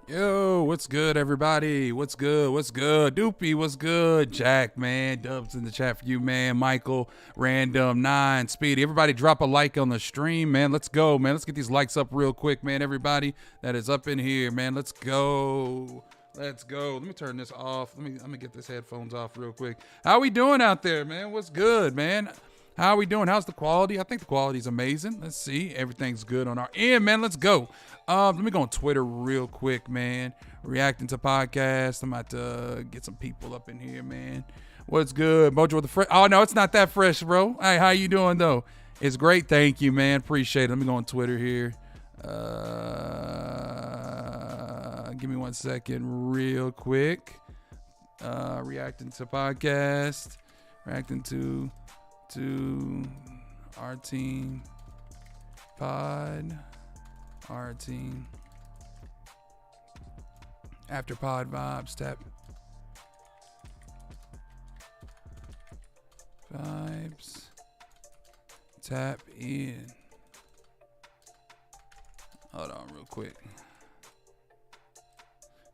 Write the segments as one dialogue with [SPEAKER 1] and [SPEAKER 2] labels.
[SPEAKER 1] Yo, what's good, everybody? What's good? What's good? Doopy, what's good? Jack, man. Dubs in the chat for you, man. Michael, Random, 9, Speedy. Everybody drop a like on the stream, man. Let's go, man. Let's get these likes up real quick, man. Everybody that is up in here, man. Let's go. Let's go. Let me turn this off. Let me get this headphones off real quick. How we doing out there, man? What's good, man? How are we doing? How's the quality? I think the quality's amazing. Let's see. Everything's good on our end, man. Let's go. Let me go on Twitter real quick, man. Reacting to podcasts. I'm about to get some people up in here, man. What's good? Mojo with the fresh. Oh, no, it's not that fresh, bro. Hey, how you doing, though? It's great. Thank you, man. Appreciate it. Let me go on Twitter here. Give me 1 second real quick. Reacting to podcast. Reacting to our team pod, our team after pod vibes, tap vibes, tap in. Hold on real quick.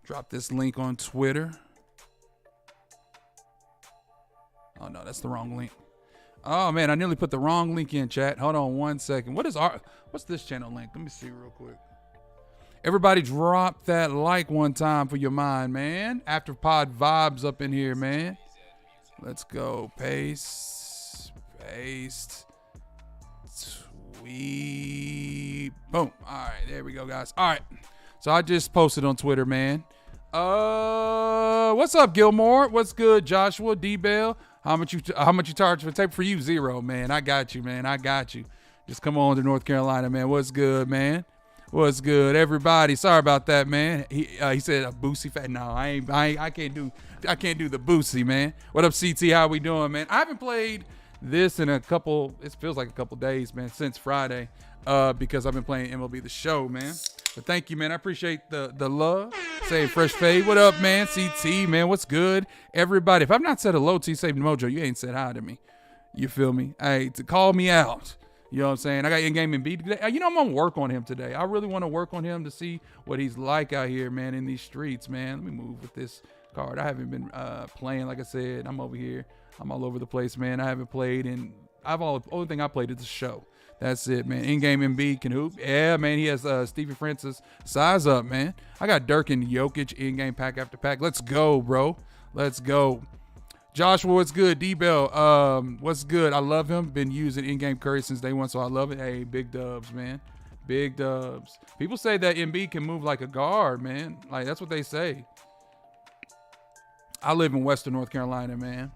[SPEAKER 1] Drop this link on Twitter. Oh no, that's the wrong link. Oh man, I nearly put the wrong link in, chat. Hold on 1 second. What's this channel link? Let me see real quick. Everybody drop that like one time for your mind, man. After pod vibes up in here, man. Let's go. Paste. Tweet. Boom. All right, there we go, guys. All right. So I just posted on Twitter, man. What's up, Gilmore? What's good, Joshua? D-Bell? How much you charge for tape? For you, 0, man. I got you, man. I got you. Just come on to North Carolina, man. What's good, man? What's good, everybody? Sorry about that, man. He said a Boosie fan. No, I can't do the Boosie, man. What up, CT? How we doing, man? I haven't played this in it feels like a couple days, man, since Friday, because I've been playing MLB The Show, man. But thank you, man. I appreciate the love. Say Fresh Fade. What up, man? CT, man. What's good? Everybody. If I've not said hello to you, Save Mojo, you ain't said hi to me. You feel me? Hey, to call me out. You know what I'm saying? I got in-game and beat today. You know, I'm going to work on him today. I really want to work on him to see what he's like out here, man, in these streets, man. Let me move with this card. I haven't been playing, like I said. I'm over here. I'm all over the place, man. I haven't played, and only thing I played is the show. That's it, man. In-game MB can hoop. Yeah, man. He has Stevie Francis size up, man. I got Dirk and Jokic in-game pack after pack. Let's go, bro. Let's go. Joshua, what's good? D-Bell, what's good? I love him. Been using in-game Curry since day one, so I love it. Hey, big dubs, man. Big dubs. People say that MB can move like a guard, man. Like, that's what they say. I live in Western North Carolina, man.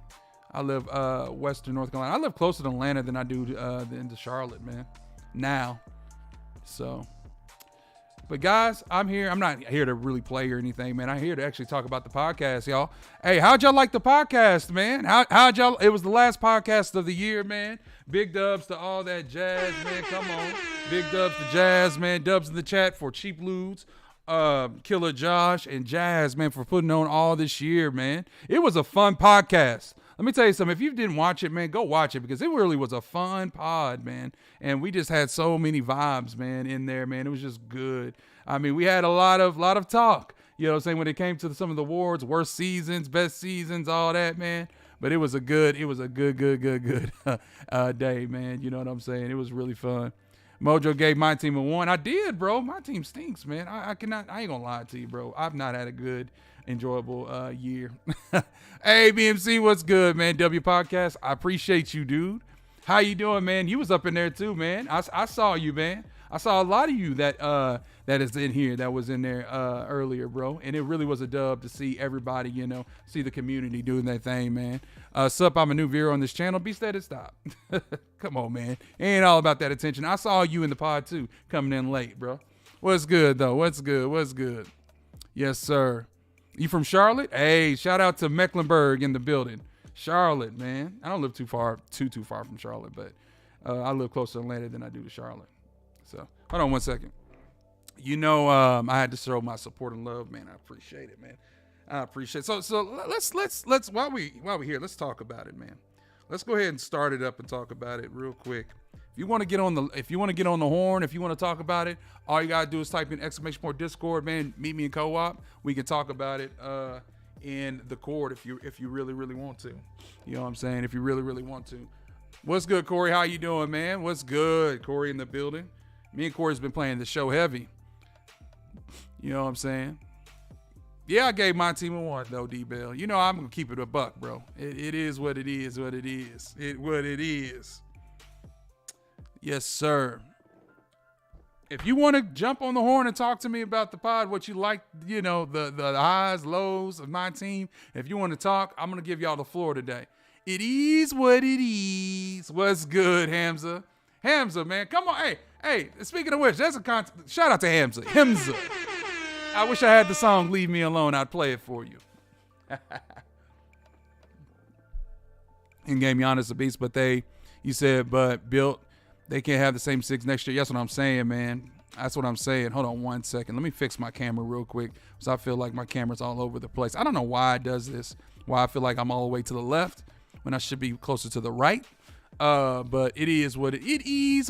[SPEAKER 1] I live Western North Carolina. I live closer to Atlanta than I do to Charlotte, man. Now. So. But guys, I'm here. I'm not here to really play or anything, man. I'm here to actually talk about the podcast, y'all. Hey, how'd y'all like the podcast, man? How'd y'all? It was the last podcast of the year, man. Big dubs to all that jazz, man. Come on. Big dubs to jazz, man. Dubs in the chat for Cheap Ludes. Killer Josh and Jazz, man, for putting on all this year, man. It was a fun podcast. Let me tell you something. If you didn't watch it, man, go watch it because it really was a fun pod, man. And we just had so many vibes, man, in there, man. It was just good. I mean, we had a lot of talk, you know what I'm saying, when it came to some of the awards, worst seasons, best seasons, all that, man. But it was a good day, man. You know what I'm saying? It was really fun. Mojo gave my team a 1. I did, bro. My team stinks, man. I ain't gonna lie to you, bro. I've not had a good, enjoyable year. Hey, BMC, what's good, man? W Podcast. I appreciate you, dude. How you doing, man? You was up in there too, man. I saw you, man. I saw a lot of you that is in here that was in there earlier, bro. And it really was a dub to see everybody, you know, see the community doing that thing, man. Sup, I'm a new viewer on this channel. Be steady, stop. Come on, man. It ain't all about that attention. I saw you in the pod too, coming in late, bro. What's good, though? What's good? Yes, sir. You from Charlotte? Hey, shout out to Mecklenburg in the building. Charlotte, man. I don't live too far from Charlotte, but I live closer to Atlanta than I do to Charlotte. So, hold on 1 second. You know, I had to throw my support and love, man. I appreciate it, man. I appreciate it. So let's while we here, let's talk about it, man. Let's go ahead and start it up and talk about it real quick. If you want to get on the horn, if you want to talk about it, all you gotta do is type in !more Discord, man. Meet me in co-op. We can talk about it in the Cord if you really, really want to. You know what I'm saying? If you really, really want to. What's good, Corey? How you doing, man? What's good? Corey in the building. Me and Corey's been playing the show heavy. You know what I'm saying? Yeah, I gave my team a 1 though, D-Bell. You know I'm gonna keep it a buck, bro. It is what it is. What it is. What it is. Yes, sir. If you want to jump on the horn and talk to me about the pod, what you like, you know, the highs, lows of my team. If you want to talk, I'm gonna give y'all the floor today. It is what it is. What's good, Hamza? Hamza, man, come on. Hey. Speaking of which, there's a shout out to Hamza. I wish I had the song "Leave Me Alone." I'd play it for you. In-game Giannis a beast, but built. They can't have the same 6 next year. That's what I'm saying, man. That's what I'm saying. Hold on 1 second. Let me fix my camera real quick because I feel like my camera's all over the place. I don't know why it does this, why I feel like I'm all the way to the left when I should be closer to the right. But it is what it is,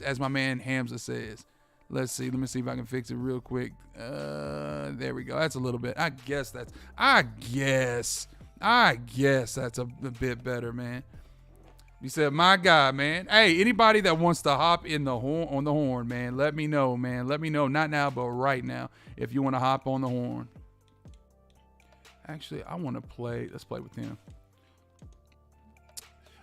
[SPEAKER 1] as my man Hamza says. Let's see. Let me see if I can fix it real quick. There we go. That's a little bit. I guess that's a bit better, man. He said, my God, man. Hey, anybody that wants to hop on the horn, man, let me know, man. Let me know, not now, but right now, if you want to hop on the horn. Actually, I want to play. Let's play with him.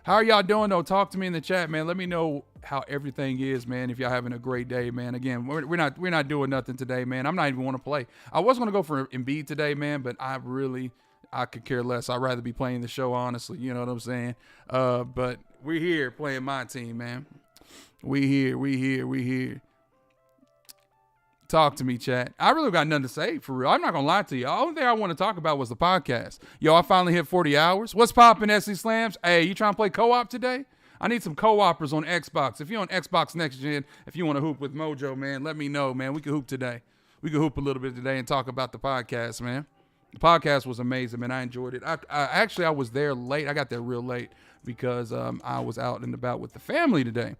[SPEAKER 1] How are y'all doing, though? Talk to me in the chat, man. Let me know how everything is, man, if y'all having a great day, man. Again, we're not doing nothing today, man. I'm not even want to play. I was going to go for Embiid today, man, but I could care less. I'd rather be playing the show, honestly. You know what I'm saying? But we're here playing my team, man. We here. Talk to me, chat. I really got nothing to say, for real. I'm not going to lie to you. The only thing I want to talk about was the podcast. Yo, I finally hit 40 hours. What's poppin', SC Slams? Hey, you trying to play co-op today? I need some co-opers on Xbox. If you're on Xbox Next Gen, if you want to hoop with Mojo, man, let me know, man. We can hoop today. We can hoop a little bit today and talk about the podcast, man. The podcast was amazing, man. I enjoyed it. I was there late. I got there real late because I was out and about with the family today.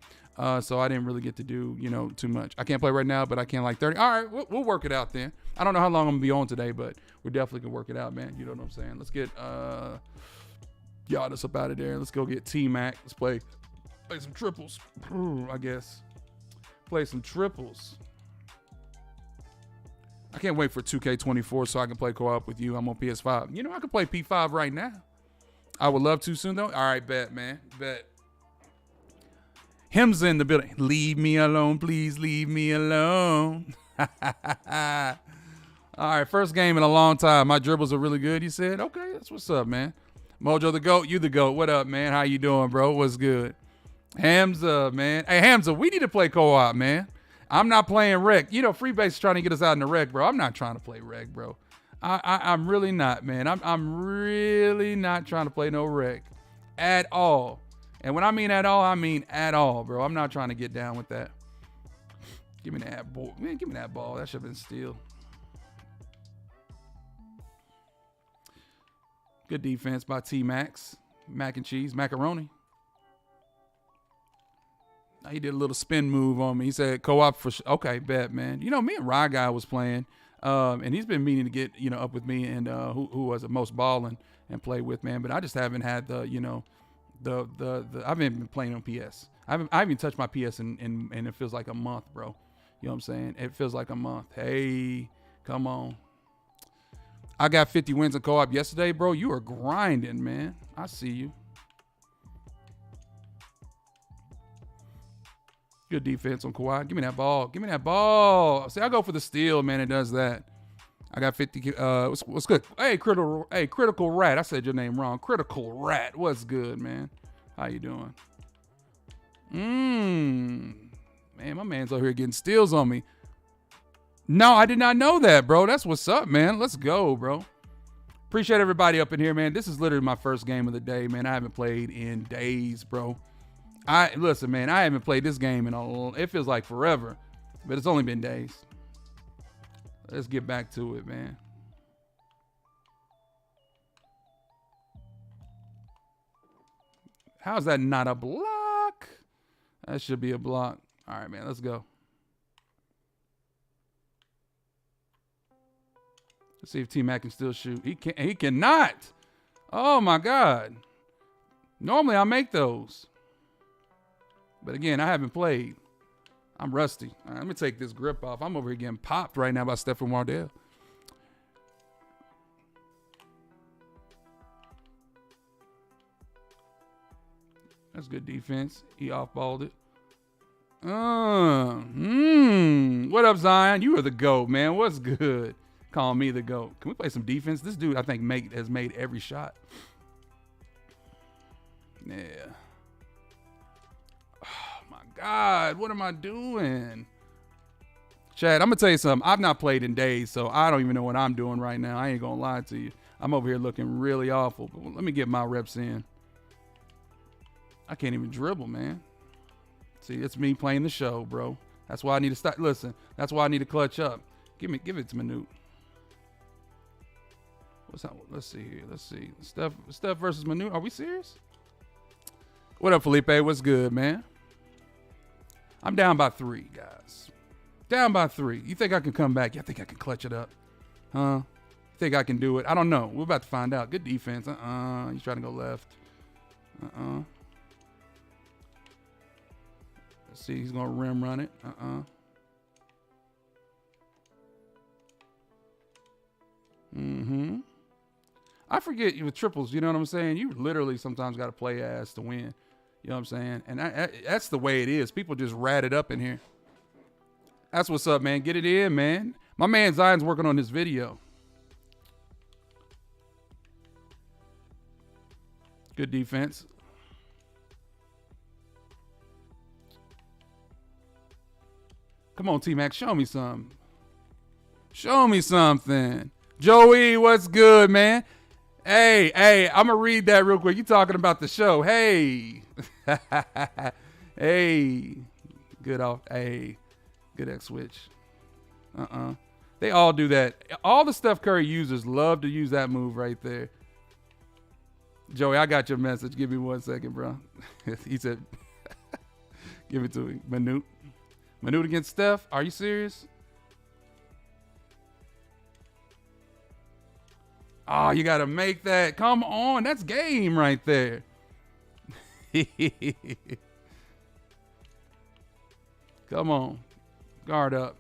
[SPEAKER 1] So I didn't really get to do, too much. I can't play right now, but I can like 30. All right, we'll work it out then. I don't know how long I'm going to be on today, but we definitely can work it out, man. You know what I'm saying? Let's get Yardy up out of there. Let's go get T-Mac. Let's play some triples, I guess. Play some triples. I can't wait for 2K24 so I can play co-op with you. I'm on PS5. I can play P5 right now. I would love to soon, though. All right, bet, man. Bet. Him's in the building. Leave me alone, please. Leave me alone. All right, first game in a long time. My dribbles are really good, you said? Okay, that's what's up, man. Mojo the GOAT, you the GOAT. What up, man? How you doing, bro? What's good? Hamza, man. Hey, Hamza, we need to play co-op, man. I'm not playing rec. Freebase is trying to get us out in the rec, bro. I'm not trying to play rec, bro. I'm really not, man. I'm really not trying to play no rec at all. And when I mean at all, I mean at all, bro. I'm not trying to get down with that. Give me that ball. Man, give me that ball. That should have been steal. Good defense by T-Max. Mac and cheese. Macaroni. He did a little spin move on me. He said co-op for okay, bet, man. Me and Rye Guy was playing, and he's been meaning to get up with me and who was the most balling and play with, man. But I just haven't had the I haven't been playing on PS. I haven't even touched my PS and it feels like a month, bro. You know what I'm saying? It feels like a month. Hey, come on. I got 50 wins in co-op yesterday, bro. You are grinding, man. I see you. Good defense on Kawhi. Give me that ball. Give me that ball. See, I go for the steal, man. It does that. I got 50. What's good? Hey, Critical Rat. I said your name wrong. Critical Rat. What's good, man? How you doing? Man, my man's over here getting steals on me. No, I did not know that, bro. That's what's up, man. Let's go, bro. Appreciate everybody up in here, man. This is literally my first game of the day, man. I haven't played in days, bro. Listen, man, I haven't played this game it feels like forever, but it's only been days. Let's get back to it, man. How's that not a block? That should be a block. All right, man. Let's go. Let's see if T-Mac can still shoot. He can't. He cannot. Oh, my God. Normally, I make those. But again, I haven't played. I'm rusty. All right, let me take this grip off. I'm over here getting popped right now by Stephen Wardell. That's good defense. He off-balled it. What up, Zion? You are the GOAT, man. What's good? Call me the GOAT. Can we play some defense? This dude, I think, has made every shot. Yeah. Oh, my God. What am I doing? Chad, I'm going to tell you something. I've not played in days, so I don't even know what I'm doing right now. I ain't going to lie to you. I'm over here looking really awful. But let me get my reps in. I can't even dribble, man. See, it's me playing the show, bro. That's why I need to start. Listen, that's why I need to clutch up. Give it to Manute. Let's see here. Let's see. Steph versus Manute. Are we serious? What up, Felipe? What's good, man? I'm down by 3, guys. Down by 3. You think I can come back? You think I can clutch it up? Huh? You think I can do it? I don't know. We're about to find out. Good defense. He's trying to go left. Let's see. He's going to rim run it. I forget with triples, you know what I'm saying? You literally sometimes got to play ass to win. You know what I'm saying? And that's the way it is. People just rat it up in here. That's what's up, man. Get it in, man. My man Zion's working on this video. Good defense. Come on, T-Mac. Show me something. Show me something. Joey, what's good, man? Hey, I'm going to read that real quick. You talking about the show. Hey. Hey. Good off. Hey. Good X switch. They all do that. All the Steph Curry users love to use that move right there. Joey, I got your message. Give me 1 second, bro. He said, give it to him. Manute against Steph? Are you serious? Oh, you got to make that. Come on. That's game right there. Come on. Guard up.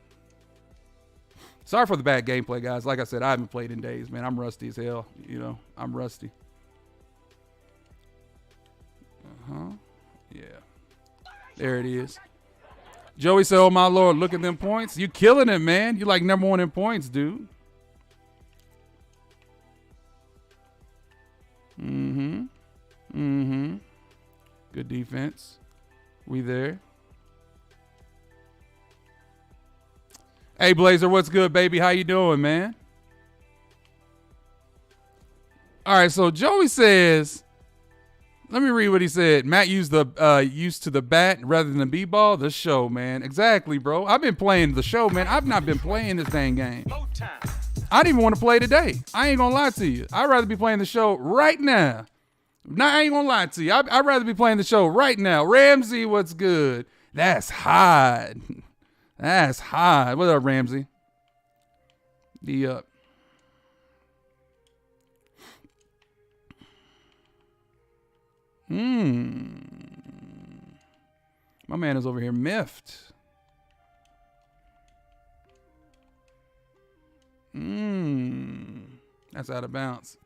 [SPEAKER 1] Sorry for the bad gameplay, guys. Like I said, I haven't played in days, man. I'm rusty as hell. You know, I'm rusty. Yeah. There it is. Joey said, oh, my Lord, look at them points. You killing it, man. You like number 1 in points, dude. Good defense. We there. Hey, Blazer, what's good, baby? How you doing, man? All right, so Joey says, let me read what he said. Matt used to the bat rather than the b-ball. The show, man. Exactly, bro. I've been playing the show, man. I've not been playing this dang game. Motown. I didn't even want to play today. I ain't gonna lie to you. I'd rather be playing the show right now. No, I ain't gonna lie to you. I'd rather be playing the show right now. Ramsey, what's good? That's hot. That's hot. What up, Ramsey? My man is over here miffed. That's out of bounds.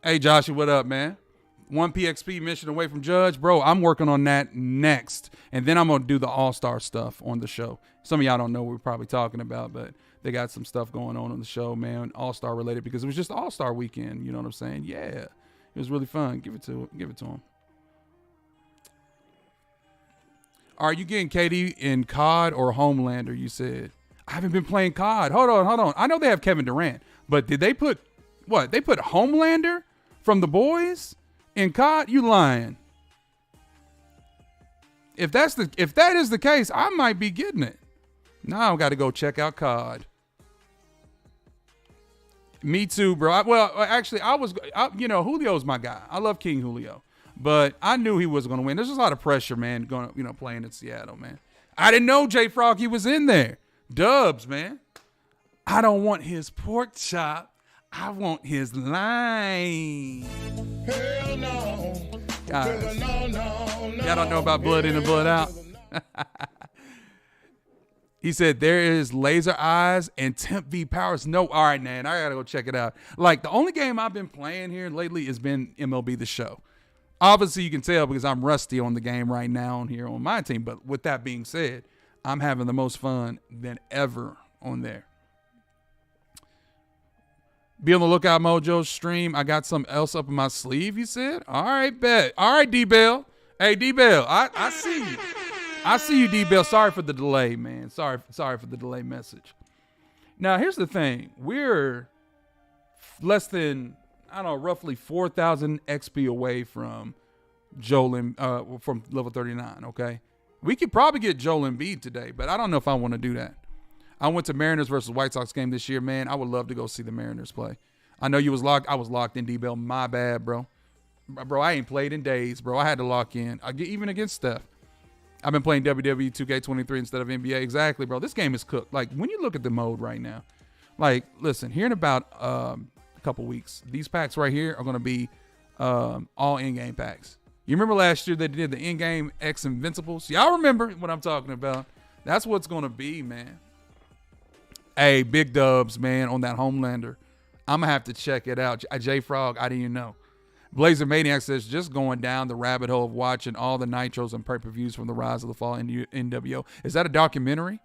[SPEAKER 1] Hey, Joshua, what up, man? 1 PXP mission away from Judge. Bro, I'm working on that next. And then I'm going to do the All-Star stuff on the show. Some of y'all don't know what we're probably talking about, but they got some stuff going on the show, man, All-Star related, because it was just All-Star weekend. You know what I'm saying? Yeah. It was really fun. Give it to him. Are you getting KD in COD or Homelander, you said? I haven't been playing COD. Hold on. I know they have Kevin Durant, but did they put what? They put Homelander from the boys in COD? You lying. If that is the case, I might be getting it. Now I got to go check out COD. Me too, bro. Julio's my guy. I love King Julio. But I knew he was going to win. There's just a lot of pressure, man, playing in Seattle, man. I didn't know J Froggy was in there. Dubs, man. I don't want his pork chop. I want his line.
[SPEAKER 2] Hell no.
[SPEAKER 1] Guys,
[SPEAKER 2] No.
[SPEAKER 1] y'all don't know about blood in and blood out. He said there is Laser Eyes and Temp V Powers. No, all right, man. I gotta go check it out. Like, the only game I've been playing here lately has been MLB The Show. Obviously, you can tell because I'm rusty on the game right now on here on my team. But with that being said, I'm having the most fun than ever on there. Be on the lookout, Mojo stream. I got something else up in my sleeve, you said? All right, bet. All right, D-Bell. Hey, D-Bell, I see you. I see you, D-Bell. Sorry for the delay, man. Sorry for the delay message. Now, here's the thing. We're less than, I don't know, roughly 4,000 XP away from from level 39, okay? We could probably get Joel Embiid today, but I don't know if I want to do that. I went to Mariners versus White Sox game this year, man. I would love to go see the Mariners play. I know you was locked. I was locked in, D-Bell. My bad, bro. Bro, I ain't played in days, bro. I had to lock in. Even against Steph. I've been playing WWE 2K23 instead of NBA. Exactly, bro. This game is cooked. Like, when you look at the mode right now, like, listen, here in about a couple weeks, these packs right here are going to be all in-game packs. You remember last year they did the in-game X Invincibles? Y'all remember what I'm talking about. That's what's going to be, man. Hey, big dubs, man, on that Homelander. I'm going to have to check it out. J-Frog, I didn't even know. Blazer Maniac says, just going down the rabbit hole of watching all the Nitros and pay-per-views from the Rise of the Fall NWO. Is that a documentary?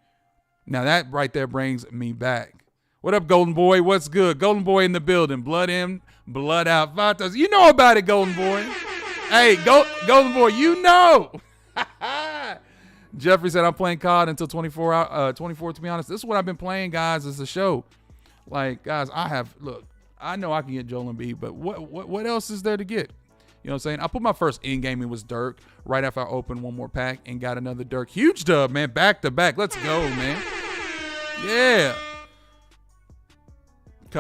[SPEAKER 1] Now, that right there brings me back. What up, Golden Boy? What's good? Golden Boy in the building. Blood in, blood out. Vatos. You know about it, Golden Boy. Hey, Golden Boy, you know. Jeffrey said, I'm playing COD until 24, to be honest. This is what I've been playing, guys, as a show. Like, guys, I know I can get Joel Embiid, but what else is there to get? You know what I'm saying? I put my first in-game, it was Dirk, right after I opened one more pack and got another Dirk. Huge dub, man, back to back. Let's go, man. Yeah.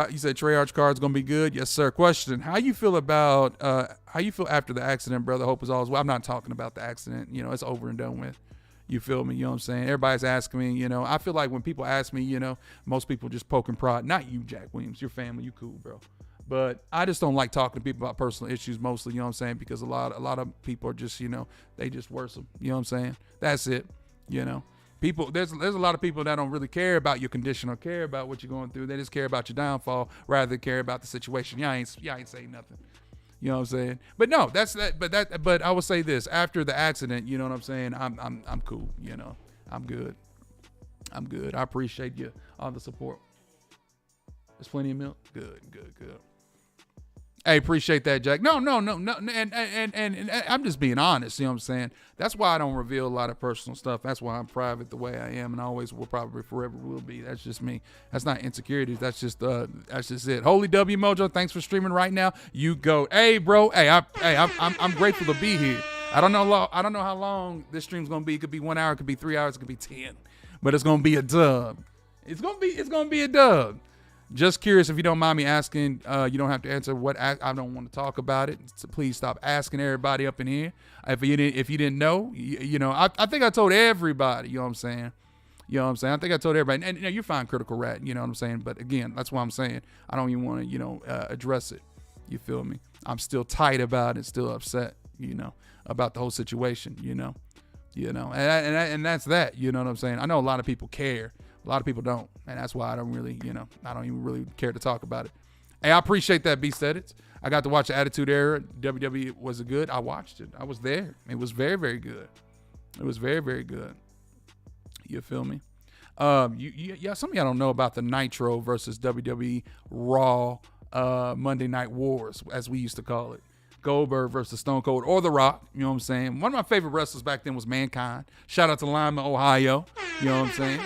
[SPEAKER 1] You said Treyarch card's going to be good? Yes, sir. Question, how you feel after the accident, brother? Hope is all well. I'm not talking about the accident. You know, it's over and done with. You feel me? You know what I'm saying? Everybody's asking me, you know. I feel like when people ask me, you know, most people just poke and prod. Not you, Jack Williams. Your family, you cool, bro. But I just don't like talking to people about personal issues mostly, you know what I'm saying? Because a lot of people are just, you know, they just worse them. You know what I'm saying? That's it, you know. People, there's a lot of people that don't really care about your condition or care about what you're going through. They just care about your downfall rather than care about the situation. Y'all ain't saying nothing. You know what I'm saying? But no, but I will say this, after the accident, you know what I'm saying? I'm cool, you know. I'm good. I appreciate you, all the support. There's plenty of milk. Good. Hey, appreciate that, Jack. No. And I'm just being honest, you know what I'm saying? That's why I don't reveal a lot of personal stuff. That's why I'm private the way I am and always will, probably forever will be. That's just me. That's not insecurities. That's just it. Holy W Mojo, thanks for streaming right now. You go. Hey, bro. I'm grateful to be here. I don't know how long this stream's gonna be. It could be 1 hour, it could be 3 hours, it could be 10. But it's gonna be a dub. It's gonna be a dub. Just curious, if you don't mind me asking, you don't have to answer what I don't want to talk about it. So please stop asking everybody up in here. If you didn't know, you know, I think I told everybody, you know what I'm saying? I think I told everybody, and you know, you're fine, Critical Rat, you know what I'm saying? But again, that's why I'm saying I don't even want to, you know, address it. You feel me? I'm still tight about it, still upset, you know, about the whole situation, you know, and that's that, you know what I'm saying? I know a lot of people care. A lot of people don't, and that's why I don't even really care to talk about it. Hey, I appreciate that, Beast Edits. I got to watch the Attitude Era. WWE, was it good? I watched it. I was there. It was very, very good. It was very, very good. You feel me? Yeah, some of y'all don't know about the Nitro versus WWE Raw Monday Night Wars, as we used to call it. Goldberg versus Stone Cold or The Rock, you know what I'm saying? One of my favorite wrestlers back then was Mankind. Shout out to Lima, Ohio. You know what I'm saying?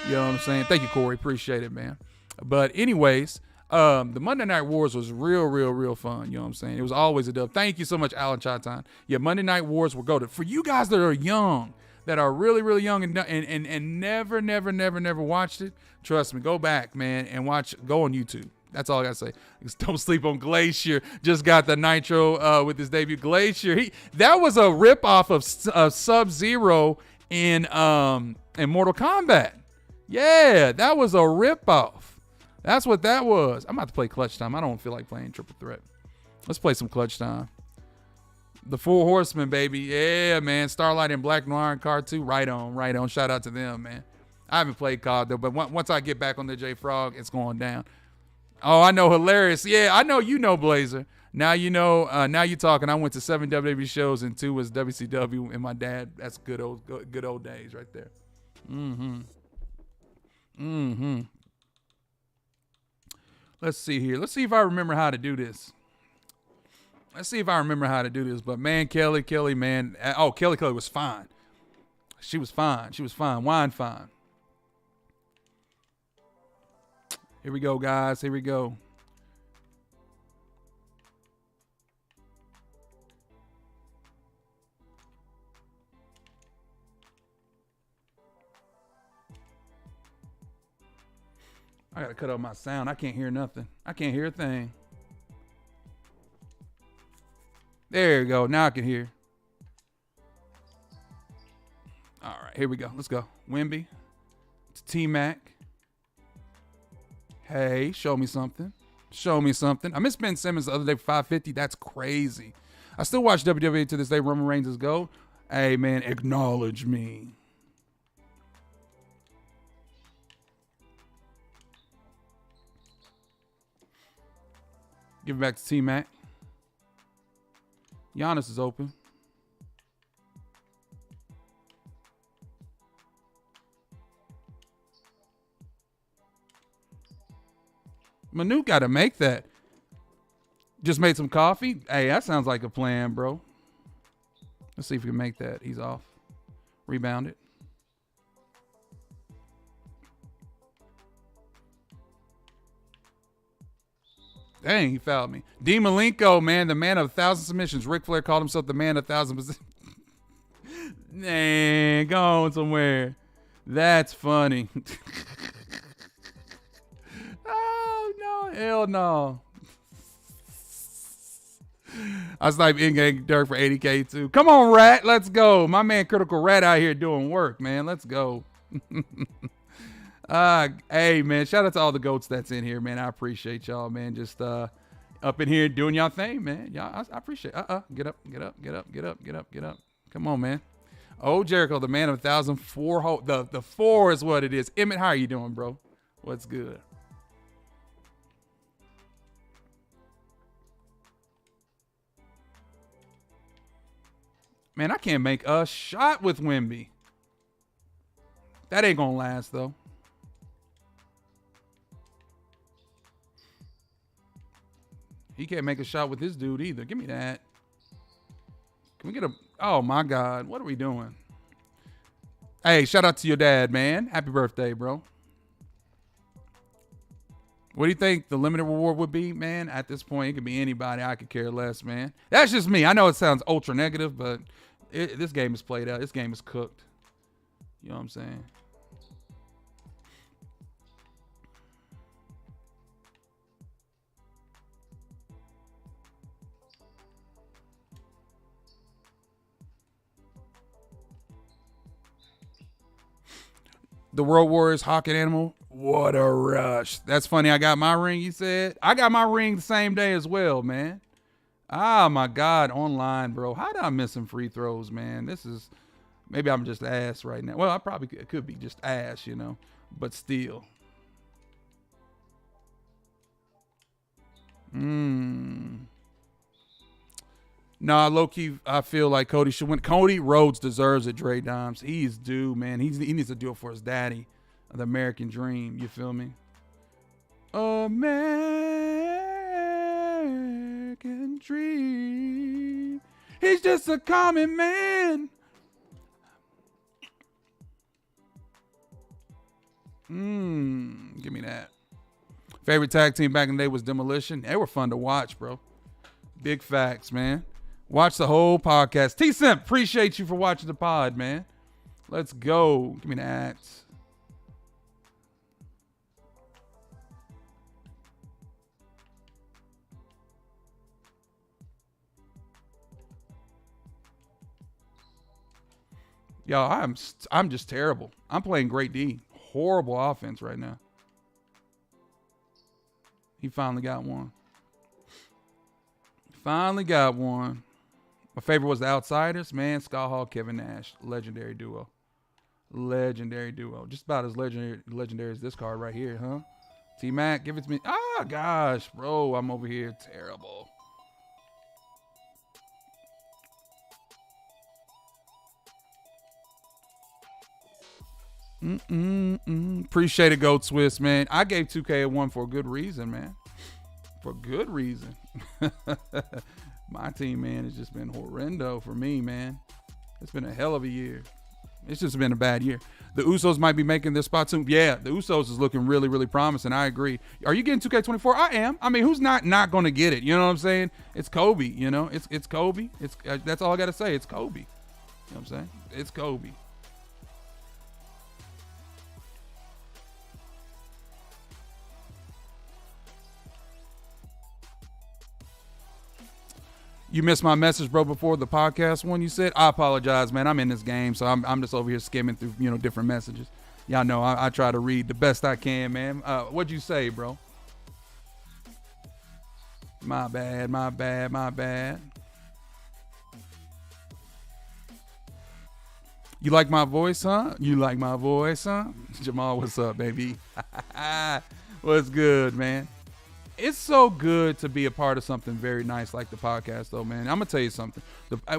[SPEAKER 1] You know what I'm saying? Thank you, Corey. Appreciate it, man. But anyways, the Monday Night Wars was real fun. You know what I'm saying? It was always a dub. Thank you so much, Alan Chaton. Yeah, Monday Night Wars will go to, for you guys that are young, that are really young and never watched it, trust me, go back, man, and go on YouTube. That's all I got to say. Don't sleep on Glacier. Just got the Nitro with his debut. Glacier, that was a ripoff of Sub-Zero in Mortal Kombat. Yeah, that was a ripoff. That's what that was. I'm about to play Clutch Time. I don't feel like playing Triple Threat. Let's play some Clutch Time. The Four Horsemen, baby. Yeah, man. Starlight and Black Noir and Card 2. Right on. Shout out to them, man. I haven't played COD, though, but once I get back on the J Frog, it's going down. Oh, I know. Hilarious. Yeah, I know you know Blazer. Now you know. Now you talking. I went to 7 WWE shows and 2 was WCW, and my dad. That's good old days right there. Let's see here. Let's see if I remember how to do this. But man, Kelly, man. Oh, Kelly was fine. She was fine. Wine fine. Here we go, guys. Here we go. I gotta cut out my sound. I can't hear nothing. I can't hear a thing. There you go. Now I can hear. All right, here we go. Let's go. Wimby. It's T-Mac. Hey, show me something. I missed Ben Simmons the other day for 550. That's crazy. I still watch WWE to this day. Roman Reigns is GOAT. Hey, man, acknowledge me. Give it back to T-Mac. Giannis is open. Manu got to make that. Just made some coffee. Hey, that sounds like a plan, bro. Let's see if we can make that. He's off. Rebound it. Dang, he fouled me. D. Malenko, man, the man of 1,000 submissions. Ric Flair called himself the man of 1,000 positions. Dang, go on somewhere. That's funny. Oh, no. Hell no. I sniped in-game Dirk for 80K, too. Come on, Rat. Let's go. My man Critical Rat out here doing work, man. Let's go. Hey, man, shout out to all the GOATs that's in here, man. I appreciate y'all, man. Just up in here doing y'all thing, man. Y'all, I appreciate it. Get up. Come on, man. Oh, Jericho, the man of 1,004. The 4 is what it is. Emmett, how are you doing, bro? What's good? Man, I can't make a shot with Wemby. That ain't gonna last, though. He can't make a shot with this dude either. Give me that. Can we get a... Oh, my God. What are we doing? Hey, shout out to your dad, man. Happy birthday, bro. What do you think the limited reward would be, man? At this point, it could be anybody. I could care less, man. That's just me. I know it sounds ultra negative, but this game is played out. This game is cooked. You know what I'm saying? The World Warriors Hawk and Animal. What a rush. That's funny. I got my ring, you said. I got my ring the same day as well, man. Ah, my God. Online, bro. How did I miss some free throws, man? This is... Maybe I'm just ass right now. Well, I probably could be just ass, you know. But still. Nah, low-key, I feel like Cody should win. Cody Rhodes deserves it, Dre Dimes. He's due, man. He needs to do it for his daddy. The American Dream. You feel me? American Dream. He's just a common man. Give me that. Favorite tag team back in the day was Demolition. They were fun to watch, bro. Big facts, man. Watch the whole podcast. T-Simp, appreciate you for watching the pod, man. Let's go. Give me that. Y'all, I'm just terrible. I'm playing great D. Horrible offense right now. He finally got one. Finally got one. My favorite was the Outsiders. Man, Scott Hall, Kevin Nash. Legendary duo. Legendary duo. Just about as legendary as this card right here, huh? T-Mac, give it to me. Ah, gosh, bro. I'm over here. Terrible. Appreciate it, Goat Swiss, man. I gave 2K a 1 for a good reason, man. For good reason. My team, man, has just been horrendo for me, man. It's been a hell of a year. It's just been a bad year. The Usos might be making their spot soon. Yeah, the Usos is looking really, really promising. I agree. Are you getting 2K24? I am. I mean, who's not going to get it? You know what I'm saying? It's Kobe, you know? It's Kobe. That's all I got to say. It's Kobe. You know what I'm saying? It's Kobe. You missed my message, bro, before the podcast one you said. I apologize, man. I'm in this game, so I'm just over here skimming through, different messages. Y'all know I try to read the best I can, man. What'd you say, bro? My bad. You like my voice, huh? Jamal, what's up, baby? What's good, man? It's so good to be a part of something very nice like the podcast, though, man. I'm going to tell you something.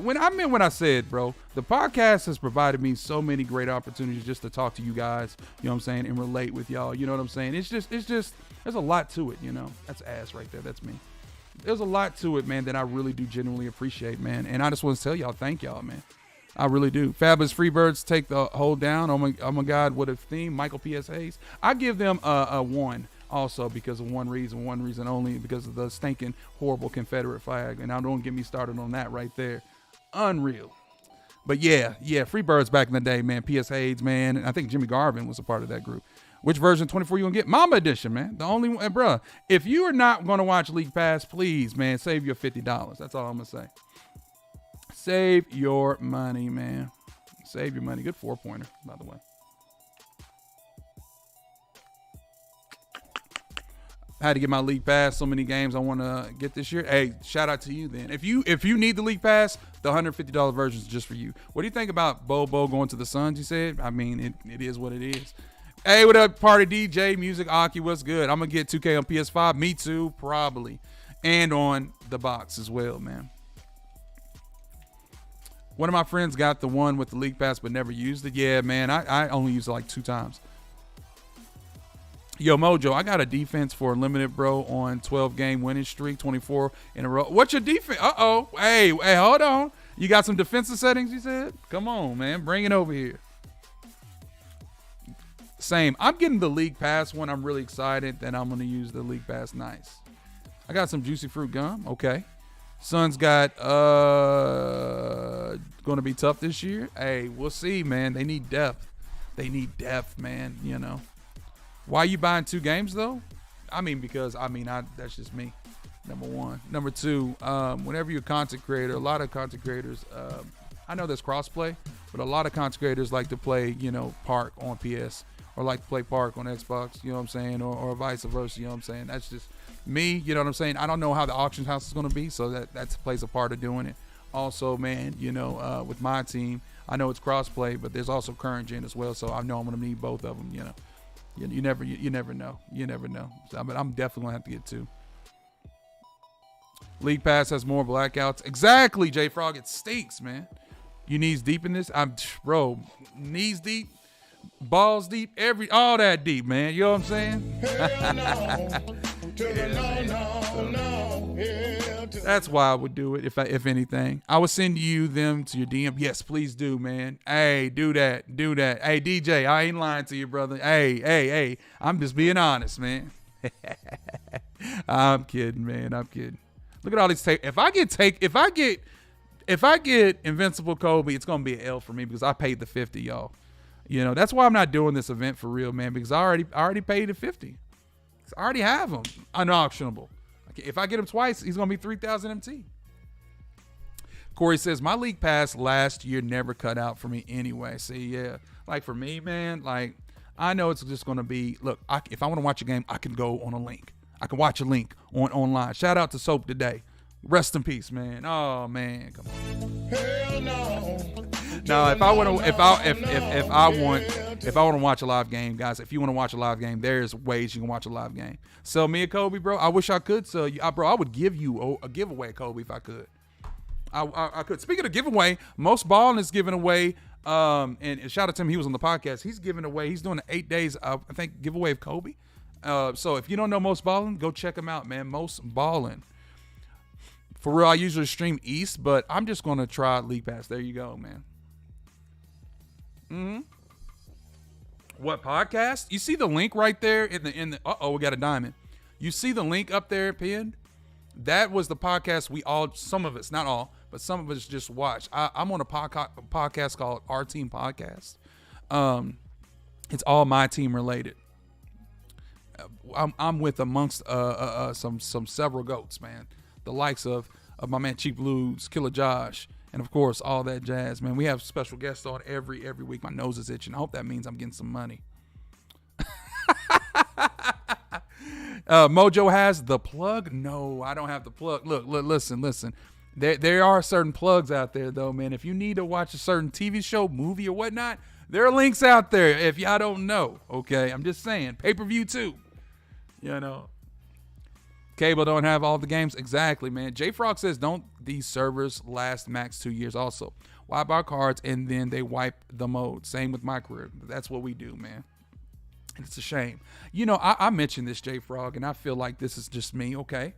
[SPEAKER 1] When I said, bro, the podcast has provided me so many great opportunities just to talk to you guys, you know what I'm saying, and relate with y'all. You know what I'm saying? It's just, there's a lot to it, That's ass right there. That's me. There's a lot to it, man, that I really do genuinely appreciate, man. And I just want to tell y'all, thank y'all, man. I really do. Fabulous Freebirds take the hold down. Oh my God, what a theme. Michael P.S. Hayes. I give them a 1. Also because of one reason only, because of the stinking horrible Confederate flag. And now don't get me started on that right there. Unreal. But yeah, Freebirds back in the day, man. P.S. Hayes, man. And I think Jimmy Garvin was a part of that group. Which version 24 you gonna get? Mama Edition, man. The only one, bruh. If you are not gonna watch League Pass, please, man, save your $50. That's all I'm gonna say. Save your money, man. Save your money. Good 4-pointer, by the way. I had to get my League Pass. So many games I want to get this year. Hey, shout out to you then. If you need the League Pass, the $150 version is just for you. What do you think about Bobo going to the Suns, you said? I mean, it is what it is. Hey, what up, Party DJ, Music, Aki, what's good? I'm going to get 2K on PS5. Me too, probably. And on the box as well, man. One of my friends got the one with the League Pass but never used it. Yeah, man, I only used it like 2 times. Yo, Mojo, I got a defense for Unlimited, bro, on 12-game winning streak, 24 in a row. What's your defense? Uh-oh. Hey, hold on. You got some defensive settings, you said? Come on, man. Bring it over here. Same. I'm getting the League Pass one. I'm really excited that I'm going to use the League Pass. Nice. I got some Juicy Fruit gum. Okay. Suns got going to be tough this year. Hey, we'll see, man. They need depth. Man, Why you buying 2 games though? I mean, because that's just me. Number 1. Number 2, whenever you're a content creator, a lot of content creators, I know there's crossplay, but a lot of content creators like to play, Park on PS or like to play Park on Xbox, you know what I'm saying? Or vice versa, you know what I'm saying? That's just me, you know what I'm saying? I don't know how the auction house is going to be, so that plays a part of doing it. Also, man, with my team, I know it's crossplay, but there's also current gen as well, so I know I'm going to need both of them, You never know. So, but I'm definitely gonna have to get 2. League Pass has more blackouts. Exactly, J Frog. It stinks, man. You knees deep in this? Bro, knees deep, balls deep, all that deep, man. You know what I'm saying? That's why I would do it if anything. I would send them to your DM. Yes, please do, man. Hey, do that. Hey, DJ, I ain't lying to you, brother. Hey. I'm just being honest, man. I'm kidding, man. Look at all these tape. If I get Invincible Kobe, it's gonna be an L for me because I paid the 50, y'all. That's why I'm not doing this event for real, man, because I already paid the 50. I already have him unauctionable. If I get him twice, he's going to be 3,000 MT. Corey says, my league pass last year never cut out for me anyway. See, yeah. Like for me, man, like I know it's just going to be, look, if I want to watch a game, I can go on a link. I can watch a link online. Shout out to Soap today. Rest in peace, man. Oh man, come on.
[SPEAKER 2] Hell no.
[SPEAKER 1] Now, if I want to watch a live game, guys, if you want to watch a live game, there's ways you can watch a live game. Sell me a Kobe, bro. I wish I could sell you, bro. I would give you a giveaway, Kobe, if I could. I could. Speaking of giveaway, Most Ballin is giving away. And shout out to him. He was on the podcast. He's giving away. He's doing an 8 days, I think, giveaway of Kobe. So if you don't know Most Ballin, go check him out, man. Most Ballin. For real, I usually stream East, but I'm just gonna try League Pass. There you go, man. What podcast? You see the link right there in the we got a diamond. You see the link up there pinned? That was the podcast some of us, not all, but some of us just watched. I'm on a podcast called Our Team Podcast. It's all my team related. I'm with amongst some several goats, man. The likes of my man Cheap Blues, Killer Josh, and of course all that jazz, man. We have special guests on every week. My nose is itching. I hope that means I'm getting some money. Mojo has the plug. No, I don't have the plug. Look, listen. There are certain plugs out there though, man. If you need to watch a certain TV show, movie, or whatnot, there are links out there. If y'all don't know, okay, I'm just saying. Pay-per-view too. You know. Cable don't have all the games. Exactly, man. J Frog says, don't these servers last max 2 years also? Wipe our cards and then they wipe the mode. Same with my career. That's what we do, man. And it's a shame. You know, I mentioned this, J Frog, and I feel like this is just me, okay?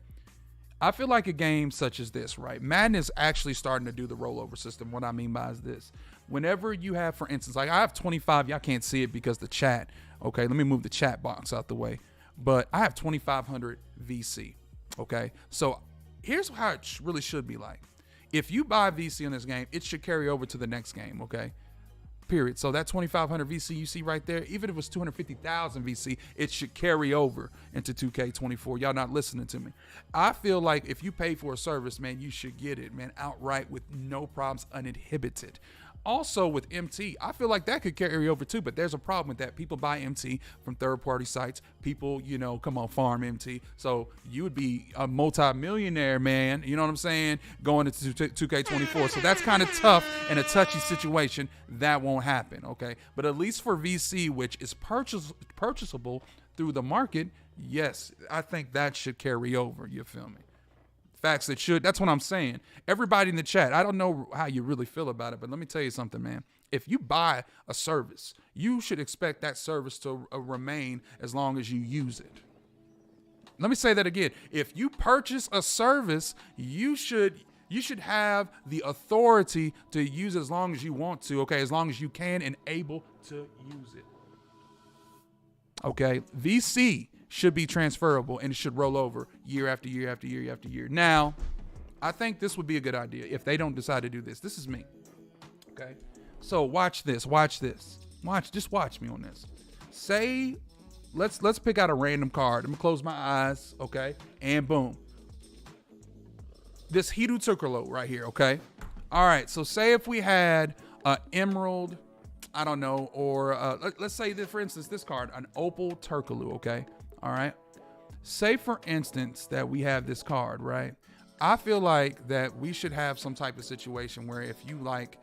[SPEAKER 1] I feel like a game such as this, right? Madden is actually starting to do the rollover system. What I mean by is this. Whenever you have, for instance, like I have 25. Y'all can't see it because the chat. Okay, let me move the chat box out the way. But I have 2,500 VC, okay? So here's how it really should be like. If you buy VC in this game, it should carry over to the next game, okay? Period. So that 2,500 VC you see right there, even if it was 250,000 VC, it should carry over into 2K24. Y'all not listening to me. I feel like if you pay for a service, man, you should get it, man, outright with no problems, uninhibited. Also with MT, I feel like that could carry over too, but there's a problem with that. People buy MT from third-party sites. People, farm MT. So you would be a multi-millionaire, man, you know what I'm saying, going into 2K24. So that's kind of tough and a touchy situation. That won't happen, okay? But at least for VC, which is purchasable through the market, yes, I think that should carry over, you feel me? Facts, it should. That's what I'm saying. Everybody in the chat, I don't know how you really feel about it, but let me tell you something, man. If you buy a service, you should expect that service to remain as long as you use it. Let me say that again. If you purchase a service, you should have the authority to use it as long as you want to, okay? As long as you can and able to use it. Okay? VC should be transferable and it should roll over year after year after year after year. Now, I think this would be a good idea if they don't decide to do this. This is me. Okay? So watch this. Just watch me on this. Say, let's pick out a random card. I'm gonna close my eyes, okay? And boom. This Hidu Turkoglu right here, okay? All right, so say if we had Emerald, I don't know, or let's say that, for instance, this card, an Opal Turkoglu, okay? All right. Say, for instance, that we have this card, right? I feel like that we should have some type of situation where if you like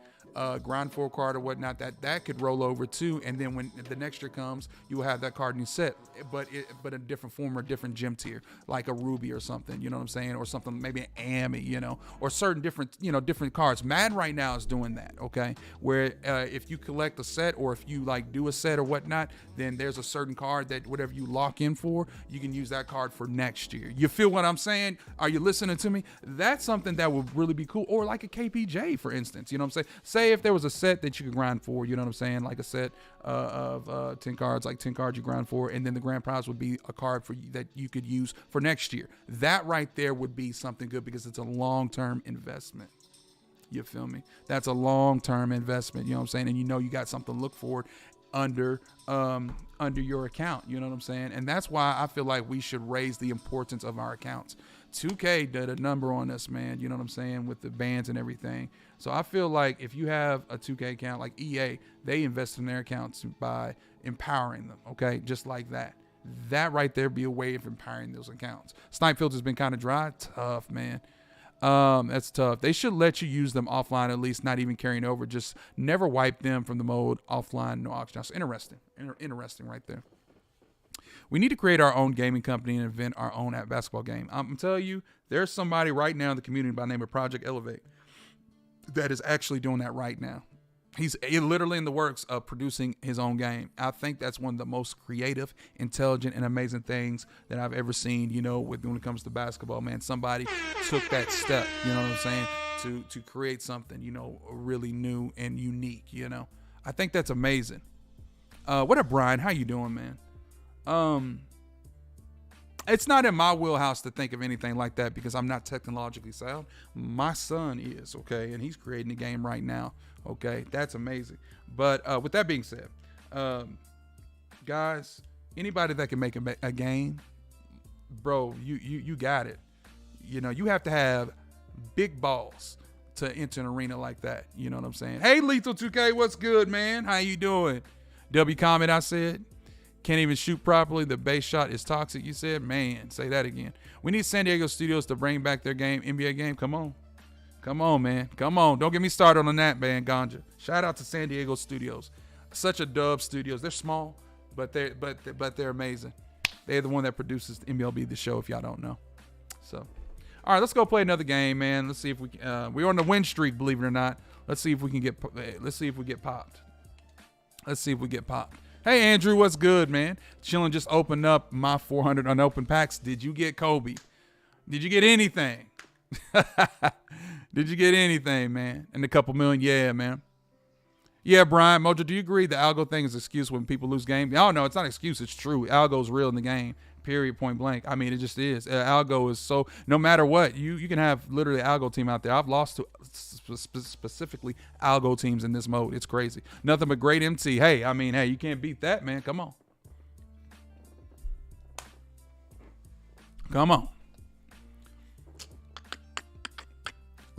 [SPEAKER 1] ground four card or whatnot, that could roll over too. And then when the next year comes, you will have that card in your set, but in a different form or different gem tier, like a Ruby or something, you know what I'm saying? Or something, maybe an Ami, or certain different cards. Madden right now is doing that, okay? Where if you collect a set or if you like do a set or whatnot, then there's a certain card that whatever you lock in for, you can use that card for next year. You feel what I'm saying? Are you listening to me? That's something that would really be cool. Or like a KPJ, for instance, you know what I'm saying? Say if there was a set that you could grind for, you know what I'm saying? Like a set of 10 cards, like 10 cards you grind for, and then the grand prize would be a card for you that you could use for next year. That right there would be something good because it's a long-term investment. You feel me? That's a long-term investment, you know what I'm saying? And you got something to look forward under your account. You know what I'm saying? And that's why I feel like we should raise the importance of our accounts. 2K did a number on us, man. You know what I'm saying? With the bans and everything. So I feel like if you have a 2K account like EA, they invest in their accounts by empowering them. Okay, just like that. That right there be a way of empowering those accounts. Snipe filter's been kind of dry. Tough, man. That's tough. They should let you use them offline, at least not even carrying over. Just never wipe them from the mode offline, no auction house. Interesting. Interesting right there. We need to create our own gaming company and invent our own basketball game. I'm telling you, there's somebody right now in the community by the name of Project Elevate that is actually doing that right now. He's literally in the works of producing his own game. I think that's one of the most creative, intelligent, and amazing things that I've ever seen, you know, when it comes to basketball, man. Somebody took that step, you know what I'm saying, to create something, you know, really new and unique, you know. I think that's amazing. What up, Brian? How you doing, man? It's not in my wheelhouse to think of anything like that because I'm not technologically sound. My son is, okay, and he's creating a game right now, okay? That's amazing. But with that being said, guys, anybody that can make a game, bro, you got it. You know, you have to have big balls to enter an arena like that. You know what I'm saying? Hey, Lethal 2K, what's good, man? How you doing? W comment, I said. Can't even shoot properly. The base shot is toxic, you said. Man, say that again. We need San Diego Studios to bring back their game, NBA game. Come on. Come on, man. Come on. Don't get me started on that, man, Ganja. Shout out to San Diego Studios. Such a dub studios. They're small, but they're amazing. They're the one that produces MLB The Show, if y'all don't know. So, all right, let's go play another game, man. Let's see if we can. We're on the win streak, believe it or not. Let's see if we can get. Let's see if we get popped. Let's see if we get popped. Hey, Andrew, what's good, man? Chillin' just opened up my 400 unopened packs. Did you get Kobe? Did you get anything? Did you get anything, man? And a couple million? Yeah, man. Yeah, Brian, Mojo, do you agree the algo thing is an excuse when people lose games? Oh, no, it's not an excuse. It's true. Algo's real in the game, period, point blank. I mean, it just is. Algo is so, no matter what, you can have literally an algo team out there. I've lost to specifically algo teams in this mode. It's crazy. Nothing but great MT. Hey, I mean, hey, you can't beat that, man. Come on. Come on.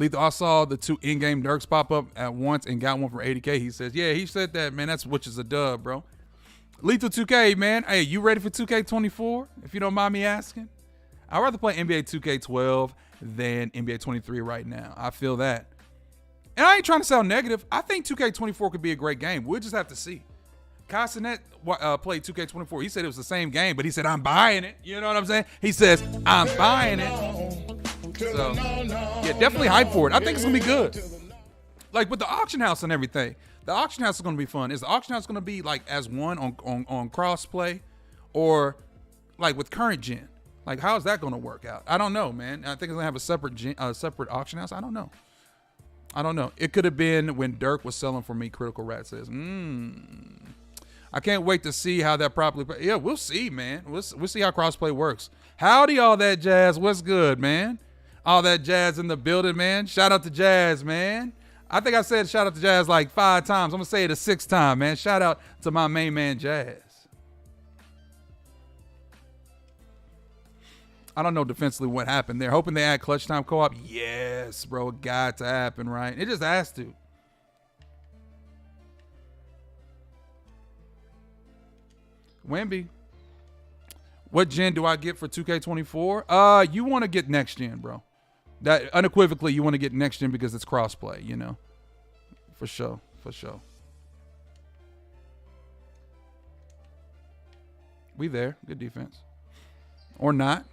[SPEAKER 1] Lethal, I saw the 2 in-game Dirks pop up at once and got one for 80K. He says, yeah, he said that, man. That's which is a dub, bro. Lethal 2K, man. Hey, you ready for 2K24? If you don't mind me asking. I'd rather play NBA 2K12 than NBA 23 right now. I feel that. And I ain't trying to sound negative. I think 2K24 could be a great game. We'll just have to see. Castanet played 2K24. He said it was the same game, but he said, I'm buying it. You know what I'm saying? He says, I'm buying it. So, yeah, definitely hype for it. I think it's going to be good. Like with the auction house and everything. The auction house is going to be fun. Is the auction house going to be like as one on cross-play or like with current gen? Like, how's that going to work out? I don't know, man. I think it's going to have a separate auction house. I don't know. It could have been when Dirk was selling for me, Critical Rat says. I can't wait to see how that properly. Yeah, we'll see, man. We'll see how crossplay works. Howdy, all that jazz. What's good, man? All that jazz in the building, man. Shout out to Jazz, man. I think I said shout out to Jazz like 5 times. I'm going to say it a 6th time, man. Shout out to my main man, Jazz. I don't know defensively what happened there. Hoping they add clutch time co-op. Yes, bro. Got to happen, right? It just has to. Wemby. What gen do I get for 2K24? You want to get next gen, bro. That unequivocally, you want to get next gen because it's crossplay, you know. For sure. We there. Good defense. Or not.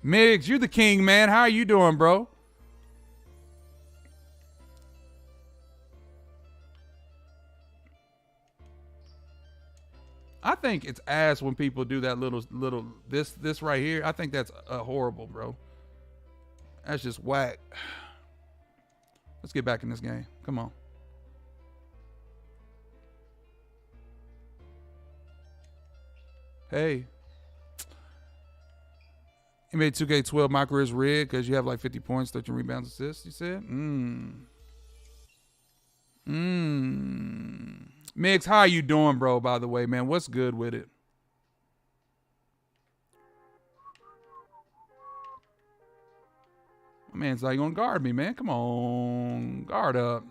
[SPEAKER 1] Miggs, you're the king, man. How are you doing, bro? I think it's ass when people do that little this right here. I think that's horrible, bro. That's just whack. Let's get back in this game. Come on. Hey. You made 2K12 my career's rigged because you have like 50 points, 13 rebounds, assists, you said? Mix, how you doing, bro, by the way, man? What's good with it? My man's like, you gonna guard me, man. Come on. Guard up.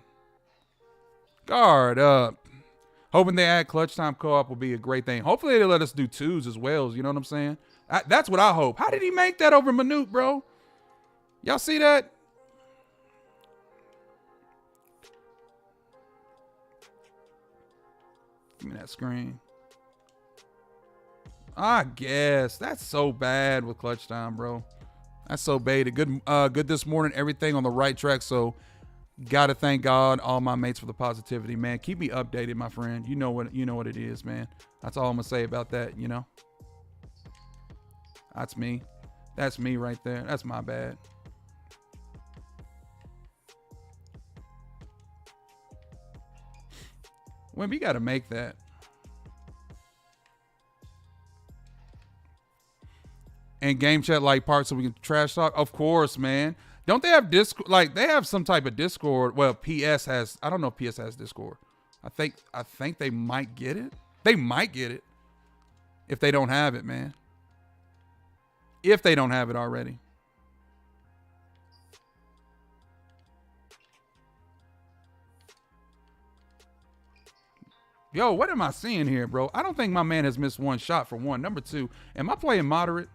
[SPEAKER 1] Guard up. Hoping they add clutch time co-op will be a great thing. Hopefully they let us do twos as well. You know what I'm saying? That's what I hope. How did he make that over Manute, bro? Y'all see that? Give me that screen. I guess. That's so bad with clutch time, bro. That's so baited. Good this morning. Everything on the right track. So gotta thank God, all my mates, for the positivity, man. Keep me updated, my friend. You know what it is, man. That's all I'm gonna say about that, you know. That's me. That's me right there. That's my bad. Wimby gotta make that. And game chat like parts so we can trash talk. Of course, man. Don't they have Discord? Like, they have some type of Discord. Well, PS has. I don't know if PS has Discord. I think they might get it. They might get it if they don't have it, man. If they don't have it already. Yo, what am I seeing here, bro? I don't think my man has missed one shot, for one. Number two, am I playing moderate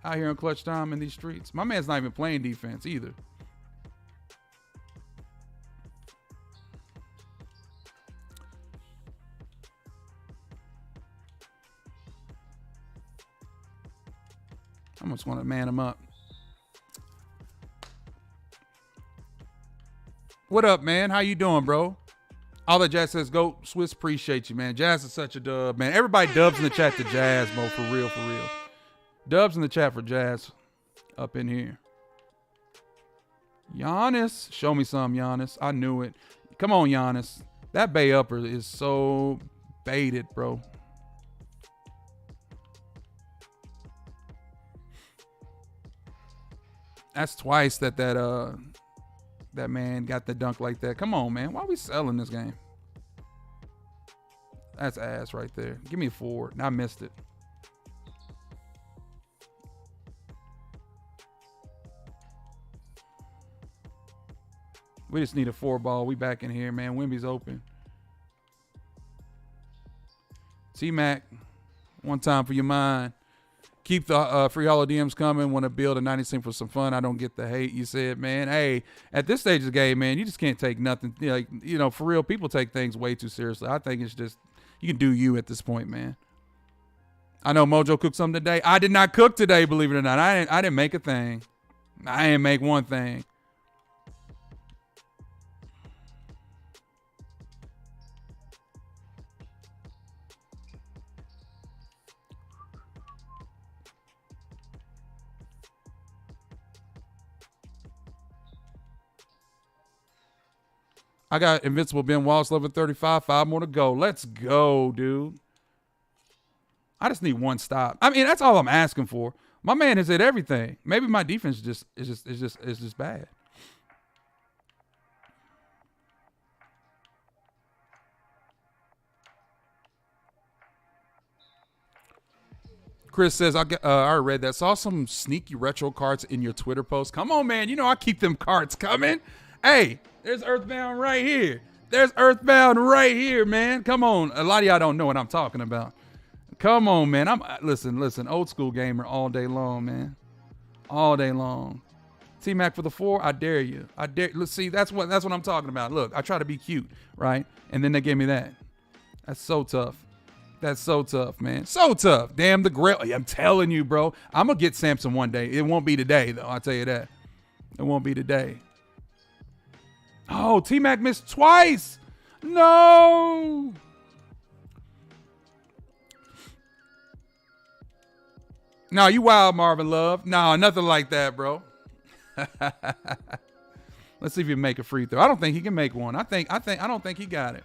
[SPEAKER 1] out here in clutch time in these streets? My man's not even playing defense either. I'm just going to man him up. What up, man? How you doing, bro? All that Jazz says, go Swiss, appreciate you, man. Jazz is such a dub, man. Everybody dubs in the chat to Jazz, bro, for real, for real. Dubs in the chat for Jazz up in here. Giannis, show me some, Giannis. I knew it. Come on, Giannis. That Bay upper is so baited, bro. That's twice that man got the dunk like that. Come on, man. Why are we selling this game? That's ass right there. Give me a forward. I missed it. We just need a 4-ball. We back in here, man. Wimby's open. T-Mac, one time for your mind. Keep the free HellDMs coming. Want to build a 90 cent for some fun. I don't get the hate. You said, man. Hey, at this stage of the game, man, you just can't take nothing. Like, you know, for real, people take things way too seriously. I think it's just, you can do you at this point, man. I know Mojo cooked something today. I did not cook today, believe it or not. I didn't make a thing. I didn't make one thing. I got Invincible Ben Wallace, level 35, 5 more to go. Let's go, dude. I just need one stop. I mean, that's all I'm asking for. My man has hit everything. Maybe my defense is just bad. Chris says, I already read that. Saw some sneaky retro cards in your Twitter post. Come on, man. You know I keep them cards coming. Hey, there's Earthbound right here. There's Earthbound right here, man. Come on. A lot of y'all don't know what I'm talking about. Come on, man. Listen. Old school gamer all day long, man. All day long. T-Mac for the 4. I dare you. I dare. Let's see. That's what I'm talking about. Look, I try to be cute, right? And then they gave me that. That's so tough. That's so tough, man. So tough. Damn the grill. I'm telling you, bro. I'm gonna get Samson one day. It won't be today, though. I'll tell you that. It won't be today. Oh, T-Mac missed twice. No. No, you wild, Marvin Love. No, nothing like that, bro. Let's see if he can make a free throw. I don't think he can make one. I don't think he got it.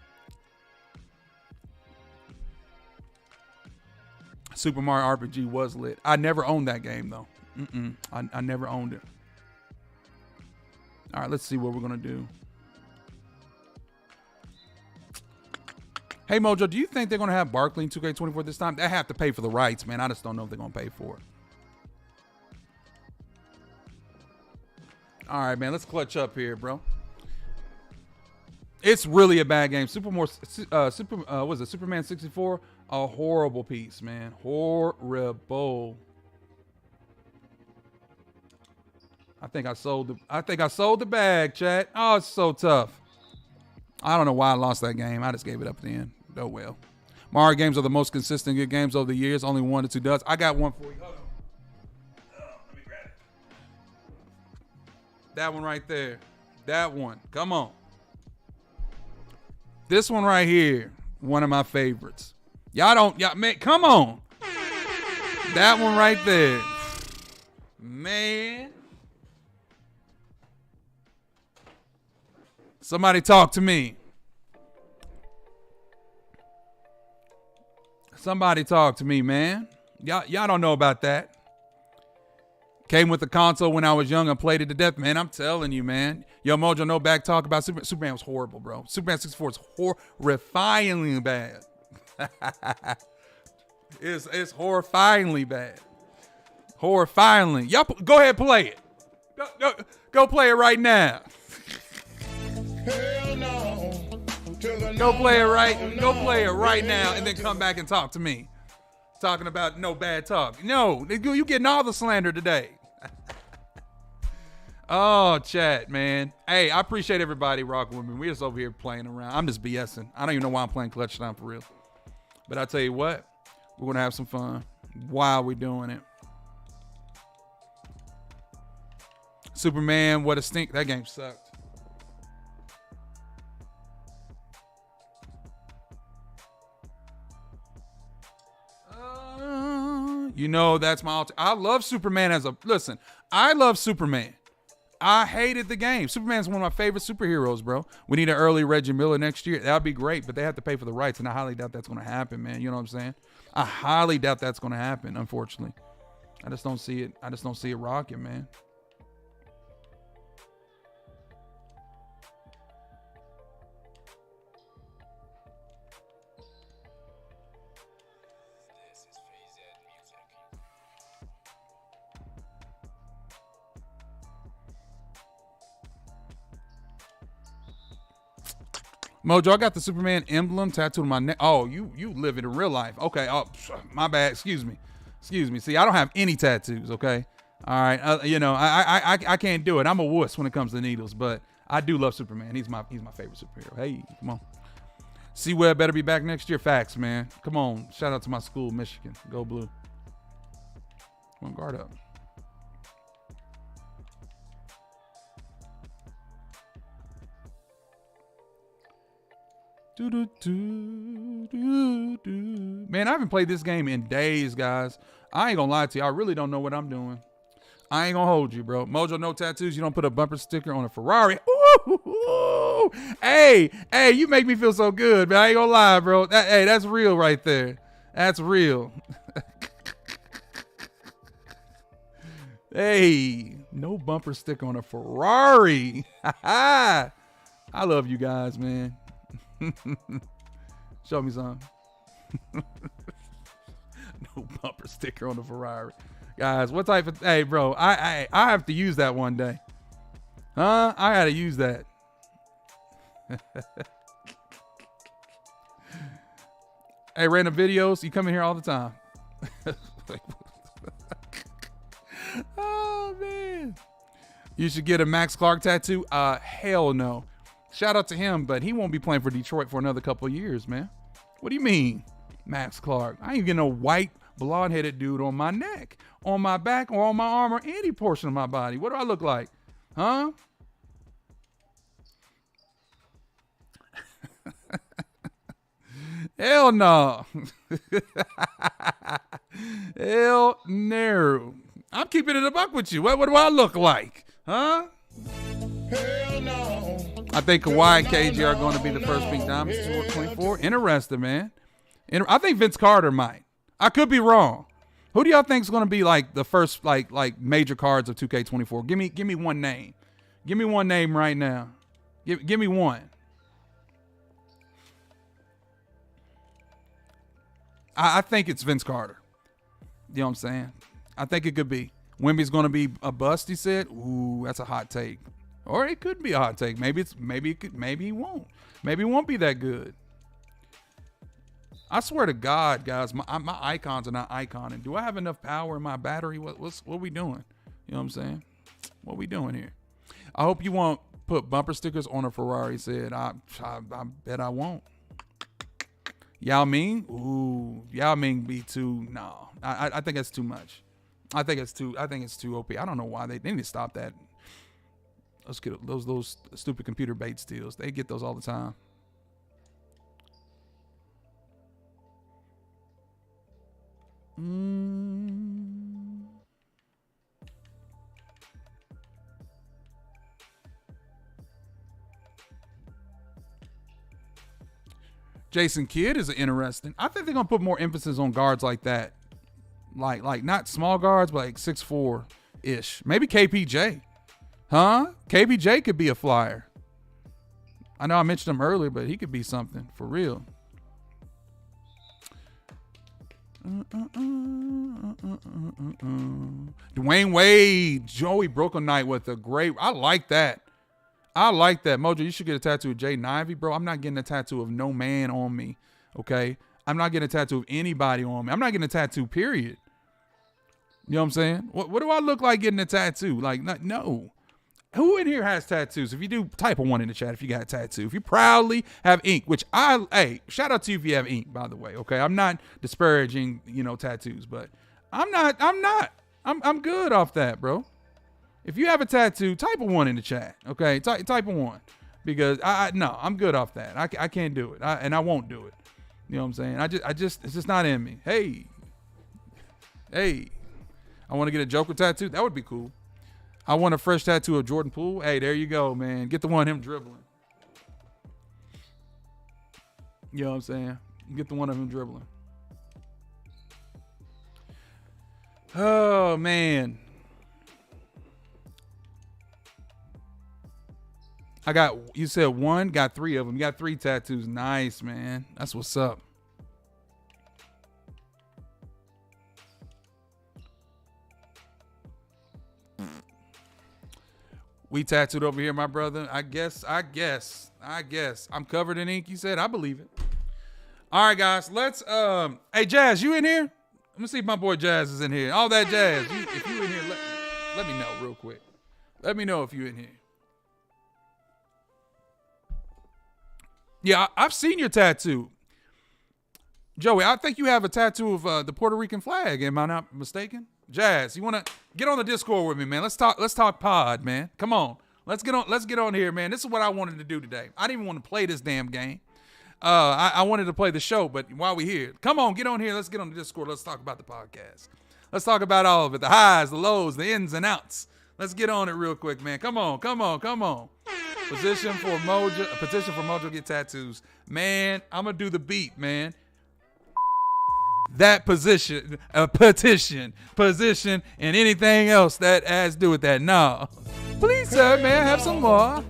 [SPEAKER 1] Super Mario RPG was lit. I never owned that game, though. I never owned it. All right, let's see what we're going to do. Hey, Mojo, do you think they're going to have Barkley in 2K24 this time? They have to pay for the rights, man. I just don't know if they're going to pay for it. All right, man. Let's clutch up here, bro. It's really a bad game. Superman 64? A horrible piece, man. Horrible. I think I sold the bag, chat. Oh, it's so tough. I don't know why I lost that game. I just gave it up at the end. Oh well. Mario games are the most consistent good games over the years. Only 1 to 2 does. I got one for you. Hold on. Let me grab it. That one right there. That one. Come on. This one right here. One of my favorites. Y'all man, come on. That one right there. Man. Somebody talk to me. Somebody talk to me, man. Y'all don't know about that. Came with the console when I was young and played it to death, man. I'm telling you, man. Yo, Mojo, no back talk about Superman. Superman was horrible, bro. Superman 64 is horrifyingly bad. It's horrifyingly bad. Horrifyingly. Y'all go ahead, play it. Go play it right now.
[SPEAKER 2] Hell no.
[SPEAKER 1] Go play it right now and then come back and talk to me. Talking about no bad talk. No, you getting all the slander today. Oh, chat, man. Hey, I appreciate everybody rocking with me. We're just over here playing around. I'm just BSing. I don't even know why I'm playing Clutch Time for real. But I tell you what, we're going to have some fun while we're doing it. Superman, what a stink. That game sucked. You know, that's my I love Superman listen, I love Superman. I hated the game. Superman's one of my favorite superheroes, bro. We need an early Reggie Miller next year. That would be great, but they have to pay for the rights, and I highly doubt that's going to happen, man. You know what I'm saying? I highly doubt that's going to happen, unfortunately. I just don't see it. I just don't see it rocking, man. Mojo, I got the Superman emblem tattooed on my neck. Oh, you live it in real life. Okay. Oh, my bad. Excuse me. See, I don't have any tattoos. Okay. All right. You know, I can't do it. I'm a wuss when it comes to needles, but I do love Superman. He's my favorite superhero. Hey, come on. C-Web better be back next year. Facts, man. Come on. Shout out to my school, Michigan. Go Blue. Come on, guard up. Man, I haven't played this game in days, guys. I ain't gonna lie to you. I really don't know what I'm doing. I ain't gonna hold you, bro. Mojo, no tattoos. You don't put a bumper sticker on a Ferrari. Ooh. Hey, you make me feel so good, man. I ain't gonna lie, bro. That's real right there. That's real. Hey, no bumper sticker on a Ferrari. I love you guys, man. Show me some. No bumper sticker on the Ferrari. Guys, what type of... Hey, bro, I have to use that one day. Huh? I gotta use that. Hey, random videos. You come in here all the time. Oh, man. You should get a Max Clark tattoo. Hell no. Shout out to him, but he won't be playing for Detroit for another couple of years, man. What do you mean, Max Clark? I ain't getting a white, blonde-headed dude on my neck, on my back, or on my arm, or any portion of my body. What do I look like? Huh? Hell no. Hell no. I'm keeping it a buck with you. What do I look like? Huh?
[SPEAKER 2] Hell no.
[SPEAKER 1] I think Kawhi and KG are going to be the first Pink Diamonds 24. Interesting, man. I think Vince Carter might. I could be wrong. Who do y'all think is going to be like the first like major cards of 2K24? Give me one name. Give me one name right now. Give me one. I think it's Vince Carter. You know what I'm saying? I think it could be. Wemby's going to be a bust, he said. Ooh, that's a hot take. Or it could be a hot take. Maybe he won't. Maybe it won't be that good. I swear to God, guys, my icons are not iconing. Do I have enough power in my battery? What we doing? You know what I'm saying? What we doing here? I hope you won't put bumper stickers on a Ferrari. Said I bet I won't. Yao Ming? Ooh, Yao Ming be too. No, I think that's too much. I think it's too OP. I don't know why they need to stop that. Let's get those stupid computer bait steals. They get those all the time. Jason Kidd is interesting. I think they're gonna put more emphasis on guards like that, like not small guards, but like 6'4" ish. Maybe KPJ, huh? KPJ could be a flyer. I know I mentioned him earlier, but he could be something for real. Dwayne Wade, Joey Broken Knight with a great. I like that. Mojo, you should get a tattoo of Jay Nivey, bro. I'm not getting a tattoo of no man on me, okay? I'm not getting a tattoo of anybody on me. I'm not getting a tattoo, period. You know what I'm saying? What do I look like getting a tattoo? Like, no. Who in here has tattoos? If you do, type a 1 in the chat if you got a tattoo. If you proudly have ink, which hey, shout out to you if you have ink, by the way, okay? I'm not disparaging, tattoos, but I'm good off that, bro. If you have a tattoo, type a 1 in the chat, okay? Type a 1, because no, I'm good off that. I can't do it, and I won't do it. You know what I'm saying? It's just not in me. Hey, I want to get a Joker tattoo. That would be cool. I want a fresh tattoo of Jordan Poole. Hey, there you go, man. Get the one of him dribbling. You know what I'm saying? Get the one of him dribbling. Oh, man. You said 1, got 3 of them. You got 3 tattoos. Nice, man. That's what's up. We tattooed over here, my brother. I guess. I'm covered in ink, you said. I believe it. All right, guys. Let's, hey, Jazz, you in here? Let me see if my boy Jazz is in here. All that Jazz. If you in here, let me know real quick. Let me know if you in here. Yeah, I've seen your tattoo. Joey, I think you have a tattoo of the Puerto Rican flag. Am I not mistaken? Jazz, you want to get on the Discord with me, man? Let's talk pod, man. Come on. Let's get on here, man. This is what I wanted to do today. I didn't even want to play this damn game. I wanted to play the show, but while we're here, come on, get on here. Let's get on the Discord. Let's talk about the podcast. Let's talk about all of it. The highs, the lows, the ins and outs. Let's get on it real quick, man. Come on. Petition for Mojo get tattoos. Man, I'm going to do the beat, man. That petition, and anything else that has to do with that. No. Please, sir, man, have some more.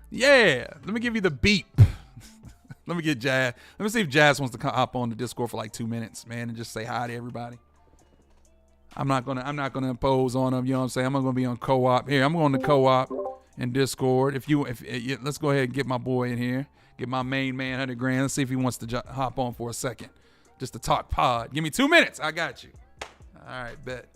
[SPEAKER 1] Yeah. Let me give you the beat. Let me get Jazz. Let me see if Jazz wants to hop on the Discord for like 2 minutes, man, and just say hi to everybody. I'm not gonna impose on them. You know what I'm saying? I'm not gonna be on co-op here. I'm going to co-op and Discord. If let's go ahead and get my boy in here. Get my main man 100 grand. Let's see if he wants to hop on for a second, just to talk pod. Give me 2 minutes. I got you. All right, bet.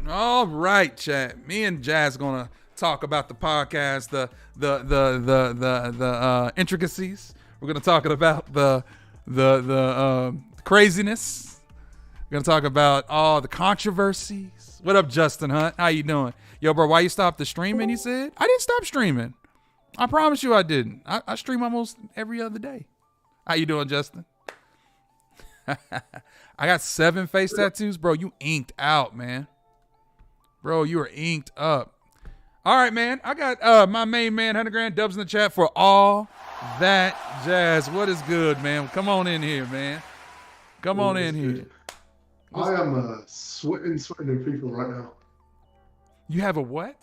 [SPEAKER 1] All right, chat. Me and Jazz gonna talk about the podcast, the intricacies. We're gonna talk about the craziness. We're gonna talk about all the controversies. What up, Justin Hunt? How you doing? Yo, bro, why you stopped the streaming, he said? I didn't stop streaming. I promise you I didn't. I stream almost every other day. How you doing, Justin? I got 7 face tattoos. Bro, you inked out, man. Bro, you are inked up. All right, man. I got my main man, 100 grand, dubs in the chat for all that jazz. What is good, man? Come on in here, man. Come on in here.
[SPEAKER 3] I am sweating in people right now.
[SPEAKER 1] You have a what?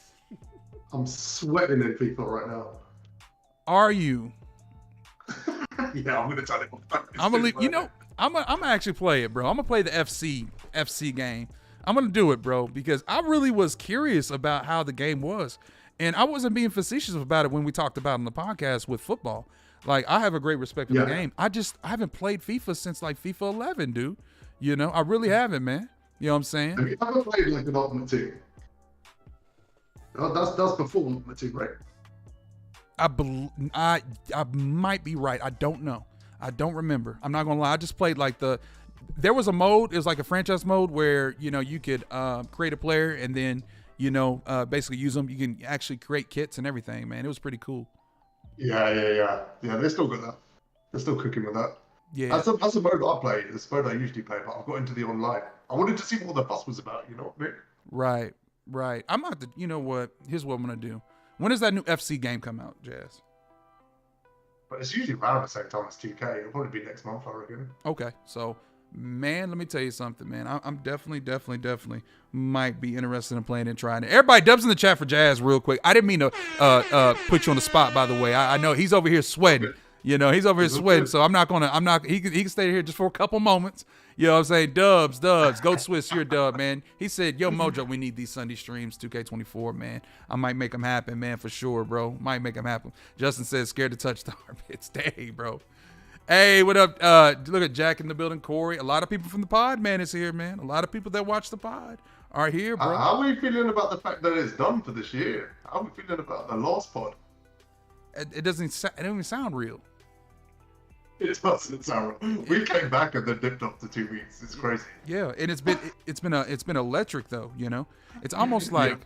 [SPEAKER 3] I'm sweating in FIFA right now.
[SPEAKER 1] Are you?
[SPEAKER 3] Yeah, I'm gonna tell it.
[SPEAKER 1] I'm gonna leave. You know, I'm gonna actually play it, bro. I'm gonna play the FC game. I'm gonna do it, bro, because I really was curious about how the game was, and I wasn't being facetious about it when we talked about it on the podcast with football. Like, I have a great respect for the game. I haven't played FIFA since like FIFA 11, dude. You know, I really haven't, man. You know what I'm saying?
[SPEAKER 3] Have you ever played like an Ultimate Team? Oh, that's before Ultimate Team, right?
[SPEAKER 1] I might be right. I don't know. I don't remember. I'm not gonna lie. I just played like there was a mode. It was like a franchise mode where, you know, you could create a player and then, you know, basically use them. You can actually create kits and everything, man. It was pretty cool.
[SPEAKER 3] Yeah. They still got that. They're still cooking with that.
[SPEAKER 1] Yeah.
[SPEAKER 3] That's a mode I play. It's a mode I usually play, but I've got into the online. I wanted to see what all the fuss was about. You know what I mean?
[SPEAKER 1] Right. I'm about to. You know what? Here's what I'm gonna do. When does that new FC game come out, Jazz?
[SPEAKER 3] But it's usually around the same time as 2K. It'll probably be next month, I reckon.
[SPEAKER 1] Okay, so man, let me tell you something, man. I'm definitely might be interested in playing and trying it. Everybody, dubs in the chat for Jazz real quick. I didn't mean to put you on the spot, by the way. I know he's over here sweating. You know, he's over here sweating, so he can stay here just for a couple moments. You know what I'm saying? Dubs, go Swiss, you're a dub, man. He said, yo, Mojo, we need these Sunday streams, 2K24, man. I might make them happen, man, for sure, bro. Might make them happen. Justin says, scared to touch the armpits. Dang, bro. Hey, what up? Look at Jack in the building, Corey. A lot of people from the pod, man, is here, man. A lot of people that watch the pod are here, bro.
[SPEAKER 3] How are we feeling about the fact that it's done for this year? How are we feeling about the last pod?
[SPEAKER 1] It doesn't even sound real.
[SPEAKER 3] It doesn't sound real. We came back and then dipped off to 2 weeks. It's crazy.
[SPEAKER 1] Yeah, and it's been electric though. You know, it's almost like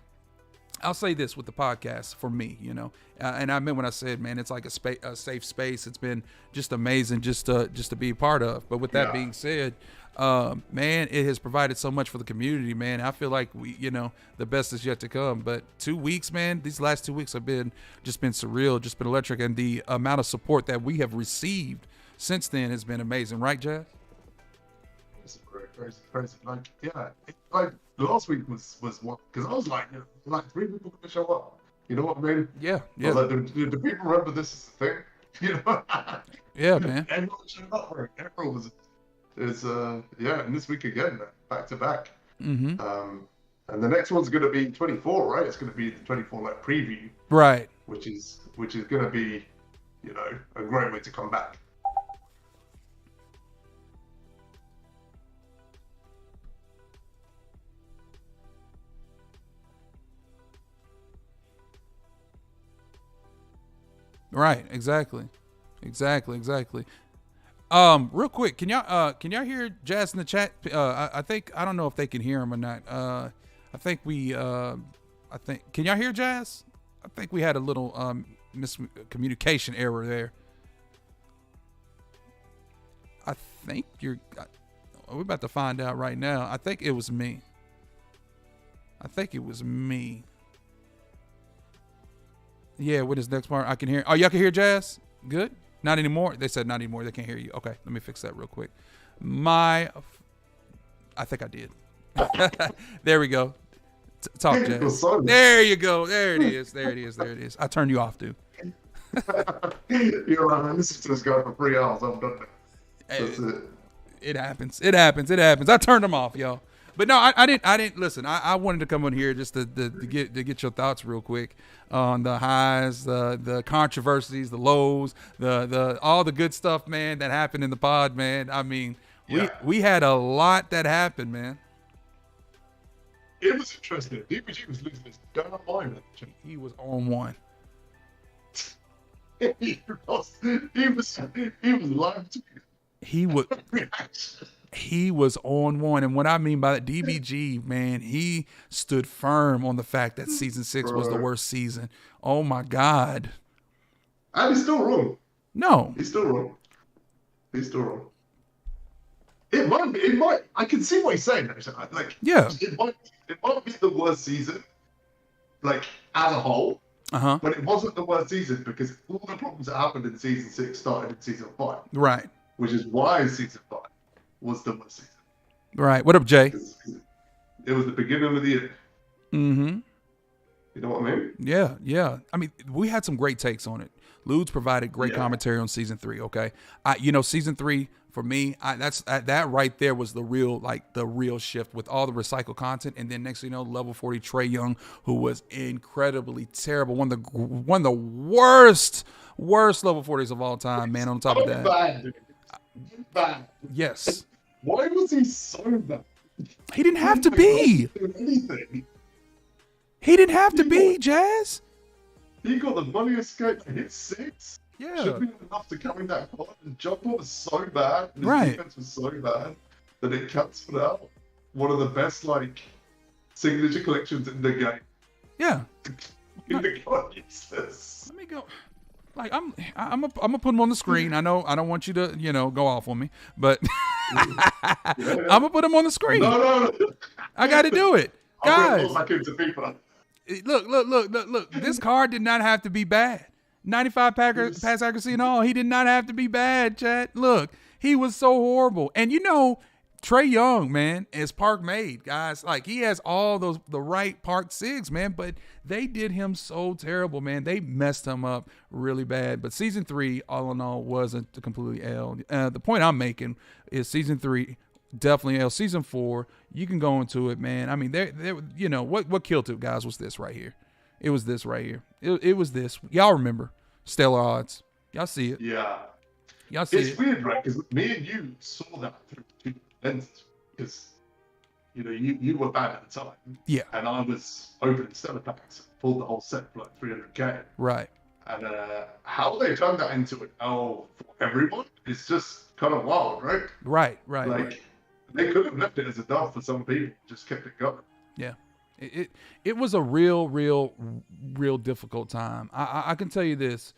[SPEAKER 1] I'll say this with the podcast for me. You know, and I meant when I said, man, it's like a safe space. It's been just amazing just to be a part of. But with that being said, man, it has provided so much for the community, man. I feel like the best is yet to come. But 2 weeks, man, these last 2 weeks have been surreal, just been electric, and the amount of support that we have received since then has been amazing, right, Jazz?
[SPEAKER 3] It's crazy. Like last week was what? Because I was like 3 people going to show up. You know what I mean?
[SPEAKER 1] Yeah.
[SPEAKER 3] I was like, do people remember this is the thing? You know?
[SPEAKER 1] Yeah, man.
[SPEAKER 3] Everyone showed up for it. Everyone was. And this week again, back to back.
[SPEAKER 1] Mm-hmm.
[SPEAKER 3] And the next one's going to be 24, right? It's going to be the 24 preview,
[SPEAKER 1] right?
[SPEAKER 3] Which is going to be, a great way to come back.
[SPEAKER 1] Right, exactly. Real quick, can y'all hear Jazz in the chat? I don't know if they can hear him or not. Can y'all hear Jazz? I think we had a little miscommunication error there. We're about to find out right now. I think it was me. Yeah, with his next part, I can hear. Oh, y'all can hear Jazz? Good? Not anymore? They said not anymore. They can't hear you. Okay, let me fix that real quick. I think I did. There we go. Talk, Jazz. There you go. There it is. I turned you off, dude.
[SPEAKER 3] You're right, man. This is just going for 3 hours. I'm done. That's it.
[SPEAKER 1] It happens. I turned them off, y'all. But no, I didn't listen. I wanted to come on here just to get your thoughts real quick on the highs, the controversies, the lows, the all the good stuff, man, that happened in the pod, man. I mean, we had a lot that happened, man.
[SPEAKER 3] It was interesting. DPG was losing his damn mind.
[SPEAKER 1] He was on one.
[SPEAKER 3] He was live to
[SPEAKER 1] He was on one, and what I mean by that, DBG, man, he stood firm on the fact that season 6 was the worst season. Oh my God!
[SPEAKER 3] And he's still wrong.
[SPEAKER 1] No,
[SPEAKER 3] he's still wrong. It might. I can see what he's saying. Actually, it might be the worst season, as a whole. But it wasn't the worst season because all the problems that happened in season 6 started in season 5.
[SPEAKER 1] Right.
[SPEAKER 3] Which is why season 5 was the worst season.
[SPEAKER 1] Right. What up, Jay?
[SPEAKER 3] It was the beginning of the year.
[SPEAKER 1] Mm-hmm.
[SPEAKER 3] You know what I mean?
[SPEAKER 1] Yeah. I mean, we had some great takes on it. Ludes provided great commentary on season 3. Okay, season 3 for me, that right there was the real shift with all the recycled content, and then next thing you know, level 40 Trae Young, who was incredibly terrible, one of the worst level 40s of all time, man. On top of that,
[SPEAKER 3] bad.
[SPEAKER 1] Yes.
[SPEAKER 3] Why was he so bad?
[SPEAKER 1] He didn't have to be. He didn't have to be, Jazz.
[SPEAKER 3] He got the money escape and hit 6.
[SPEAKER 1] Yeah.
[SPEAKER 3] Should be enough to carry that card. The jumper was so bad. His defense was so bad that it cancelled out one of the best signature collections in the game.
[SPEAKER 1] Yeah.
[SPEAKER 3] In the contest.
[SPEAKER 1] Let me go. I'm gonna put him on the screen. I know I don't want you to go off on me, but I'm gonna put him on the screen.
[SPEAKER 3] No.
[SPEAKER 1] I got to do it, guys. Look. This card did not have to be bad. 95 pass accuracy and all. He did not have to be bad, chat. Look, he was so horrible. And Trae Young, man, is park made, guys. He has all the right park SIGs, man, but they did him so terrible, man. They messed him up really bad. But season 3, all in all, wasn't completely L. The point I'm making is season 3 definitely L. Season 4, you can go into it, man. I mean, what killed it, guys, was this right here. It was this right here. It was this. Y'all remember Stellar Odds. Y'all see it.
[SPEAKER 3] Yeah.
[SPEAKER 1] Y'all see it.
[SPEAKER 3] It's weird, right? Because me and you saw that through 2 lenses. Because, you were bad at the time.
[SPEAKER 1] Yeah.
[SPEAKER 3] And I was opening stellar packs. Pulled the whole set for 300K.
[SPEAKER 1] Right.
[SPEAKER 3] And how they turned that into an L for everyone is just kind of wild, right?
[SPEAKER 1] Right.
[SPEAKER 3] They could have left it as a dove for some people. Just kept it going.
[SPEAKER 1] Yeah. It was a real difficult time. I can tell you this.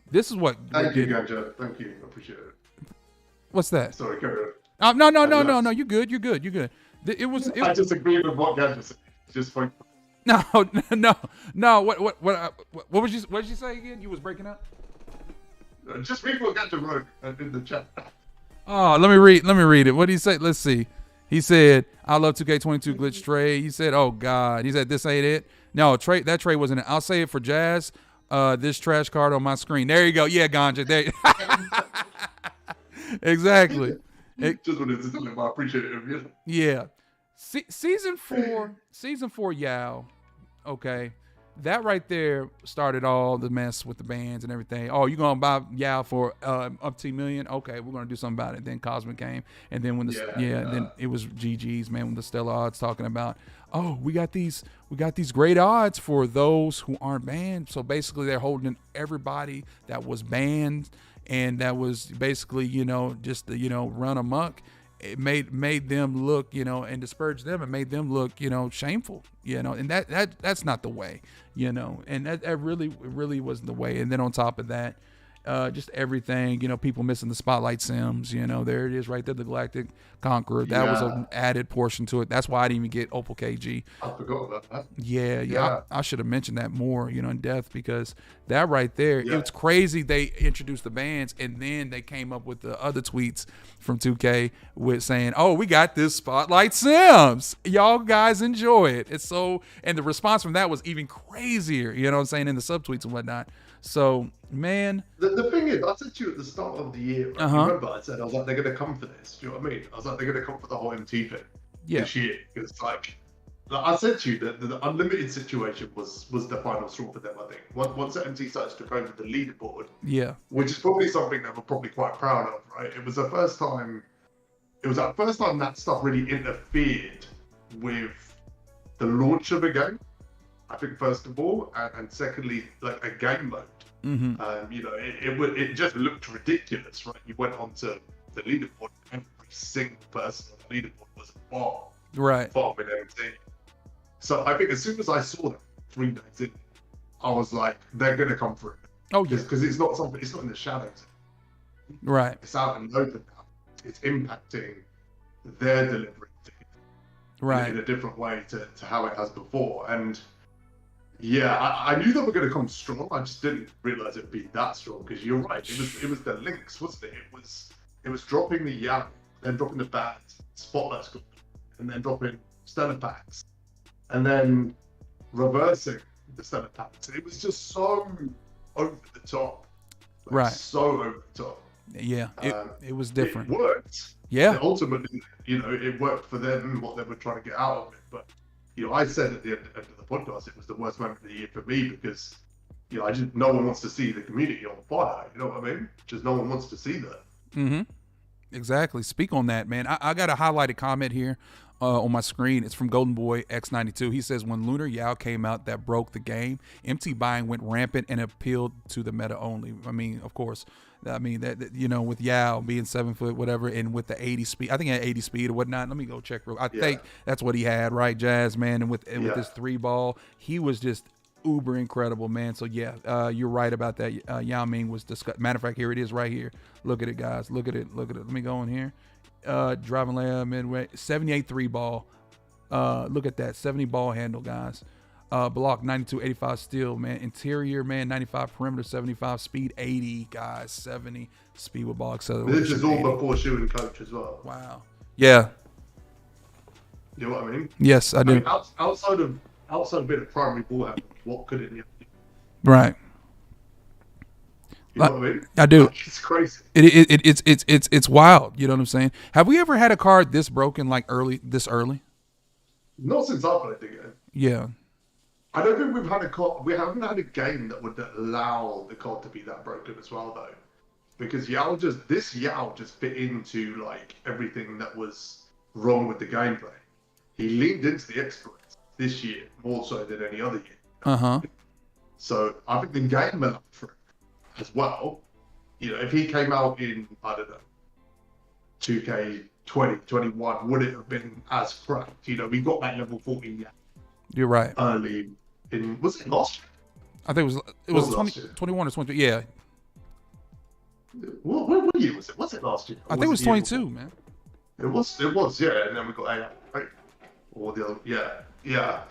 [SPEAKER 1] This is what.
[SPEAKER 3] Thank you, Ganja. Thank you. I appreciate it.
[SPEAKER 1] What's that?
[SPEAKER 3] Sorry, carry on.
[SPEAKER 1] No. You're good. It was.
[SPEAKER 3] I just agree with what Ganja said. Just fine.
[SPEAKER 1] No. What was you? What did you say again? You was breaking up.
[SPEAKER 3] Just read what Ganja wrote in the chat.
[SPEAKER 1] Oh, let me read it. What did he say? Let's see. He said, I love 2K22 glitch Trey. He said, oh God. He said, this ain't it. No, Trey, that Trey wasn't it. I'll say it for Jazz. This trash card on my screen. There you go. Yeah, Ganja. There. Exactly.
[SPEAKER 3] Just wanted to tell him I appreciate it.
[SPEAKER 1] Yeah. Season 4, Yao. Okay. That right there started all the mess with the bands and everything. Oh, you gonna buy Yao for up to $1 million? Okay, we're gonna do something about it. Then Cosmic came, and then when then it was GG's, man. When the Stellar Odds talking about, oh, we got these great odds for those who aren't banned. So basically, they're holding everybody that was banned and that was basically just run amok. It made them look, and disparage them and made them look, shameful, and that's not the way, and that really wasn't the way. And then on top of that, just everything, people missing the spotlight sims, there it is right there, the Galactic Conqueror. That was an added portion to it. That's why I didn't even get Opal KG.
[SPEAKER 3] I forgot about that.
[SPEAKER 1] Yeah. I should have mentioned that more, in depth, because that right there, it's crazy. They introduced the bands and then they came up with the other tweets from 2K with saying, oh, we got this spotlight sims. Y'all guys enjoy it. It's so, and the response from that was even crazier, in the subtweets and whatnot. So, man.
[SPEAKER 3] The thing is, I said to you at the start of the year, right? Remember I said, I was like, they're going to come for this. Do you know what I mean? I was like, they're going to come for the whole MT thing this year. Because, like I said to you, that the unlimited situation was the final straw for them, I think. Once the MT started to go into the leaderboard, which is probably something that we're probably quite proud of, right? It was the first time that stuff really interfered with the launch of a game. I think first of all, and secondly, like a game mode.
[SPEAKER 1] Mm-hmm.
[SPEAKER 3] It just looked ridiculous, right? You went onto the leaderboard, every single person on the leaderboard was a bomb,
[SPEAKER 1] right?
[SPEAKER 3] Farming everything. So I think as soon as I saw that 3 days in, I was like, they're gonna come through.
[SPEAKER 1] Oh yeah,
[SPEAKER 3] because it's not in the shadows,
[SPEAKER 1] right?
[SPEAKER 3] It's out in the open now. It's impacting their delivery,
[SPEAKER 1] right,
[SPEAKER 3] in a different way to how it has before, and. Yeah, I knew they were going to come strong. I just didn't realize it'd be that strong. Because you're right, it was the links, wasn't it? It was dropping the Yam, then dropping the Bad Spotlight Squad, and then dropping Stellar Packs, and then reversing the center tax. It was just so over the top. Like,
[SPEAKER 1] right.
[SPEAKER 3] So over the top.
[SPEAKER 1] Yeah, it was different.
[SPEAKER 3] It worked.
[SPEAKER 1] Yeah.
[SPEAKER 3] And ultimately, it worked for them, what they were trying to get out of it. But, I said at the end of the podcast, it was the worst moment of the year for me because, no one wants to see the community on fire. You know what I mean? Just no one wants to see that.
[SPEAKER 1] Mm-hmm. Exactly. Speak on that, man. I got a highlighted comment here on my screen. It's from Golden Boy X92. He says, when Lunar Yao came out, that broke the game. MT buying went rampant and appealed to the meta only. I mean, of course. I mean, that with Yao being 7 foot, whatever, and with the 80 speed, I think he had 80 speed or whatnot. Let me go check real. I think that's what he had, right, Jazz, man? And with this 3-ball, he was just uber incredible, man. So yeah, you're right about that. Yao Ming was disgusting. Matter of fact, here it is right here. Look at it, guys. Look at it. Let me go in here. Driving layup midway, 78 3-ball. Look at that 70 ball handle, guys. Block 92, 85 steal, man. Interior, man, 95 perimeter, 75 speed, 80, guys, 70 speed with ball acceleration.
[SPEAKER 3] This is all 80. Before shooting coach as well.
[SPEAKER 1] Wow. Yeah.
[SPEAKER 3] You know what I mean?
[SPEAKER 1] Yes, I do.
[SPEAKER 3] Mean, outside of a bit of primary ball handling, what could it be?
[SPEAKER 1] Right.
[SPEAKER 3] You know what I mean?
[SPEAKER 1] I do.
[SPEAKER 3] It's crazy.
[SPEAKER 1] It's wild. You know what I'm saying? Have we ever had a card this broken this early?
[SPEAKER 3] Not since I played the game.
[SPEAKER 1] Yeah.
[SPEAKER 3] I don't think we haven't had a game that would allow the card to be that broken as well, though, because Yao just fit into like everything that was wrong with the gameplay. He leaned into the exploits this year more so than any other year. So I think the game went up for him as well. If he came out in 2K 2021, would it have been as cracked? We got that level 14.
[SPEAKER 1] You're right.
[SPEAKER 3] Early was it last year?
[SPEAKER 1] I think it was 21 or 22. Yeah.
[SPEAKER 3] What year was it? Was it last year?
[SPEAKER 1] I think it was 22, man.
[SPEAKER 3] It was, yeah. And then we got AI, right? Or the other, yeah.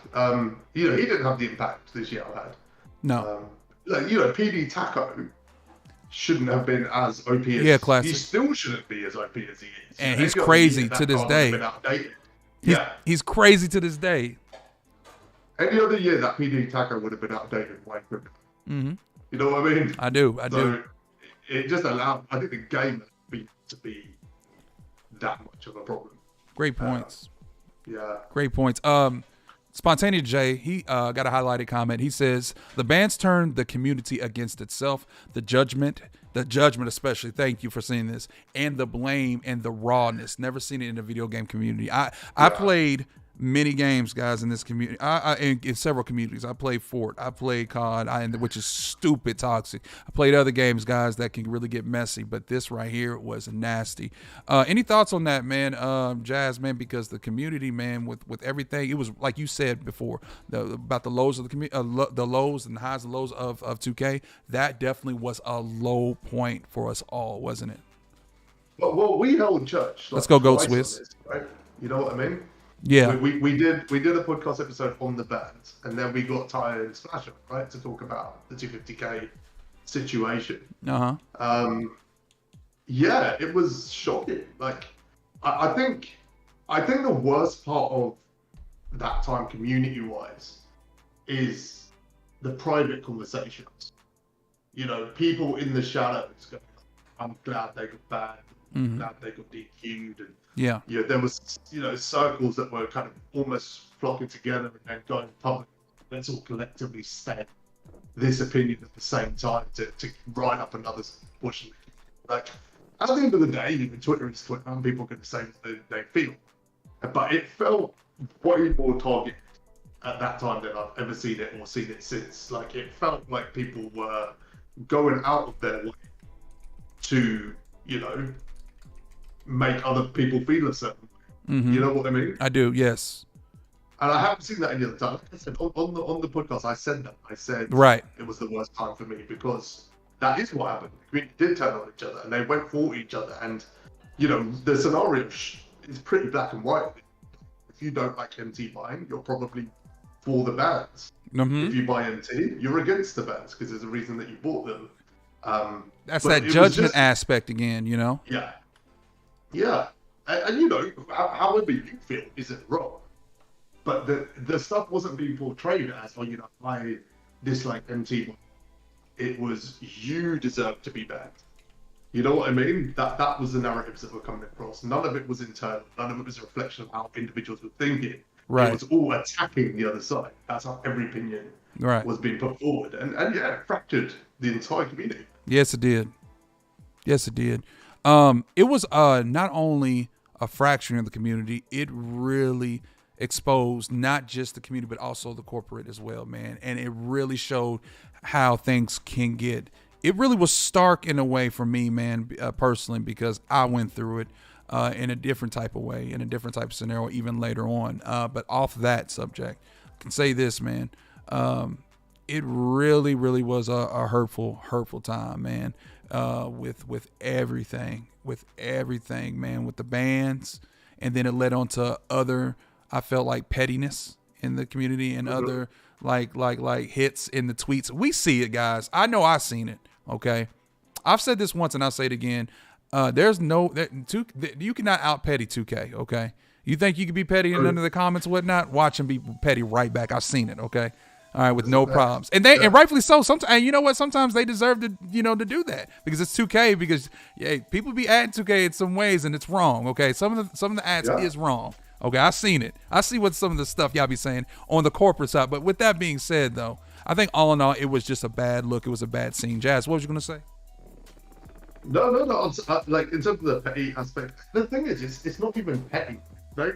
[SPEAKER 3] He didn't have the impact this year I had.
[SPEAKER 1] No.
[SPEAKER 3] PD Taco shouldn't have been as OP as
[SPEAKER 1] classic.
[SPEAKER 3] He still shouldn't be as OP as he is.
[SPEAKER 1] And he's crazy to this day. He's crazy to this day.
[SPEAKER 3] Any other year, that PD Taco would have been outdated way quicker.
[SPEAKER 1] Mm-hmm.
[SPEAKER 3] You know what I mean?
[SPEAKER 1] I do.
[SPEAKER 3] It just allowed, I think, the game to be that much of a problem.
[SPEAKER 1] Great points.
[SPEAKER 3] Yeah.
[SPEAKER 1] Great points. Spontaneous J, he got a highlighted comment. He says, the bans turned the community against itself. The judgment especially, thank you for seeing this, and the blame and the rawness. Never seen it in the video game community. I played many games, guys, in this community. In several communities. I played Fort. I played COD, which is stupid toxic. I played other games, guys, that can really get messy, but this right here was nasty. Any thoughts on that, man, Jazz, man? Because the community, man, with everything, it was like you said before about the lows of the community, the lows and highs and lows of 2K. That definitely was a low point for us all, wasn't it?
[SPEAKER 3] Well, we held church.
[SPEAKER 1] Let's go, Goat Swiss.
[SPEAKER 3] Right? You know what I mean?
[SPEAKER 1] Yeah,
[SPEAKER 3] we did a podcast episode on the bans, and then we got tired in Splash, right, to talk about the 250k situation. Yeah, it was shocking. Like, I think the worst part of that time, community-wise, is the private conversations. People in the shadows going, "I'm glad they got banned. I'm glad they got DQ'd," and there was, circles that were kind of almost flocking together and then going public. Let's all collectively state this opinion at the same time to write up another push. Like, at the end of the day, Twitter is Twitter, and people can say what they feel. But it felt way more targeted at that time than I've ever seen it or seen it since. Like, it felt like people were going out of their way to, make other people feel a certain way. You know what I mean?
[SPEAKER 1] I do, yes.
[SPEAKER 3] And I haven't seen that any other time. Like I said, on the podcast, I said that. I said it was the worst time for me because that is what happened. We did turn on each other and they went for each other. And, the scenario is pretty black and white. If you don't like MT buying, you're probably for the bans. If you buy MT, you're against the bans because there's a reason that you bought them.
[SPEAKER 1] That's that judgment aspect again, Yeah. And however you feel isn't wrong.
[SPEAKER 3] but the stuff wasn't being portrayed as, oh, I dislike MT. It was, you deserve to be banned. You know what I mean? That was the narratives that were coming across. None of it was internal. None of it was a reflection of how individuals were thinking.
[SPEAKER 1] Right.
[SPEAKER 3] It was all attacking the other side. That's how every opinion was being put forward. And yeah, it fractured the entire community.
[SPEAKER 1] Yes, it did. Yes, it did. It was not only a fracturing of the community, it really exposed not just the community, but also the corporate as well, man. And it really showed how things can get. It really was stark in a way for me, man, personally, because I went through it in a different type of way, in a different type of scenario, even later on. But off that subject, I can say this, man. It really, really was a hurtful time, man. With everything, man, with the bands, and then it led on to other, I felt like, pettiness in the community and other like hits in the tweets. We see it, guys. I know I've seen it. Okay, I've said this once and I'll say it again. There's you cannot out petty 2K. Okay, you think you could be petty in under the comments and whatnot? Watch him be petty right back. I've seen it. Okay. All right, with no problems, and rightfully so. Sometimes, and you know what? Sometimes they deserve to, to do that because it's 2K. Because people be adding 2K in some ways, and it's wrong. Okay, some of the ads is wrong. Okay, I've seen it. I see what some of the stuff y'all be saying on the corporate side. But with that being said, though, I think all in all, it was just a bad look. It was a bad scene. Jazz, what was you gonna say?
[SPEAKER 3] No. Like in terms of the petty aspect, the thing is, it's not even petty. Right?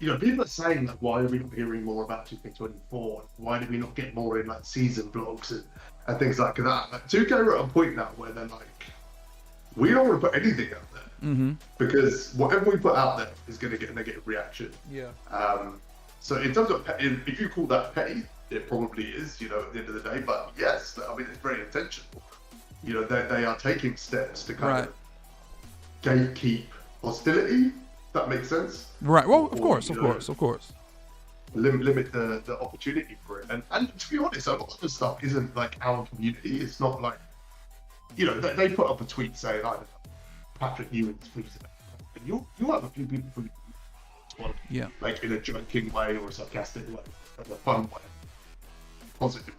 [SPEAKER 3] People are saying that, why are we not hearing more about 2K24? Why do we not get more in like season blogs and things like that? Like 2K are at a point now where they're like, we don't want to put anything out there because whatever we put out there is going to get a negative reaction. Yeah. So in terms of petty, if you call that petty, it probably is. At the end of the day, but yes, I mean it's very intentional. They are taking steps to kind of gatekeep hostility. That makes sense. Right. Well, of course. Limit the opportunity for it. And to be honest, a lot of the stuff isn't like our community. It's not like, they put up a tweet saying, I don't know, Patrick Ewing's tweeted. And you'll have a few people who, like in a joking way or a sarcastic way, in a fun way, positive.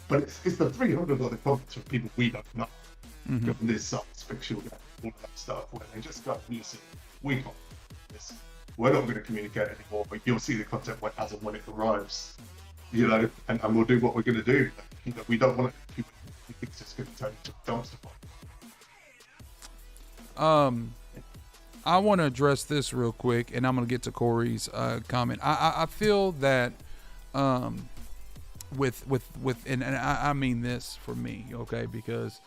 [SPEAKER 3] But it's the 300 other comments from people we don't know. From this sucks, fictional, all of that stuff, where they just go, listen, we can't do this. We're not going to communicate anymore, but you'll see the content as and when it arrives, and we'll do what we're going to do. We don't want it to be it's just going to turn into a dumpster fire.
[SPEAKER 1] I want to address this real quick, and I'm going to get to Corey's comment. I feel that and I mean this for me, okay, because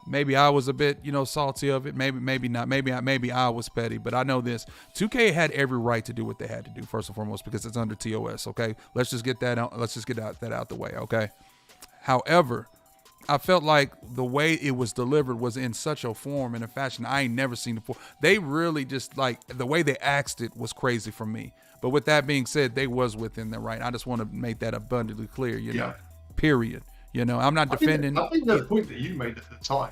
[SPEAKER 1] maybe I was a bit, salty of it. Maybe not. Maybe I was petty. But I know this: 2K had every right to do what they had to do, first and foremost, because it's under TOS. Okay, let's just get that out. Let's just get that out the way. Okay. However, I felt like the way it was delivered was in such a form and a fashion I ain't never seen before. They really just like the way they asked it was crazy for me. But with that being said, they was within their right. I just want to make that abundantly clear. Period. I'm not defending.
[SPEAKER 3] I think the point that you made at the time,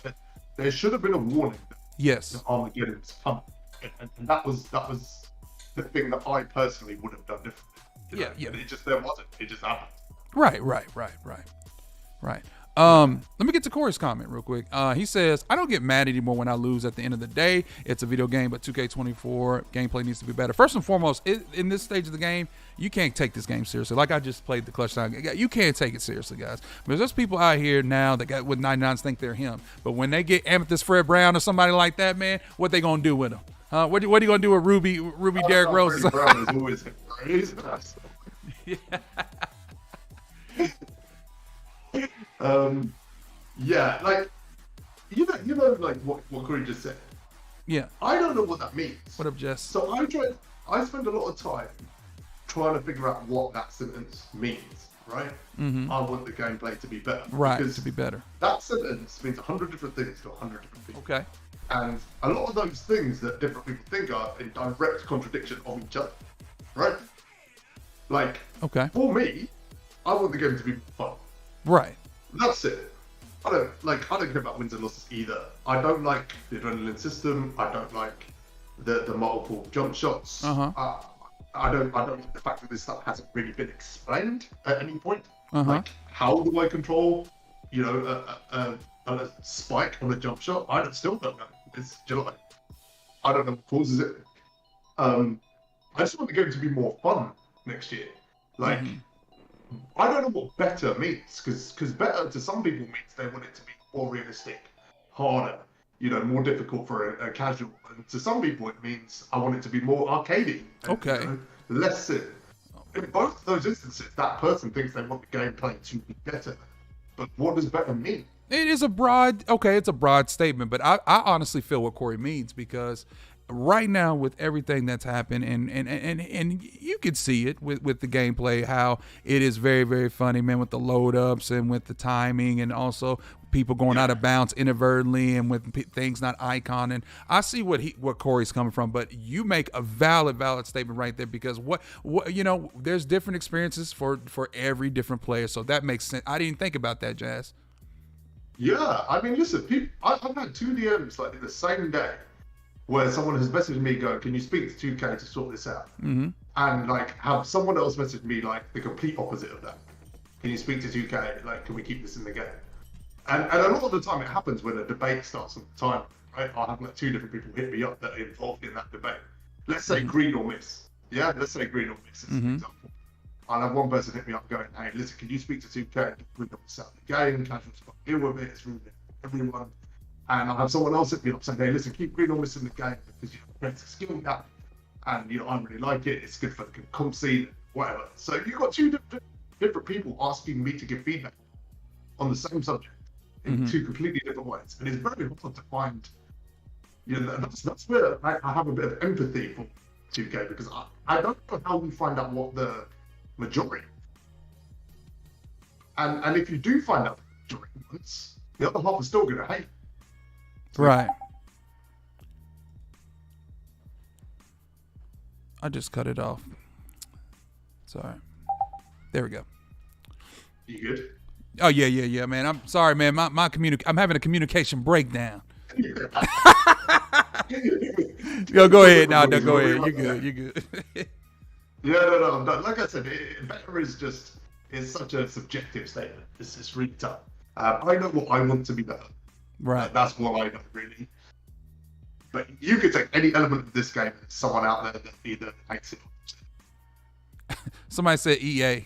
[SPEAKER 3] that there should have been a warning.
[SPEAKER 1] Yes.
[SPEAKER 3] Armageddon was coming, and that was the thing that I personally would have done differently. Yeah. But there wasn't. It just happened. Right.
[SPEAKER 1] Let me get to Corey's comment real quick. He says, I don't get mad anymore when I lose at the end of the day. It's a video game, but 2K24 gameplay needs to be better. First and foremost, in this stage of the game, you can't take this game seriously. Like I just played the clutch time. You can't take it seriously, guys. Because there's people out here now that got with 99s think they're him. But when they get Amethyst Fred Brown or somebody like that, man, what they going to do with him? What are you going to do with Ruby Derrick Rose?
[SPEAKER 3] Brown is always crazy. Like like what Corey just said.
[SPEAKER 1] Yeah.
[SPEAKER 3] I don't know what that means.
[SPEAKER 1] What up, Jess?
[SPEAKER 3] So I spend a lot of time trying to figure out what that sentence means, right? I want the gameplay to be better.
[SPEAKER 1] Right, to be better.
[SPEAKER 3] That sentence means 100 different things to 100 different people.
[SPEAKER 1] Okay.
[SPEAKER 3] And a lot of those things that different people think are in direct contradiction of each other, right? Like, for me, I want the game to be fun.
[SPEAKER 1] Right.
[SPEAKER 3] That's it. I don't care about wins and losses either. I don't like the adrenaline system. I don't like the multiple jump shots. I I don't like the fact that this stuff hasn't really been explained at any point. Like, how do I control, a spike on a jump shot? I still don't know. It's July. I don't know what causes it. I just want the game to be more fun next year. Like, I don't know what better means, because better to some people means they want it to be more realistic, harder, more difficult for a casual. And to some people, it means I want it to be more arcadey. And, less sim. In both of those instances, that person thinks they want the gameplay to be better. But what does better mean?
[SPEAKER 1] It is it's a broad statement, but I honestly feel what Corey means, because right now with everything that's happened, and you could see it with the gameplay, how it is very, very funny, man, with the load ups and with the timing, and also people going out of bounds inadvertently, and with things not iconing. I see what Corey's coming from, but you make a valid statement right there, because what there's different experiences for every different player, so that makes sense. I didn't think about that, Jazz.
[SPEAKER 3] Yeah, I mean, listen, I've had 2 DMs like in the same day where someone has messaged me going, "Can you speak to 2K to sort this out?" And like have someone else message me like the complete opposite of that. "Can you speak to 2K? Like, can we keep this in the game?" And a lot of the time it happens when a debate starts on the time, right? I'll have like 2 different people hit me up that are involved in that debate. Let's say green or miss. Yeah, let's say green or miss as an example. I'll have one person hit me up going, "Hey, listen, can you speak to 2K? We're not set the game, casuals got to deal with it, it's ruining everyone." And I'll have someone else hit me up saying, "Hey, listen, keep green or miss in the game because it creates a skill gap, and I really like it. It's good for the comp scene, whatever." So you've got 2 different people asking me to give feedback on the same subject in 2 completely different ways, and it's very hard to find. That's where I have a bit of empathy for 2K, because I don't know how we find out what the majority. And if you do find out the majority once, the other half is still going to hate.
[SPEAKER 1] Right. I just cut it off. Sorry. There we go.
[SPEAKER 3] You good?
[SPEAKER 1] Oh yeah, man. I'm sorry, man. I'm having a communication breakdown. Yo, go ahead. No, go ahead. You good.
[SPEAKER 3] Yeah, no. Like I said, better is such a subjective statement. It's really tough. I know what I want to be better.
[SPEAKER 1] Right.
[SPEAKER 3] That's what I know, really. But you could take any element of this game, and someone out there that either hates it or
[SPEAKER 1] somebody said EA.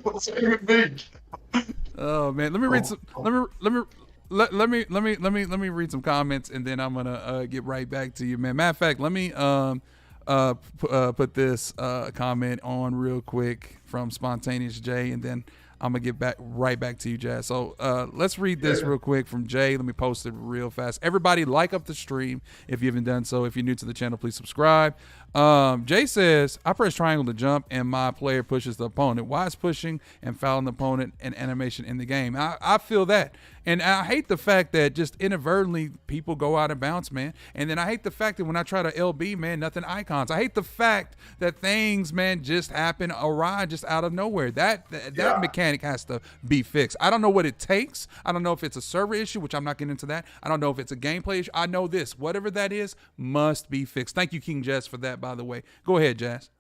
[SPEAKER 3] What's it even mean?
[SPEAKER 1] Oh man, let me read some. Let me read some comments, and then I'm gonna get right back to you, man. Matter of fact, let me put this comment on real quick from Spontaneous Jay, and then I'm gonna get right back to you, Jazz. So let's read this real quick from Jay. Let me post it real fast. Everybody, like up the stream if you haven't done so. If you're new to the channel, please subscribe. Jay says, "I press triangle to jump, and my player pushes the opponent. Why is pushing and fouling the opponent an animation in the game?" I feel that. And I hate the fact that just inadvertently people go out of bounds, man. And then I hate the fact that when I try to LB, man, nothing icons. I hate the fact that things, man, just happen awry just out of nowhere. That mechanic has to be fixed. I don't know what it takes. I don't know if it's a server issue, which I'm not getting into that. I don't know if it's a gameplay issue. I know this. Whatever that is must be fixed. Thank you, King Jazz, for that, by the way. Go ahead, Jazz.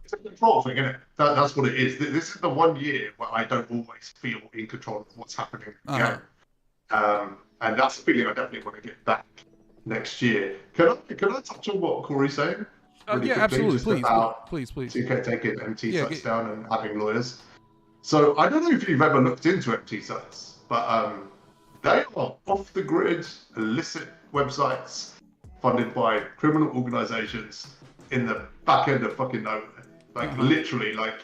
[SPEAKER 3] It's a control thing, isn't it? That's what it is. This is the one year where I don't always feel in control of what's happening in the game. And that's a feeling I definitely want to get back next year. Can I touch on what Corey's saying?
[SPEAKER 1] Yeah, absolutely. Please.
[SPEAKER 3] 2K taking MT sites down and having lawyers. So I don't know if you've ever looked into MT sites, but they are off-the-grid, illicit websites funded by criminal organizations in the back end of fucking nowhere. Like literally, like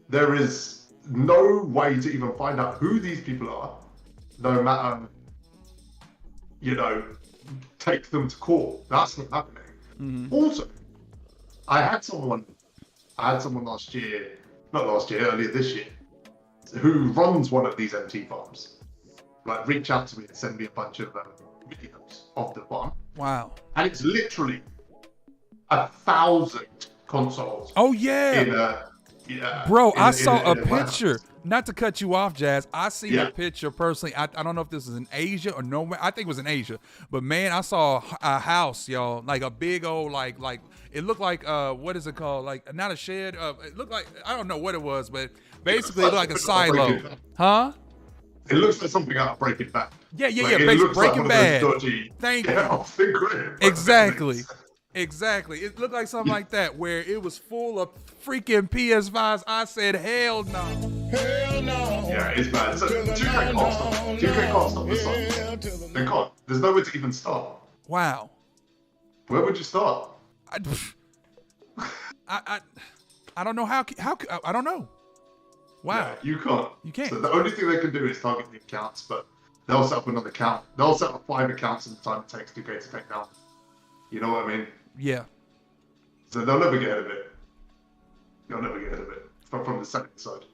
[SPEAKER 3] there is no way to even find out who these people are, no matter, take them to court. That's not happening. Also, I had someone earlier this year, who runs one of these MT farms, like reach out to me and send me a bunch of videos of the farm.
[SPEAKER 1] Wow.
[SPEAKER 3] And it's literally 1,000 consoles.
[SPEAKER 1] Oh yeah. Bro, I saw a picture. not to cut you off, Jazz. I see a picture personally. I don't know if this is in Asia or nowhere. I think it was in Asia. But man, I saw a house, y'all, like a big old like it looked like what is it called? Like not a shed. It looked like I don't know what it was, but basically it looked like a silo. Huh?
[SPEAKER 3] It looks like something out of Breaking Bad.
[SPEAKER 1] Yeah. Basically Breaking Bad.
[SPEAKER 3] Thank
[SPEAKER 1] you. Exactly. It looked like something like that, where it was full of freaking PS5s. I said, hell no.
[SPEAKER 2] Hell no.
[SPEAKER 3] Yeah, it's bad. So 2K can't stop. 2K can't stop this song. They can't. There's nowhere to even start.
[SPEAKER 1] Wow.
[SPEAKER 3] Where would you start?
[SPEAKER 1] I don't know how I don't know. Wow.
[SPEAKER 3] Yeah, you can't.
[SPEAKER 1] You can't.
[SPEAKER 3] So the only thing they can do is target the accounts, but they'll set up another account. They'll set up 5 accounts in the time it takes 2K to take down. You know what I mean?
[SPEAKER 1] Yeah.
[SPEAKER 3] So they'll never get ahead of it. They'll never get ahead of it from the second side.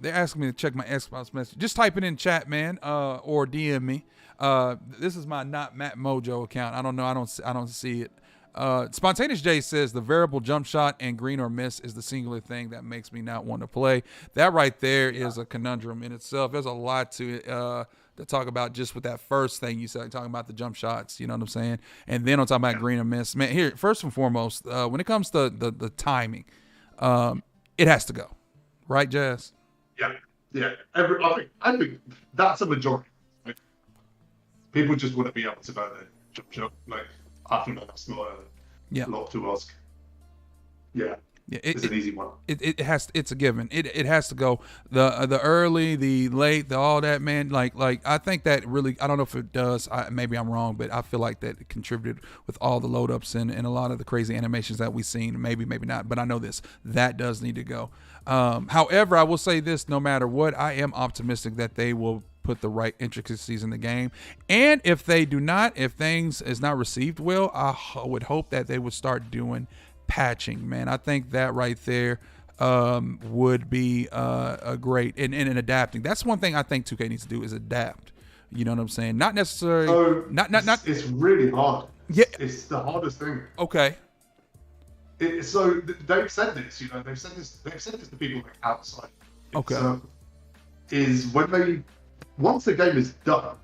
[SPEAKER 1] They're asking me to check my Xbox message. Just type it in chat, man, or DM me. This is my not Matt Mojo account. I don't know. I don't see it. Spontaneous J says the variable jump shot and green or miss is the singular thing that makes me not want to play. That right there is a conundrum in itself. There's a lot to it to talk about just with that first thing you said, talking about the jump shots. You know what I'm saying? And then on talking about green or miss, man. Here, first and foremost, when it comes to the timing, it has to go, right, Jazz?
[SPEAKER 3] Yeah. I think that's a majority. Right? People just want to be able to go there, jump shot. Like, I think that's not a lot to ask. Yeah, it's an easy one.
[SPEAKER 1] It has. It's a given. It has to go. The early, the late, the all that, man. Like I think that really. I don't know if it does. Maybe I'm wrong, but I feel like that it contributed with all the load ups and a lot of the crazy animations that we've seen. Maybe not. But I know that does need to go. However, I will say this: no matter what, I am optimistic that they will put the right intricacies in the game. And if they do not, if things is not received well, I would hope that they would start doing patching, man. I think that right there would be a great and adapting. That's one thing I think 2K needs to do is adapt. You know what I'm saying? Not necessarily.
[SPEAKER 3] So
[SPEAKER 1] not.
[SPEAKER 3] It's really hard.
[SPEAKER 1] Yeah,
[SPEAKER 3] it's the hardest thing.
[SPEAKER 1] Okay.
[SPEAKER 3] So they've said this. You know, they've said this to people like outside.
[SPEAKER 1] Okay.
[SPEAKER 3] Is when once the game is done,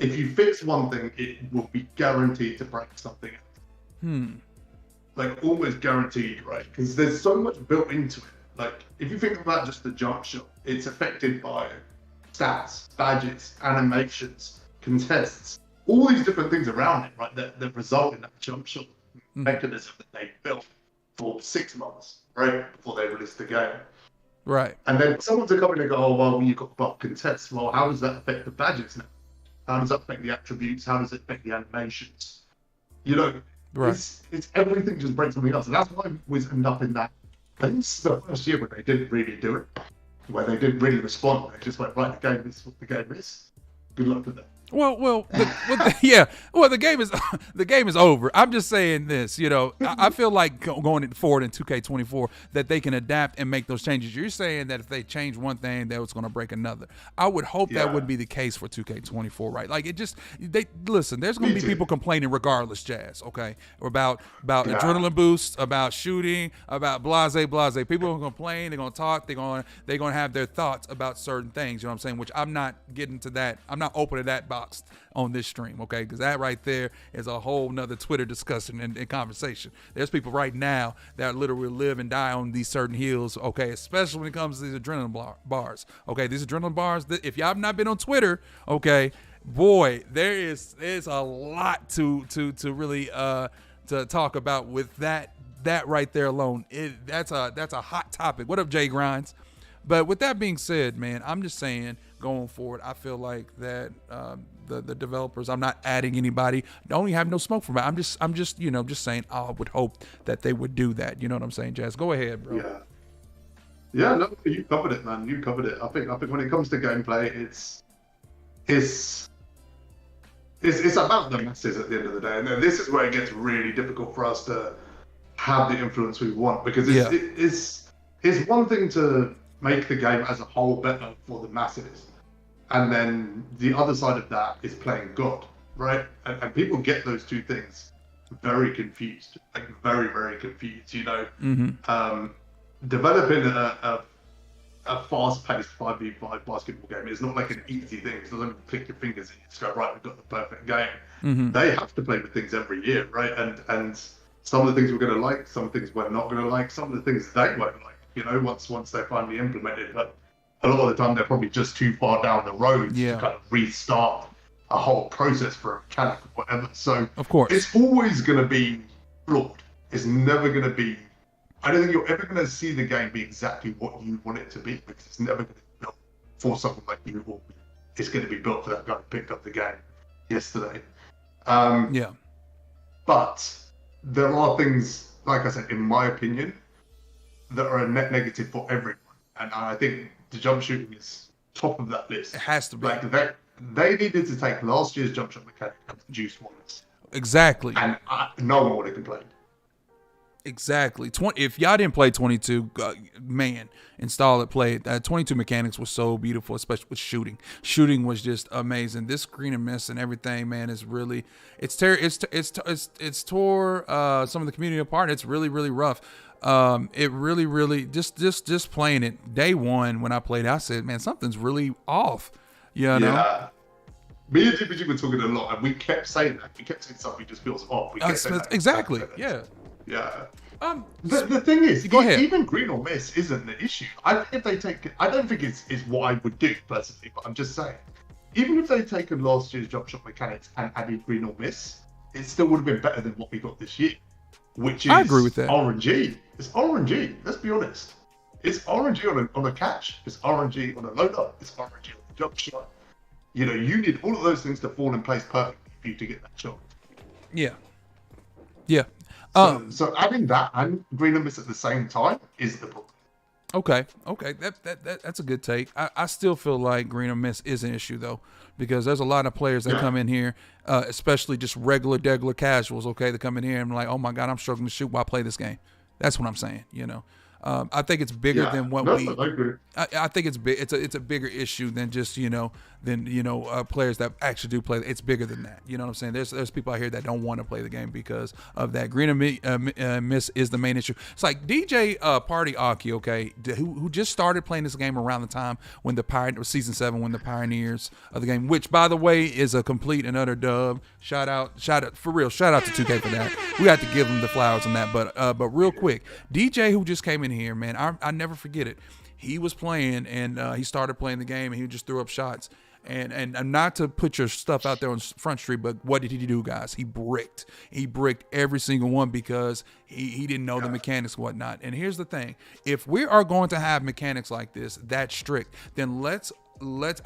[SPEAKER 3] if you fix one thing, it will be guaranteed to break something else. Like almost guaranteed, right? Because there's so much built into it. Like if you think about just the jump shot, it's affected by stats, badges, animations, contests, all these different things around it, right? That result in that jump shot mechanism that they built for 6 months, right, before they released the game.
[SPEAKER 1] Right.
[SPEAKER 3] And then someone to come in and go, oh, well, you've got bug contests. Well, how does that affect the badges now? How does that affect the attributes? How does it affect the animations? You know, it's everything just breaks something else. And that's why we end up in that place the first year when they didn't really do it, where they didn't really respond. They just went, right, the game is what the game is. Good luck with that.
[SPEAKER 1] Well, the game is over. I'm just saying this, you know, I feel like going forward in 2K24 that they can adapt and make those changes. You're saying that if they change one thing, that it's going to break another. I would hope that would be the case for 2K24, right? Like listen, there's going to be people complaining regardless, Jazz, okay? Or about adrenaline boosts, about shooting, about blase. People are going to complain, they're going to talk, they're going to have their thoughts about certain things, you know what I'm saying? Which I'm not getting to that. I'm not open to that box on this stream, okay? Because that right there is a whole nother Twitter discussion and conversation. There's people right now that literally live and die on these certain hills, okay? Especially when it comes to these adrenaline bars, okay? These adrenaline bars, if y'all have not been on Twitter, okay, boy, there's a lot to really to talk about with that right there alone. That's a hot topic. What up, Jay Grinds? But with that being said, man, I'm just saying, going forward, I feel like that the developers, I'm not adding anybody, don't have no smoke from it. I'm just you know, just saying I would hope that they would do that. You know what I'm saying, Jazz? Go ahead, bro.
[SPEAKER 3] Yeah, no, you covered it, man. You covered it. I think when it comes to gameplay, it's about the masses at the end of the day, and this is where it gets really difficult for us to have the influence we want, because it's one thing to make the game as a whole better for the masses, and then the other side of that is playing God, right? And people get those two things very confused, like very, very confused. You know, developing a a fast-paced 5v5 basketball game. It's not like an easy thing. It doesn't click your fingers and you just go, right, we've got the perfect game.
[SPEAKER 1] Mm-hmm.
[SPEAKER 3] They have to play with things every year, right? And some of the things we're going to like, some of the things we're not going to like, some of the things they won't like, you know, once they're finally implemented. But a lot of the time, they're probably just too far down the road to kind of restart a whole process for a mechanic or whatever. So,
[SPEAKER 1] of course,
[SPEAKER 3] it's always going to be flawed. It's never going to be. I don't think you're ever going to see the game be exactly what you want it to be, because it's never going to be built for someone like you, or it's going to be built for that guy who picked up the game yesterday. But there are things, like I said, in my opinion, that are a net negative for everyone. And I think the jump shooting is top of that list.
[SPEAKER 1] It has to be.
[SPEAKER 3] Like they needed to take last year's jump shot mechanic and produce one.
[SPEAKER 1] Exactly.
[SPEAKER 3] And no one would have complained.
[SPEAKER 1] Exactly. If y'all didn't play 22, man, install it, play it. 22 mechanics was so beautiful, especially with shooting. Shooting was just amazing. This screen and miss and everything, man, is really it's tore some of the community apart. It's really, really rough. It really just playing it day one when I played it, I said, man, something's really off. You know?
[SPEAKER 3] Yeah. Me and DPG were talking a lot, and we kept saying that. We kept saying something just feels off. We kept saying that.
[SPEAKER 1] Exactly. Yeah.
[SPEAKER 3] Yeah. The thing is,
[SPEAKER 1] go ahead.
[SPEAKER 3] Even green or miss isn't the issue. I think if they take, I don't think it's what I would do personally, but I'm just saying, even if they'd taken last year's jump shot mechanics and added green or miss, it still would have been better than what we got this year, which is
[SPEAKER 1] I agree with that.
[SPEAKER 3] RNG. It's RNG. Let's be honest. It's RNG on a catch. It's RNG on a load up. It's RNG on a jump shot. You know, you need all of those things to fall in place perfectly for you to get that shot.
[SPEAKER 1] Yeah. Yeah.
[SPEAKER 3] So adding that and green and miss at the same time is the problem.
[SPEAKER 1] Okay. That's a good take. I still feel like green or miss is an issue though, because there's a lot of players that come in here, especially just regular casuals. Okay, that come in here and like, oh my God, I'm struggling to shoot while I play this game. That's what I'm saying. You know. I think it's bigger than what I think it's big. It's a bigger issue than just players that actually do play. It's bigger than that. You know what I'm saying? There's people out here that don't want to play the game because of that. Green and miss is the main issue. It's like DJ Party Aki, okay, who just started playing this game around the time when season 7, when the pioneers of the game, which by the way is a complete and utter dub. Shout out for real. Shout out to 2K for that. We have to give them the flowers on that. But real quick, DJ who just came in here, man, I never forget it. He was playing and he started playing the game and he just threw up shots. And not to put your stuff out there on Front Street, but what did he do, guys? He bricked every single one because he didn't know the mechanics and whatnot. And here's the thing. If we are going to have mechanics like this, that strict, then let's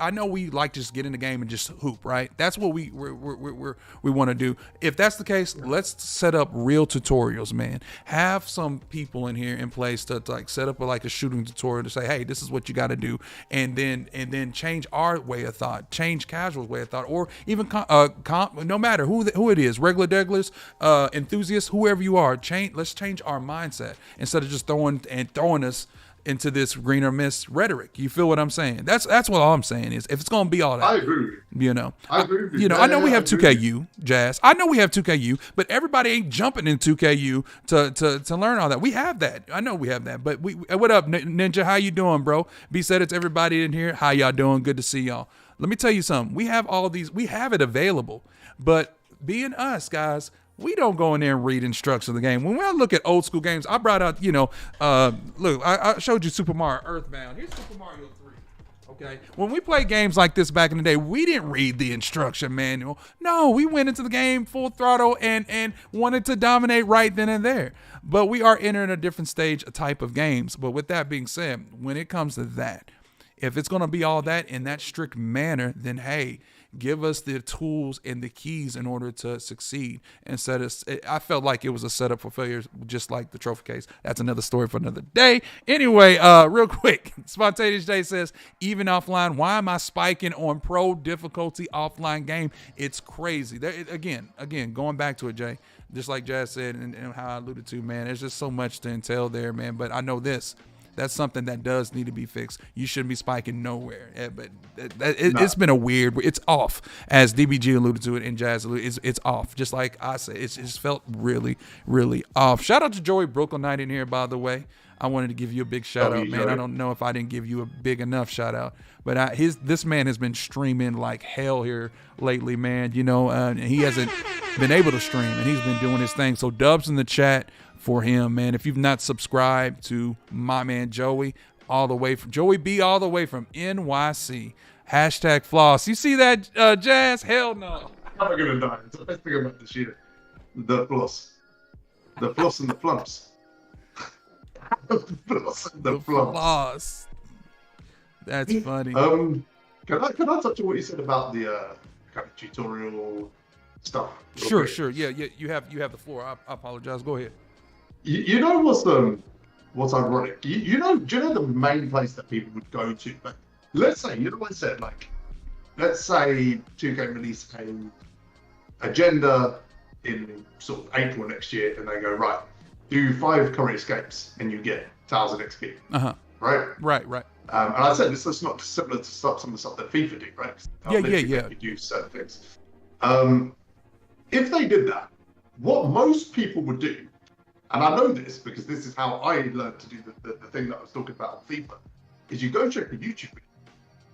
[SPEAKER 1] I know we like to just get in the game and just hoop, right? That's what we want to do. If that's the case, let's set up real tutorials, man. Have some people in here in place to like set up a shooting tutorial to say, hey, this is what you got to do, and then change our way of thought, change casual's way of thought, or even no matter who it is, regular degglers, enthusiasts, whoever you are, let's change our mindset instead of just throwing us into this green or miss rhetoric. You feel what I'm saying? That's what all I'm saying is, if it's gonna be all that,
[SPEAKER 3] I agree.
[SPEAKER 1] You know,
[SPEAKER 3] I agree with you.
[SPEAKER 1] I know we have 2KU, Jazz. I know we have 2KU, but everybody ain't jumping in 2KU to learn all that. We have that. I know we have that. But what up, Ninja? How you doing, bro? B said it's everybody in here. How y'all doing? Good to see y'all. Let me tell you something. We have all these. We have it available, but being us, guys, we don't go in there and read instructions of the game. When I look at old school games, I brought out, look, I showed you Super Mario Earthbound. Here's Super Mario 3. Okay. When we played games like this back in the day, we didn't read the instruction manual. No, we went into the game full throttle and wanted to dominate right then and there. But we are entering a different stage, a type of games. But with that being said, when it comes to that, if it's going to be all that in that strict manner, then hey, give us the tools and the keys in order to succeed. I felt like it was a setup for failure, just like the trophy case. That's another story for another day. Anyway, real quick, Spontaneous J says, even offline, why am I spiking on pro difficulty offline game? It's crazy. Again, going back to it, Jay, just like Jazz said and how I alluded to, man, there's just so much to entail there, man. But I know this. That's something that does need to be fixed. You shouldn't be spiking nowhere. But it's been a weird. It's off, as DBG alluded to it and Jazz alluded. It's off. Just like I said, it's just felt really, really off. Shout out to Joey Brooklyn Knight in here, by the way. I wanted to give you a big shout out, man. I don't know if I didn't give you a big enough shout out, but this man has been streaming like hell here lately, man. And he hasn't been able to stream, and he's been doing his thing. So dubs in the chat for him, man. If you've not subscribed to my man Joey, Joey B, all the way from NYC. # floss. You see that, Jazz? Hell no.
[SPEAKER 3] I'm not gonna die. It's the best thing about this year. The floss and the flumps. the floss.
[SPEAKER 1] That's funny.
[SPEAKER 3] Can I touch on what you said about the kind of tutorial stuff?
[SPEAKER 1] Sure. Yeah. You have the floor. I apologize. Go ahead.
[SPEAKER 3] You know what's ironic? Do you know the main place that people would go to? Like, let's say, what I said, like, let's say 2K release an agenda in sort of April next year, and they go, right, do 5 current escapes, and you get 1,000 XP. Right. And I said this is not similar to some of the stuff that FIFA do, right?
[SPEAKER 1] Yeah.
[SPEAKER 3] You do certain things. If they did that, what most people would do, and I know this because this is how I learned to do the thing that I was talking about on FIFA, is you go check the YouTube video,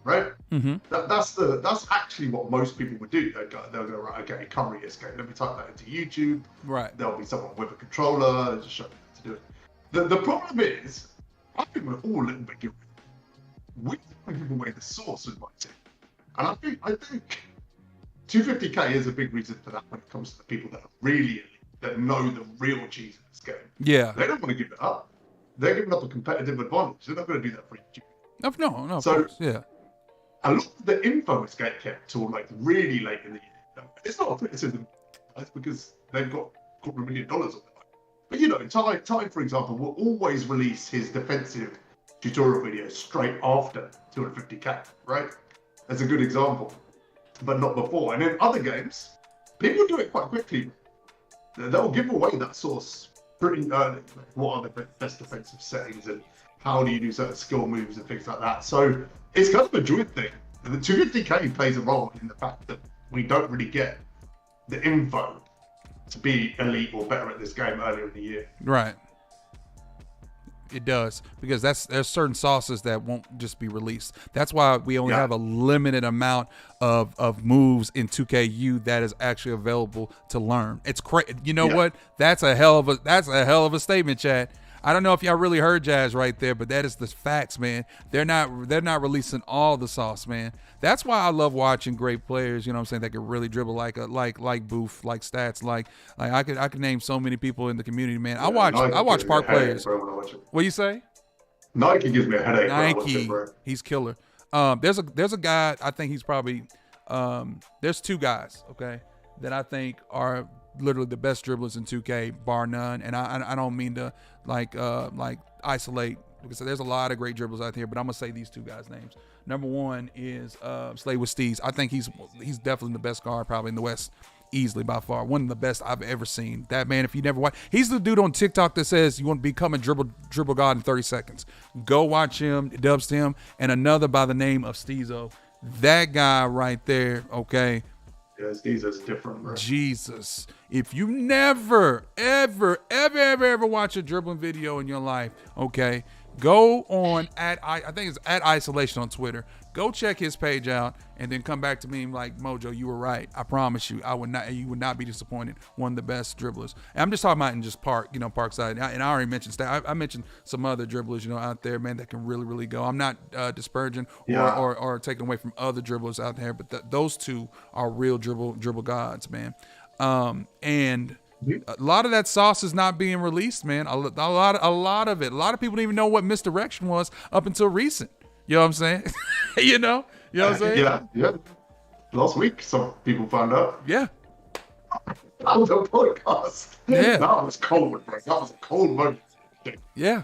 [SPEAKER 3] right?
[SPEAKER 1] Mm-hmm.
[SPEAKER 3] That's actually what most people would do. They'll go, right, okay, current escape. Let me type that into YouTube.
[SPEAKER 1] Right.
[SPEAKER 3] There'll be someone with a controller just showing you how to do it. The problem is, I think we're all a little bit guilty. We give away the source of my team, and I think 250k is a big reason for that when it comes to the people that are really elite, that know the real cheese in this game.
[SPEAKER 1] Yeah.
[SPEAKER 3] They don't want to give it up. They're giving up a competitive advantage. They're not going to do that for YouTube.
[SPEAKER 1] No.
[SPEAKER 3] So,
[SPEAKER 1] of course. Yeah.
[SPEAKER 3] A lot of the info is get kept till like really late in the year. It's not a criticism, it's because they've got $250 million on it. But Ty, for example, will always release his defensive tutorial videos straight after 250k, right? That's a good example, but not before. And in other games, people do it quite quickly. They'll give away that source pretty early. Like, what are the best defensive settings and how do you do certain skill moves and things like that? So it's kind of a druid thing. And the 250k plays a role in the fact that we don't really get the info to be elite or better at this game earlier in the year.
[SPEAKER 1] Right. It does, because there's certain sauces that won't just be released. That's why we only have a limited amount of moves in 2KU that is actually available to learn. It's crazy. You know what? That's a hell of a statement, Chad. I don't know if y'all really heard Jazz right there, but that is the facts, man. They're not releasing all the sauce, man. That's why I love watching great players, you know what I'm saying, that can really dribble like Booth, like Stats, like I could name so many people in the community, man. I watch park players. What you say?
[SPEAKER 3] Nike gives me a headache.
[SPEAKER 1] Nike, he's killer. There's a guy, I think he's probably there's 2 guys, okay, that I think are literally the best dribblers in 2K, bar none. And I don't mean to like isolate, because there's a lot of great dribblers out here, but I'm gonna say these 2 guys' names. Number 1 is Slay with Steez. I think he's definitely the best guard probably in the West, easily by far. One of the best I've ever seen. That man, if you never watch, he's the dude on TikTok that says you want to become a dribble god in 30 seconds. Go watch him, dubs to him. And another by the name of Steezo. That guy right there, okay.
[SPEAKER 3] Yeah, Steezo's different, bro.
[SPEAKER 1] Jesus. If you never, ever watch a dribbling video in your life, okay, go on I think it's at Isolation on Twitter. Go check his page out and then come back to me and like, Mojo, you were right. I promise you, you would not be disappointed. One of the best dribblers. And I'm just talking about in just Parkside. And I already mentioned I mentioned some other dribblers, out there, man, that can really, really go. I'm not disparaging or taking away from other dribblers out there, but those 2 are real dribble gods, man. And a lot of that sauce is not being released, man. A lot of it. A lot of people didn't even know what misdirection was up until recent. You know what I'm saying? you know what I'm saying?
[SPEAKER 3] Yeah. Last week, some people found out.
[SPEAKER 1] Yeah.
[SPEAKER 3] That was a podcast.
[SPEAKER 1] Yeah.
[SPEAKER 3] That was cold, bro. That was a cold moment.
[SPEAKER 1] Yeah.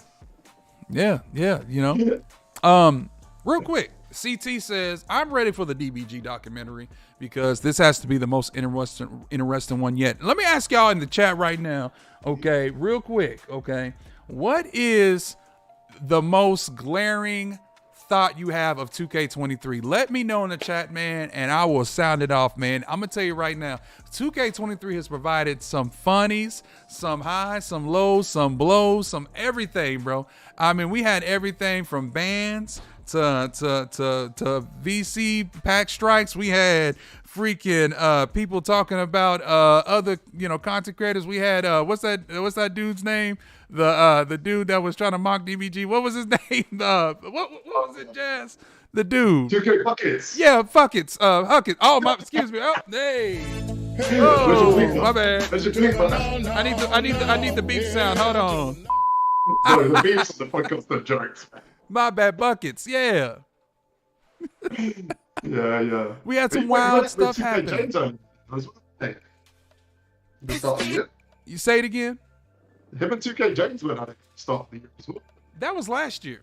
[SPEAKER 1] Real quick, CT says, I'm ready for the DBG documentary because this has to be the most interesting one yet. Let me ask y'all in the chat right now, okay, real quick, okay, what is the most glaring thought you have of 2K23. Let me know in the chat, man, and I will sound it off, man. I'm gonna tell you right now, 2K23 has provided some funnies, some highs, some lows, some blows, some everything, bro. I mean, we had everything from bans to VC pack strikes. We had freaking people talking about other content creators. We had what's that dude's name? The dude that was trying to mock DBG. What was his name? What was it, Jazz? The dude.
[SPEAKER 3] 2K Buckets.
[SPEAKER 1] Yeah, Buckets. Huckets. Oh my, excuse me. Oh, hey. Oh, my bad. I need the beep sound. Hold on.
[SPEAKER 3] Sorry, the beeps on the podcast are jokes.
[SPEAKER 1] My bad, Buckets. Yeah.
[SPEAKER 3] Yeah.
[SPEAKER 1] We had some wild stuff happening. You say it again?
[SPEAKER 3] Him and 2K James went at it start of the year as well.
[SPEAKER 1] That was last year.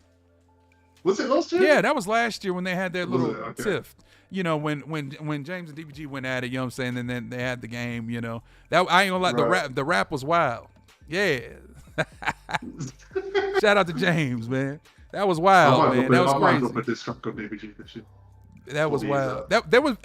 [SPEAKER 3] Was it last year?
[SPEAKER 1] Yeah, that was last year when they had their little tiff. When James and DBG went at it, you know what I'm saying, and then they had the game, That I ain't gonna lie, the rap was wild. Yeah. Shout out to James, man. That was wild, man. That was crazy. That was wild. That was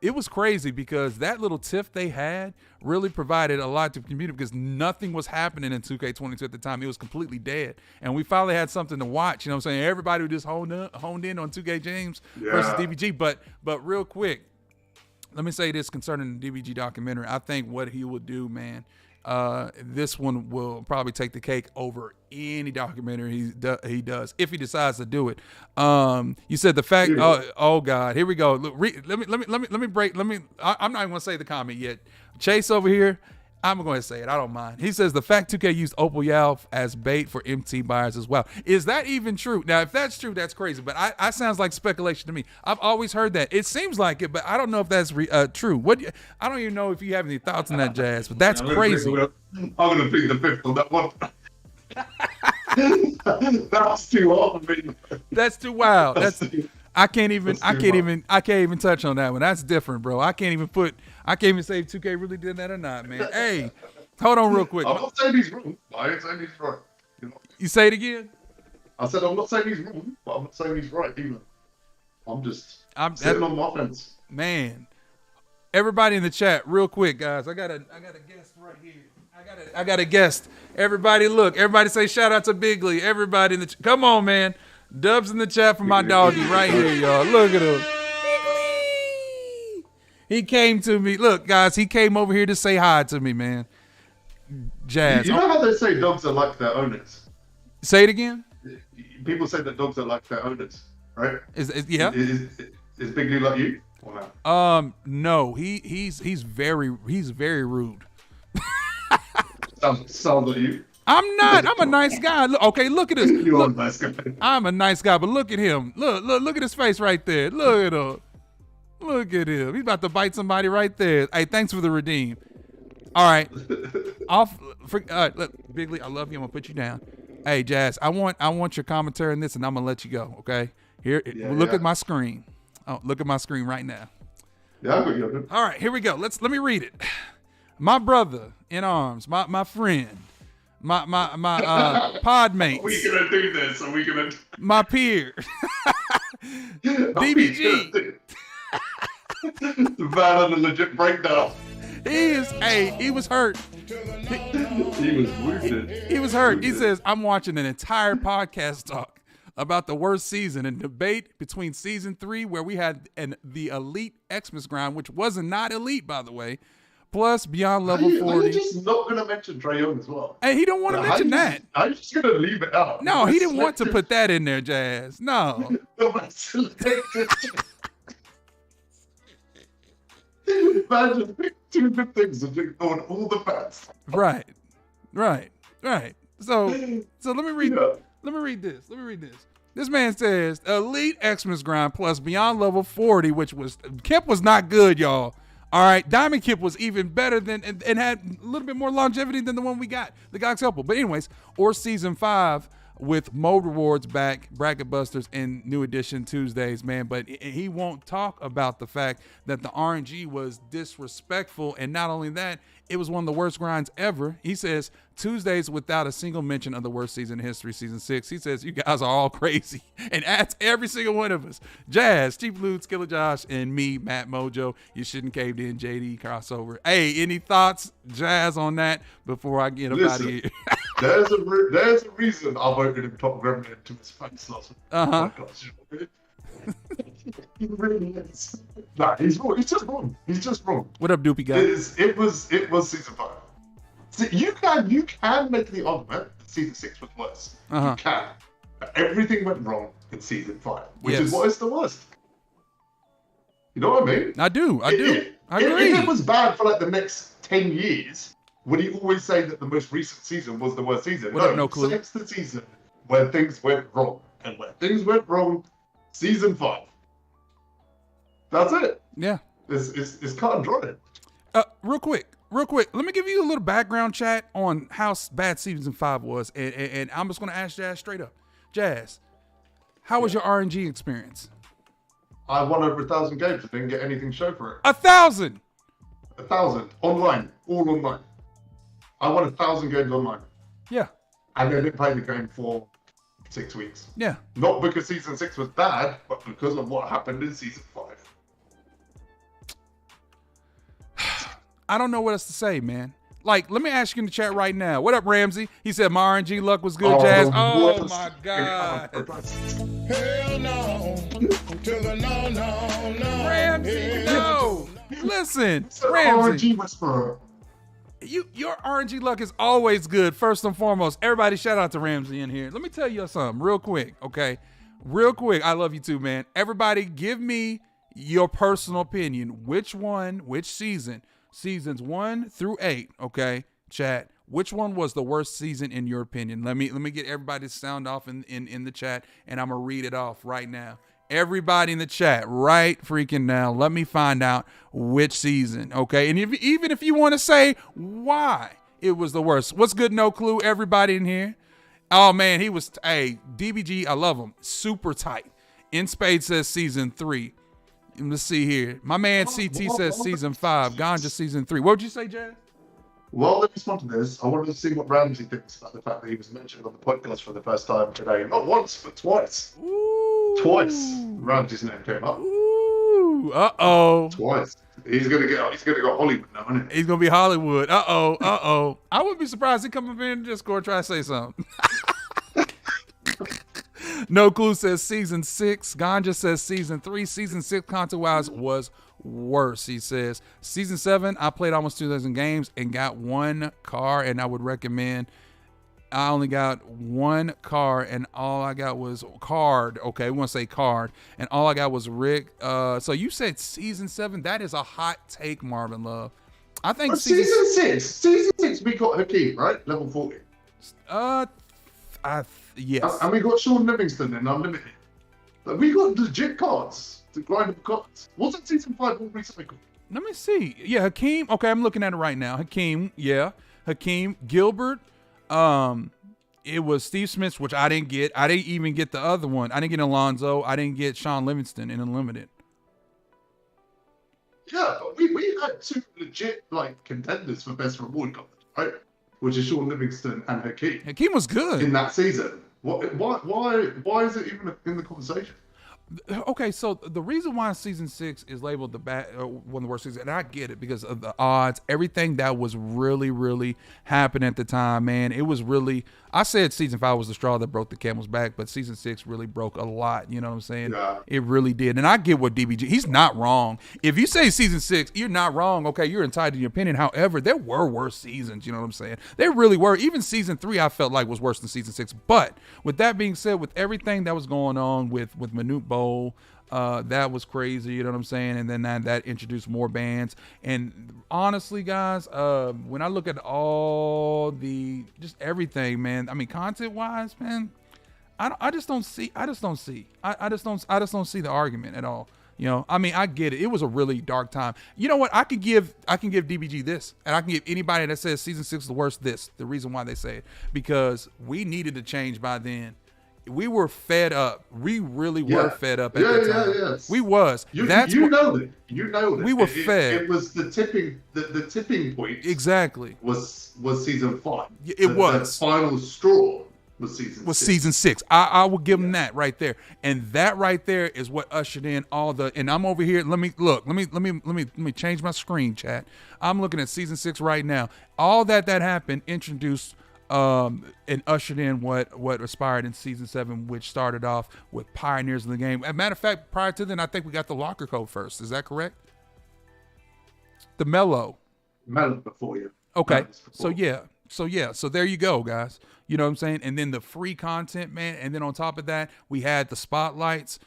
[SPEAKER 1] it was crazy because that little tiff they had really provided a lot to the community because nothing was happening in 2K22 at the time. It was completely dead. And we finally had something to watch. You know what I'm saying? Everybody just honed in on 2K James versus DBG. But real quick, let me say this concerning the DBG documentary. I think what he would do, man, this one will probably take the cake over any documentary he does if he decides to do it. You said the fact. Oh God, here we go. Look, let me break. I'm not even gonna say the comment yet. Chase over here. I'm going to say it. I don't mind. He says the fact 2K used HellYeah as bait for MT buyers as well. Is that even true? Now, if that's true, that's crazy. But I sounds like speculation to me. I've always heard that. It seems like it, but I don't know if that's true. I don't even know if you have any thoughts on that, Jazz. But that's crazy.
[SPEAKER 3] I'm going to plead the fifth on that one. That's too hard for me.
[SPEAKER 1] That's too wild. I can't even touch on that one. That's different, bro. I can't even say if 2K really did that or not, man. Hey, hold on real quick.
[SPEAKER 3] I'm not saying he's wrong. I ain't saying he's right.
[SPEAKER 1] You say it again?
[SPEAKER 3] I said I'm not saying he's wrong, but I'm not saying he's right either. I'm sitting on my fence.
[SPEAKER 1] Man, everybody in the chat, real quick, guys. I got a guest right here. I got a guest. Everybody, look. Everybody say shout out to Bigly. Everybody in the come on, man. Dubs in the chat for my doggy right here, y'all. Look at him. Bigly. He came to me. Look, guys, he came over here to say hi to me, man. Jazz.
[SPEAKER 3] You know how they say dogs are like their owners?
[SPEAKER 1] Say it again.
[SPEAKER 3] People say that dogs are like their owners, right?
[SPEAKER 1] Yeah.
[SPEAKER 3] Is Bigly like you? Or no?
[SPEAKER 1] No. He's very rude.
[SPEAKER 3] Sounds like you.
[SPEAKER 1] I'm not. I'm a nice guy. Look at this.
[SPEAKER 3] You're a nice guy.
[SPEAKER 1] I'm a nice guy, but look at him. Look at his face right there. Look at him. Look at him. He's about to bite somebody right there. Hey, thanks for the redeem. All right. Look, Bigly, I love you. I'm gonna put you down. Hey, Jazz, I want your commentary on this, and I'm gonna let you go. Okay. Here, look at my screen. Oh, look at my screen right now.
[SPEAKER 3] Yeah, I got you.
[SPEAKER 1] All right, here we go. Let me read it. My brother in arms, my friend. My pod mates.
[SPEAKER 3] Are we gonna do this? Are we gonna?
[SPEAKER 1] My peer. DBG.
[SPEAKER 3] The van on the legit breakdown.
[SPEAKER 1] He was hurt.
[SPEAKER 3] He was wounded.
[SPEAKER 1] He was hurt. He says, I'm watching an entire podcast talk about the worst season and debate between season 3, where we had the elite Xmas grind, which wasn't not elite, by the way. Plus, beyond level 40.
[SPEAKER 3] Are you just not going to mention Trae Young as well?
[SPEAKER 1] Hey, he don't want to mention that.
[SPEAKER 3] I'm just going to leave it out.
[SPEAKER 1] No, he didn't want to put that in there, Jazz. No.
[SPEAKER 3] Man, just pick 2 good things and ignore all the bad stuff.
[SPEAKER 1] Right. So let me read. Yeah. Let me read this. This man says elite Xmas grind plus beyond level 40, which was Kip was not good, y'all. All right, Diamond Kip was even better than and had a little bit more longevity than the one we got, the Gox Helpful. But anyways, or season 5 with Mo Rewards back, Bracket Busters, and New Edition Tuesdays, man. But he won't talk about the fact that the RNG was disrespectful, and not only that, it was one of the worst grinds ever. He says Tuesdays without a single mention of the worst season in history, season 6. He says you guys are all crazy, and adds every single one of us. Jazz, Chief Ludes, Killer Josh, and me, Matt Mojo. You shouldn't caved in, JD crossover. Hey, any thoughts, Jazz, on that before I get up out of here?
[SPEAKER 3] there's a reason I voted him top remnant to his face last week. He really is. Nah, he's wrong. He's just wrong. He's just wrong.
[SPEAKER 1] What up, Doopy guy?
[SPEAKER 3] It was season 5. So you can make the argument that season 6 was worse. You can. But everything went wrong in season 5, which is what is the worst. You know what I mean?
[SPEAKER 1] I do. I agree.
[SPEAKER 3] If it was bad for like the next 10 years, would he always say that the most recent season was the worst season?
[SPEAKER 1] No clue.
[SPEAKER 3] Selects the season where things went wrong, and where things went wrong, season 5. That's it.
[SPEAKER 1] Yeah.
[SPEAKER 3] It's cut and dry.
[SPEAKER 1] Real quick. Let me give you a little background chat on how bad season 5 was, and I'm just going to ask Jazz straight up. Jazz, how was your RNG experience?
[SPEAKER 3] I won over 1,000 games and didn't get anything show for it.
[SPEAKER 1] 1,000?
[SPEAKER 3] 1,000 online, all online. I won 1,000 games online.
[SPEAKER 1] Yeah.
[SPEAKER 3] And then didn't play the game for 6 weeks.
[SPEAKER 1] Yeah.
[SPEAKER 3] Not because season 6 was bad, but because of what happened in season 5.
[SPEAKER 1] I don't know what else to say, man. Like, let me ask you in the chat right now. What up, Ramsey? He said my RNG luck was good, Jazz. Oh, my God.
[SPEAKER 2] Hell no. To the no.
[SPEAKER 1] Ramsey, no. Listen,
[SPEAKER 3] Ramsey. RNG whisperer.
[SPEAKER 1] Your RNG luck is always good, first and foremost. Everybody shout out to Ramsey in here. Let me tell you something real quick, okay? Real quick. I love you too, man. Everybody give me your personal opinion. Which season? Seasons 1 through 8, okay, chat. Which one was the worst season in your opinion? Let me get everybody's sound off in the chat, and I'm gonna read it off right now. Everybody in the chat, right freaking now. Let me find out which season, okay? And even if you want to say why it was the worst. What's good? No clue. Everybody in here. Oh man, he was. Hey, DBG, I love him. Super tight. In Spade says season 3. Let's see here. My man CT says season 5. Ganja season 3. What would you say, Jazz?
[SPEAKER 3] Well, let me respond to this. I wanted to see what Ramsey thinks about the fact that he was mentioned on the podcast for the first time today. Not once, but twice.
[SPEAKER 1] Ooh.
[SPEAKER 3] Twice. Ramsey's name came up.
[SPEAKER 1] Ooh. Uh-oh.
[SPEAKER 3] Twice. He's gonna go Hollywood now, isn't he?
[SPEAKER 1] He's gonna be Hollywood. Uh-oh. I wouldn't be surprised if he come up in Discord and try to say something. No Clue says season 6. Ganja says season 3. Season 6 content-wise was worse. He says season 7, I played almost 2,000 games and got 1 car, and I would recommend. I only got 1 car, and all I got was card. Okay, we want to say card, and all I got was Rick. So you said season 7. That is a hot take, Marvin Love. I think
[SPEAKER 3] season 6. We got Hakeem, right? Level 40.
[SPEAKER 1] Yes.
[SPEAKER 3] And we got Sean Livingston in Unlimited. But we got legit cards to grind up cards. Wasn't season 5 all recycled?
[SPEAKER 1] Let me see. Yeah, Hakeem. Okay, I'm looking at it right now. Hakeem. Yeah. Hakeem. Gilbert. It was Steve Smith, which I didn't get. I didn't even get the other one. I didn't get Alonzo. I didn't get Sean Livingston in Unlimited.
[SPEAKER 3] Yeah, but we had 2 legit contenders for best reward cards, right? Which is Sean Livingston and Hakeem.
[SPEAKER 1] Hakeem was good
[SPEAKER 3] in that season. Why is it even in the conversation?
[SPEAKER 1] Okay, so the reason why season 6 is labeled one of the worst seasons, and I get it because of the odds, everything that was really, really happening at the time, man. It was really, I said season 5 was the straw that broke the camel's back, but season 6 really broke a lot. You know what I'm saying?
[SPEAKER 3] Yeah.
[SPEAKER 1] It really did. And I get what DBG, he's not wrong. If you say season 6, you're not wrong. Okay, you're entitled to your opinion. However, there were worse seasons. You know what I'm saying? There really were. Even season 3, I felt like was worse than season 6. But with that being said, with everything that was going on with Manute Bowl, that was crazy, you know what I'm saying? And then that introduced more bands. And honestly, guys, when I look at all just everything, man, I mean, content wise, man, I just don't see the argument at all. You know, I mean, I get it. It was a really dark time. You know what? I can give DBG this, and I can give anybody that says season 6 is the worst this. The reason why they say it, because we needed to change by then. We were fed up. We really were fed up at the time. Yeah. We was.
[SPEAKER 3] You know it.
[SPEAKER 1] We were fed.
[SPEAKER 3] It was the tipping point.
[SPEAKER 1] Exactly.
[SPEAKER 3] Was season 5.
[SPEAKER 1] The
[SPEAKER 3] final straw was season 6.
[SPEAKER 1] I will give them that right there. And that right there is what ushered in all the. And I'm over here. Let me change my screen, chat. I'm looking at season 6 right now. All that happened introduced. And ushered in what aspired in season 7, which started off with pioneers in the game. As a matter of fact, prior to then, I think we got the locker code first. Is that correct? The mellow
[SPEAKER 3] before you.
[SPEAKER 1] Okay. So there you go, guys. You know what I'm saying? And then the free content, man. And then on top of that, we had the spotlights.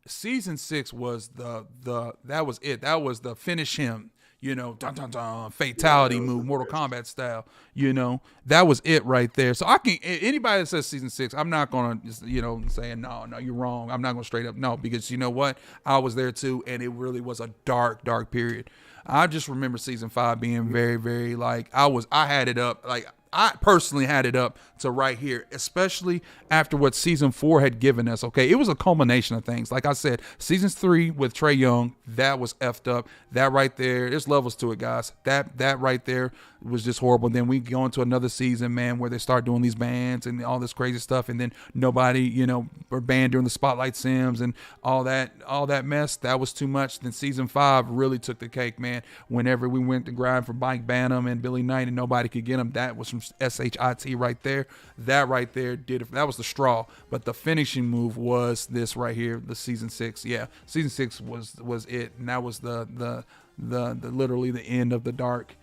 [SPEAKER 1] Season 6 was that was it. That was the finish him. You know, dun dun dun, fatality move, Mortal Kombat style. You know, that was it right there. So anybody that says season 6, I'm not gonna just, you know, saying no, you're wrong. I'm not gonna straight up no, because you know what, I was there too, and it really was a dark period. I just remember season 5 being very, very like I had it up like. I personally had it up to right here, especially after what season 4 had given us. Okay, it was a culmination of things. Like I said, season 3 with Trae Young, that was effed up. That right there, there's levels to it, guys. That right there was just horrible. Then we go into another season, man, where they start doing these bans and all this crazy stuff, and then nobody, you know, were banned during the Spotlight Sims and all that mess. That was too much. Then season 5 really took the cake, man. Whenever we went to grind for Mike Banham and Billy Knight and nobody could get him, that was from SHIT right there. That right there that was the straw. But the finishing move was this right here, the season 6. Yeah, season 6 was it, and that was the literally the end of the dark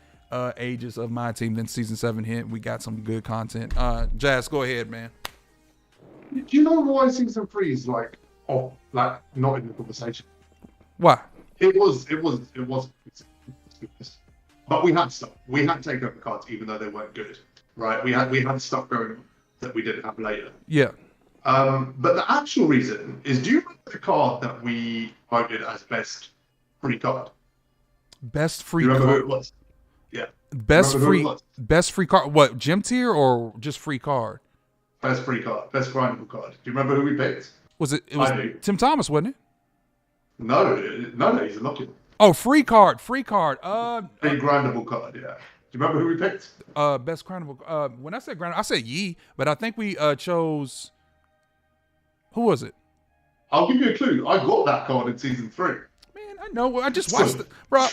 [SPEAKER 1] ages of my team. Then season 7 hit. We got some good content. Jazz, go ahead, man.
[SPEAKER 3] Do you know why season 3 is like not in the conversation?
[SPEAKER 1] Why?
[SPEAKER 3] It was. But we had stuff. We had takeover cards, even though they weren't good, right? We had stuff going on that we didn't have later.
[SPEAKER 1] Yeah.
[SPEAKER 3] But the actual reason is, do you remember the card that we voted as best free card?
[SPEAKER 1] Best free
[SPEAKER 3] card.
[SPEAKER 1] Remember
[SPEAKER 3] who it was? Yeah.
[SPEAKER 1] Best free card. What, gym tier or just free card?
[SPEAKER 3] Best free card. Best grindable card. Do you remember who we picked?
[SPEAKER 1] It was Tim Thomas, wasn't it?
[SPEAKER 3] No, he's a lucky one.
[SPEAKER 1] Oh, free card. Free
[SPEAKER 3] grindable card, yeah. Do you remember who we picked?
[SPEAKER 1] Best grindable. When I said grindable, I said Yee, but I think we chose. Who was it?
[SPEAKER 3] I'll give you a clue. I got that card in season 3.
[SPEAKER 1] Man, I know. I just watched it, bro.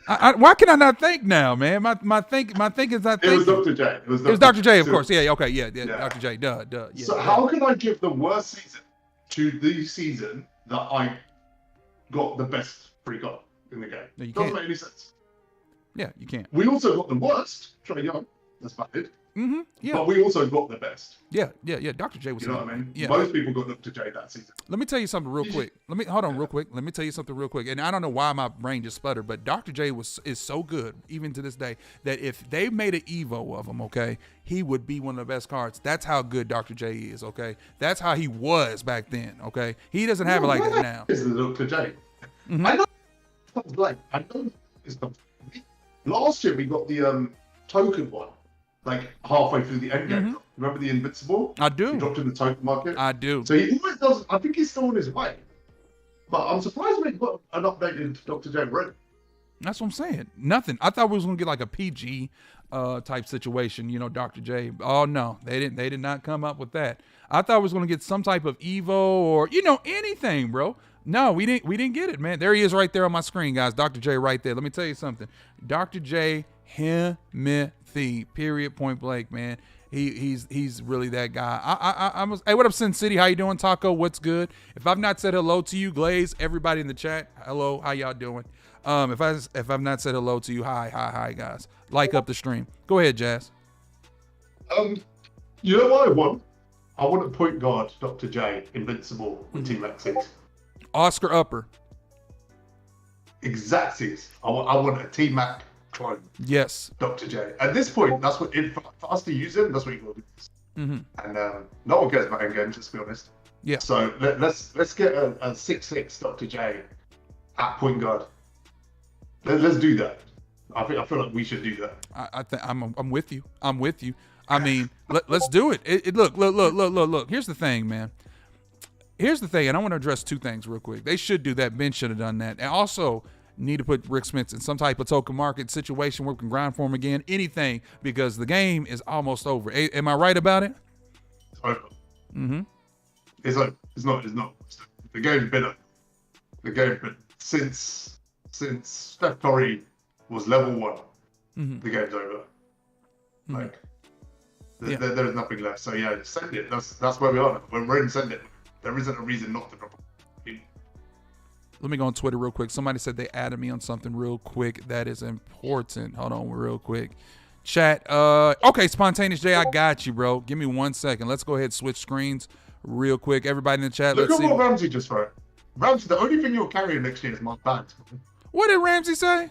[SPEAKER 1] Why can I not think now, man? My think is not thinking.
[SPEAKER 3] It was Dr. J.
[SPEAKER 1] It was Dr. J, of course. Yeah. Okay. Yeah. Dr. J. Duh. Yeah,
[SPEAKER 3] so how can I give the worst season to the season that I got the best free card in the game?
[SPEAKER 1] No, you
[SPEAKER 3] Doesn't
[SPEAKER 1] can't.
[SPEAKER 3] make any sense.
[SPEAKER 1] Yeah, you can't.
[SPEAKER 3] We also got the worst, Trae Young. That's valid.
[SPEAKER 1] Mm-hmm. Yeah.
[SPEAKER 3] But we also got the best.
[SPEAKER 1] Yeah. Dr. J was.
[SPEAKER 3] You know what I mean?
[SPEAKER 1] Yeah.
[SPEAKER 3] Most people got Dr. J that season.
[SPEAKER 1] Let me tell you something real quick. Real quick. Let me tell you something real quick. And I don't know why my brain just sputtered, but Dr. J is so good, even to this day, that if they made an Evo of him, okay, he would be one of the best cards. That's how good Dr. J is, okay? That's how he was back then, okay? He doesn't have it like that now.
[SPEAKER 3] Is the Dr. J?
[SPEAKER 1] Mm-hmm.
[SPEAKER 3] I know it's not. Last year we got the token one, like halfway through the end game.
[SPEAKER 1] Mm-hmm.
[SPEAKER 3] Remember the Invincible?
[SPEAKER 1] I do.
[SPEAKER 3] He dropped in the token market.
[SPEAKER 1] I do.
[SPEAKER 3] So he always does. I think he's still on his way. But I'm surprised we got an updated Dr. J Red.
[SPEAKER 1] That's what I'm saying. Nothing. I thought we was gonna get like a PG type situation, you know, Dr. J. Oh no, they did not come up with that. I thought we was gonna get some type of Evo or, you know, anything, bro. No, we didn't get it, man. There he is right there on my screen, guys. Dr. J right there. Let me tell you something. Dr. J Himothy, period, point blank, man. He's really that guy. Hey, what up, Sin City? How you doing? Taco, what's good? If I've not said hello to you, Glaze, everybody in the chat, hello, how y'all doing? If I've not said hello to you, hi, guys. Like up the stream. Go ahead, Jazz.
[SPEAKER 3] You know what I want? I want a point guard, Dr. J, Invincible with Team Lexington.
[SPEAKER 1] Oscar Upper.
[SPEAKER 3] Exactsies. I want a T-Mac clone.
[SPEAKER 1] Yes.
[SPEAKER 3] Dr. J. At this point, that's what for us to use him, that's what you got to do.
[SPEAKER 1] Mm-hmm.
[SPEAKER 3] And no one cares about endgames, let's be honest.
[SPEAKER 1] Yeah.
[SPEAKER 3] So let's get a 6'6" Dr. J at point guard. Let's do that. I feel like we should do that.
[SPEAKER 1] I think I'm with you. I'm with you. I mean, let's do it. Look. Here's the thing, man. Here's the thing, and I want to address two things real quick. They should do that. Ben should have done that. And also need to put Rick Smith in some type of token market situation where we can grind for him again. Anything, because the game is almost over. Am I right about it?
[SPEAKER 3] It's over. Mm-hmm. It's over. It's not. The game's been over. The game's been since Steph Curry was level 1. Mm-hmm. The game's over. Mm-hmm. Like there is nothing left. So yeah, send it. That's where we are. When we're in, send it. There isn't a reason not to drop it.
[SPEAKER 1] Let me go on Twitter real quick. Somebody said they added me on something real quick that is important. Hold on real quick. Chat. Okay, Spontaneous J, I got you, bro. Give me 1 second. Let's go ahead and switch screens real quick. Everybody in the chat,
[SPEAKER 3] Look
[SPEAKER 1] let's see.
[SPEAKER 3] Look at what Ramsey just wrote. Ramsey, the only thing you're carrying next year is my bags.
[SPEAKER 1] What did Ramsey say?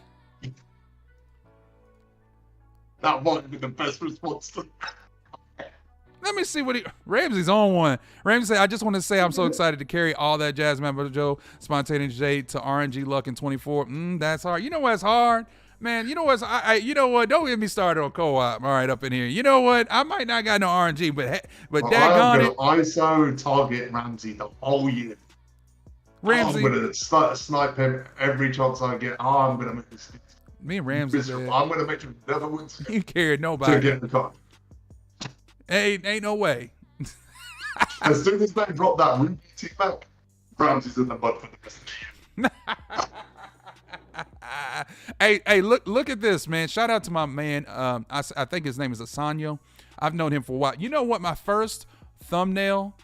[SPEAKER 3] That might be the best response to
[SPEAKER 1] Let me see what Ramsey's on one. Ramsey said, I just want to say I'm so excited to carry all that Jazz Mojo Spontaneous J to RNG Luck in 24. That's hard. You know what's hard? Man, you know what's you know what? Don't get me started on co-op. All right, up in here. You know what? I might not got no RNG, but daggone it.
[SPEAKER 3] ISO target Ramsey the whole year.
[SPEAKER 1] Ramsey.
[SPEAKER 3] I'm gonna start snipe him every chance I get. I'm gonna make this.
[SPEAKER 1] Me and Ramsey.
[SPEAKER 3] I'm gonna make him never win.
[SPEAKER 1] You carried nobody
[SPEAKER 3] to get the card.
[SPEAKER 1] Ain't no way.
[SPEAKER 3] As soon as they drop that Ruby team back, Ramsey's in the mud for the rest of
[SPEAKER 1] the year. Hey, look at this, man. Shout out to my man. I think his name is Asanyo. I've known him for a while. You know what? My first thumbnail,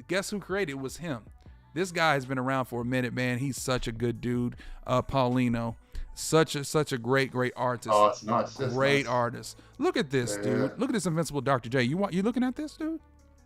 [SPEAKER 1] guess who created it? Was him. This guy has been around for a minute, man. He's such a good dude. Paulino. Such a great artist.
[SPEAKER 3] Oh, it's nice.
[SPEAKER 1] Great artist. Look at this, dude. Yeah. Look at this Invincible Dr. J. You looking at this, dude?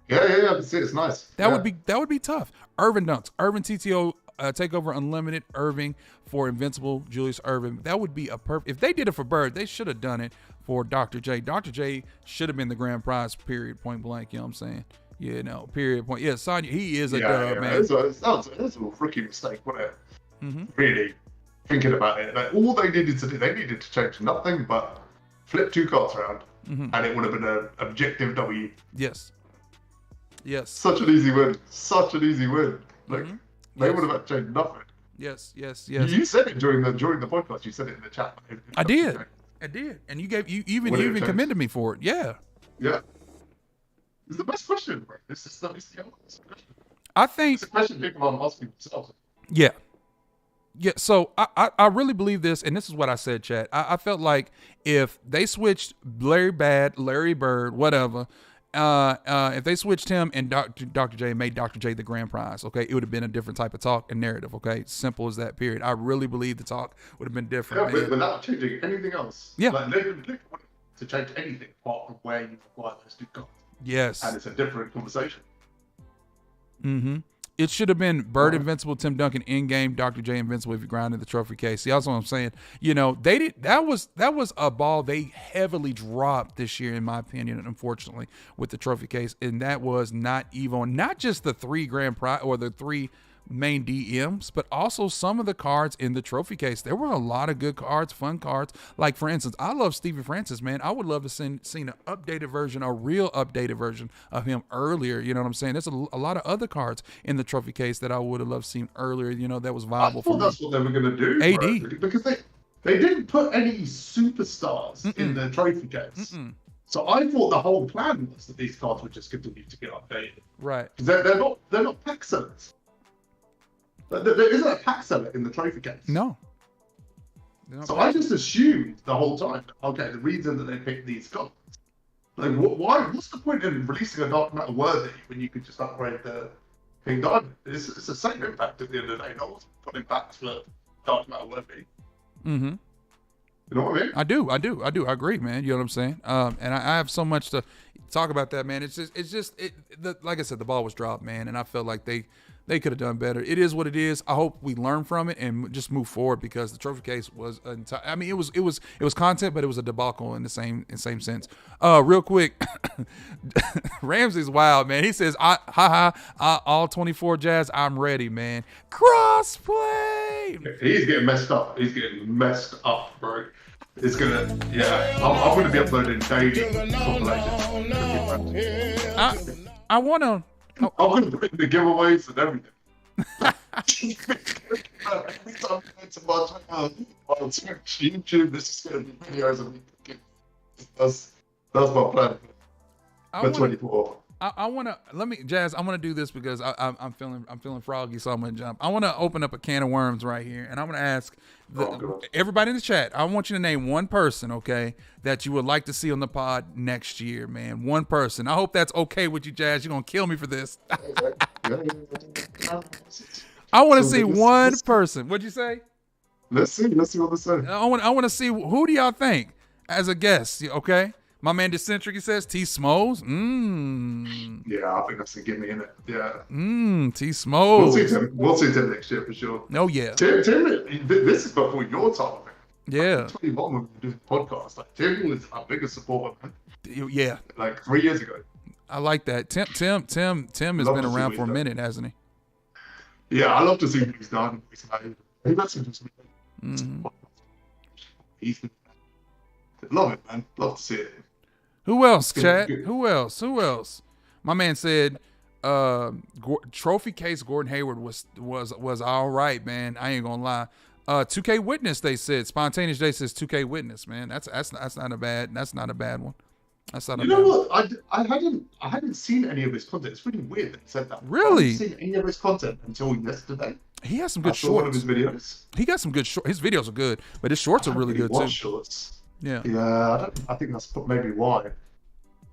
[SPEAKER 3] Yeah. I can see it's nice.
[SPEAKER 1] That would be tough. Irvin Dunks. Irvin TTO Takeover Unlimited Irving for Invincible Julius Irving. That would be a perfect. If they did it for Bird, they should have done it for Dr. J. Dr. J should have been the grand prize, period, point blank. You know what I'm saying? Yeah, no, period, point. Yeah, Sonya, he is a dub, man.
[SPEAKER 3] That's a rookie mistake, wasn't it? Mm-hmm. Really. Thinking about it, like, all they needed to do, they needed to change nothing but flip 2 cards around, and it would have been an objective W.
[SPEAKER 1] Yes.
[SPEAKER 3] Such an easy win. Like they would have changed nothing.
[SPEAKER 1] Yes.
[SPEAKER 3] You said it during the podcast. You said it in the chat.
[SPEAKER 1] I did, and you even commended me for it. Yeah.
[SPEAKER 3] It's the best question, bro. It's the question.
[SPEAKER 1] I think
[SPEAKER 3] it's a question people are asking themselves.
[SPEAKER 1] Yeah. So I really believe this, and this is what I said, chat. I felt like if they switched Larry Bird, whatever, if they switched him and Dr. J made Dr. J the grand prize, okay, it would have been a different type of talk and narrative, okay? Simple as that, period. I really believe the talk would have been different.
[SPEAKER 3] Yeah, without changing anything else.
[SPEAKER 1] Yeah.
[SPEAKER 3] Like, they didn't want to change anything apart from where you acquire those 2 cards.
[SPEAKER 1] Yes.
[SPEAKER 3] And it's a different conversation.
[SPEAKER 1] Mm-hmm. It should have been Bird Invincible, Tim Duncan in-game, Dr. J Invincible if you grind in the trophy case. See, that's what I'm saying. You know, they did that was a ball they heavily dropped this year, in my opinion, unfortunately, with the trophy case. And that was not even not just the 3 grand prize or the 3 main DMs, but also some of the cards in the trophy case. There were a lot of good cards, fun cards. Like, for instance, I love Stevie Francis, man. I would love to seen an updated version, a real updated version of him earlier. You know what I'm saying? There's a lot of other cards in the trophy case that I would have loved seen earlier, you know, that was viable for me.
[SPEAKER 3] That's what they were going to do.
[SPEAKER 1] AD.
[SPEAKER 3] Bro, because they didn't put any superstars in the trophy case. So I thought the whole plan was that these cards would just continue to get updated.
[SPEAKER 1] Right.
[SPEAKER 3] Because they're not pack sellers. There isn't a pack seller in the trophy case.
[SPEAKER 1] No.
[SPEAKER 3] So I just assumed the whole time, okay, the reason that they picked these cards. Like, why? What's the point in releasing a Dark Matter Worthy when you could just upgrade the King Diamond? It's the same impact at the end of the day. No one's putting backs for Dark Matter Worthy. Mm-hmm. You know what I mean?
[SPEAKER 1] I do. I agree, man. You know what I'm saying? And I have so much to talk about that, man. It's just like I said, the ball was dropped, man, and I felt like they They could have done better. It is what it is. I hope we learn from it and just move forward, because the trophy case was I mean, it was content, but it was a debacle in the same sense. Real quick, Ramsey's wild, man. He says, all 24 Jazz, I'm ready, man. Crossplay.
[SPEAKER 3] He's getting messed up. Bro. It's gonna, I'm gonna be uploading daily compilations.
[SPEAKER 1] I wanna.
[SPEAKER 3] I'm gonna put the giveaways and everything. Every time I go to my channel on YouTube, this is gonna be videos of me. That's my plan for 24.
[SPEAKER 1] I wanna Jazz. I wanna do this because I'm feeling froggy, so I'm gonna jump. I wanna open up a can of worms right here, and I'm gonna ask everybody in the chat. I want you to name one person, okay, that you would like to see on the pod next year, man. One person. I hope that's okay with you, Jazz. You're gonna kill me for this. I want to see one person. What'd you say?
[SPEAKER 3] Let's see what they say.
[SPEAKER 1] I want to see, who do y'all think as a guest? Okay. My man Decentric, he says T Smoes.
[SPEAKER 3] Yeah, I think that's a gimme, innit? Yeah.
[SPEAKER 1] T Smoes.
[SPEAKER 3] We'll see Tim next year for sure.
[SPEAKER 1] Oh yeah.
[SPEAKER 3] Tim, this is before your time.
[SPEAKER 1] Yeah.
[SPEAKER 3] 21 when we do the podcast. Like, Tim was our biggest supporter, man.
[SPEAKER 1] Yeah.
[SPEAKER 3] Like 3 years ago.
[SPEAKER 1] I like that. Tim has been around for a minute, hasn't he?
[SPEAKER 3] Yeah, I love to see what he's done. He messages me. Love it, man. Love to see it.
[SPEAKER 1] Who else, chat? Who else? My man said, trophy case Gordon Hayward was all right, man. I ain't gonna lie. 2K Witness, they said. Spontaneous Day says 2K Witness, man. That's not a bad one. That's not a bad one.
[SPEAKER 3] You know what? I hadn't seen any of his content. It's really weird that he said that.
[SPEAKER 1] Really?
[SPEAKER 3] I hadn't seen any of his content until yesterday.
[SPEAKER 1] He has some good shorts.
[SPEAKER 3] One of his videos.
[SPEAKER 1] He got some good shorts. His videos are good, but his shorts are really good too. Shorts. Yeah.
[SPEAKER 3] Yeah, I think that's maybe why.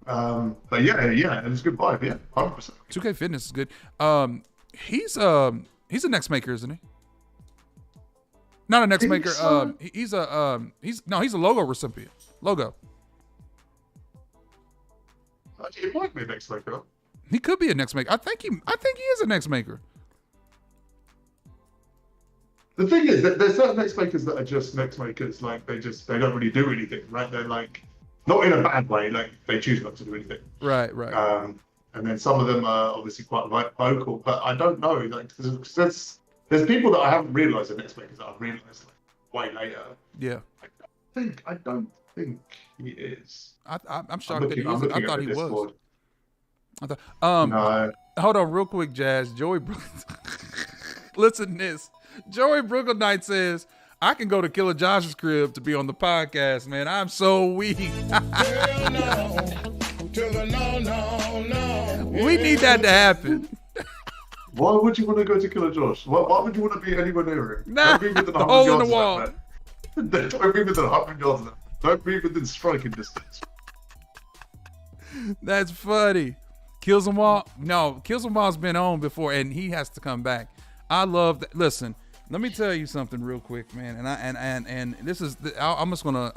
[SPEAKER 3] But yeah, it was a good vibe. Yeah, 100%.
[SPEAKER 1] 2K Fitness is good. He's a next maker, isn't he? Not a next maker. He's a logo recipient. Logo.
[SPEAKER 3] He might be a next maker.
[SPEAKER 1] He could be a next maker. I think he is a next maker.
[SPEAKER 3] The thing is that there's certain next makers that are just next makers. Like they don't really do anything, right? They're like, not in a bad way. Like they choose not to do anything.
[SPEAKER 1] Right.
[SPEAKER 3] And then some of them are obviously quite vocal, but I don't know. Like there's people that I haven't realized are next makers that I've realized way later.
[SPEAKER 1] Yeah.
[SPEAKER 3] I don't think he is.
[SPEAKER 1] I'm shocked that he is. I thought he was.
[SPEAKER 3] No.
[SPEAKER 1] Hold on, real quick, Jazz. Joey listen to this. Joey Brooklyn Knight says, I can go to Killer Josh's crib to be on the podcast, man. I'm so weak. We need that to happen.
[SPEAKER 3] Why would you want to go to Killer Josh? Why would you want to be anywhere near him?
[SPEAKER 1] Nah, the hole in the wall.
[SPEAKER 3] Don't be within 100 yards of that. Don't be within striking distance.
[SPEAKER 1] That's funny. Kills 'em all. No, Kills 'em all's been on before, and he has to come back. I love that. Listen, let me tell you something real quick, man. And this is I'm gonna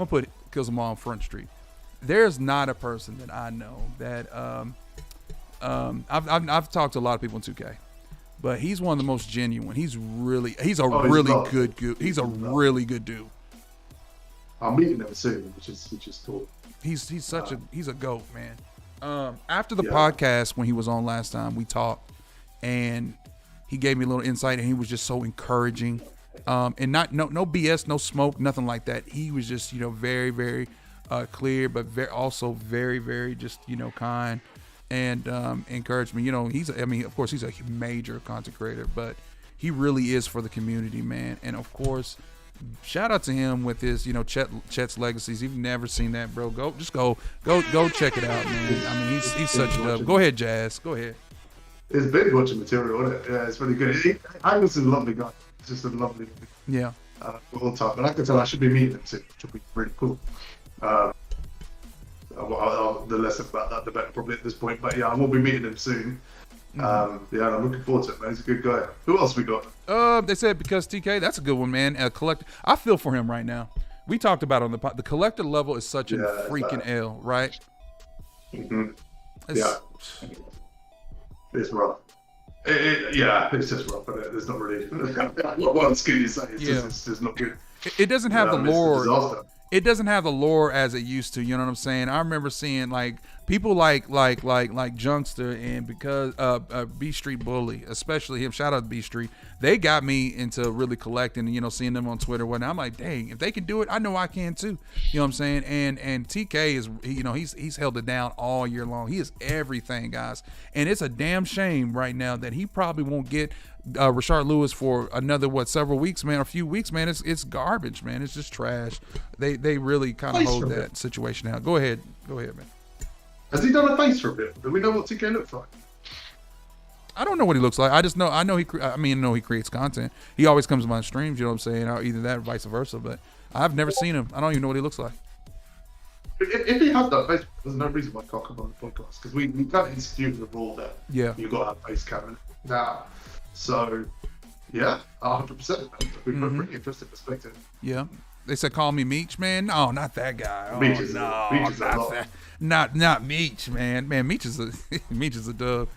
[SPEAKER 1] put Kills 'em all on Front Street. There's not a person that I know that I've talked to a lot of people in 2K, but he's one of the most genuine. He's a really good dude.
[SPEAKER 3] I'm meeting him soon, which is cool.
[SPEAKER 1] He's a goat, man. After the podcast when he was on last time, we talked, and he gave me a little insight, and he was just so encouraging, and no BS, no smoke, nothing like that. He was just very, very clear, but also very, very just kind, and encouraged me. Of course he's a major content creator, but he really is for the community, man. And of course, shout out to him with his Chet's Legacies. If you've never seen that, bro, go check it out, man. I mean, he's such a dub. Go ahead, Jazz. Go ahead.
[SPEAKER 3] It's big watching material, isn't it? Yeah, it's really good. Angus is a lovely guy. It's just a lovely all time. And I can tell I should be meeting him soon, which will be really cool. The less about that, the better probably at this point. But yeah, I will be meeting him soon. I'm looking forward to it, man. He's a good guy. Who else we got?
[SPEAKER 1] They said because TK, that's a good one, man. I feel for him right now. We talked about it on the collector level is such a freaking L, right?
[SPEAKER 3] Mm-hmm. It's rough. Yeah, it's just rough. There's not really. What else can you say? It's just not good.
[SPEAKER 1] It doesn't have the lore. It doesn't have the lore as it used to. You know what I'm saying? I remember seeing like people like Junkster and because B Street Bully, especially him. Shout out to B Street. They got me into really collecting and seeing them on Twitter. And I'm like, dang, if they can do it, I know I can too. You know what I'm saying? And TK is he's held it down all year long. He is everything, guys. And it's a damn shame right now that he probably won't get Rashard Lewis for another several weeks, man, a few weeks, man. It's garbage, man. It's just trash. They really kind of hold that situation out. Go ahead, man.
[SPEAKER 3] Has he done a face for a bit? Do we know what TK looks like?
[SPEAKER 1] I don't know what he looks like. I know he creates content. He always comes to my streams. You know what I'm saying? Or either that or vice versa. But I've never seen him. I don't even know what he looks like.
[SPEAKER 3] If he has that face, there's no reason why I can't come on the podcast because we can't institute the rule that you've got to have face cam now. So, yeah, 100%. From a pretty interesting perspective.
[SPEAKER 1] Yeah. They said, call me Meech, man. No, not that guy. Oh,
[SPEAKER 3] Meech is
[SPEAKER 1] not
[SPEAKER 3] that.
[SPEAKER 1] Not Meech, man. Man, Meech is a dub.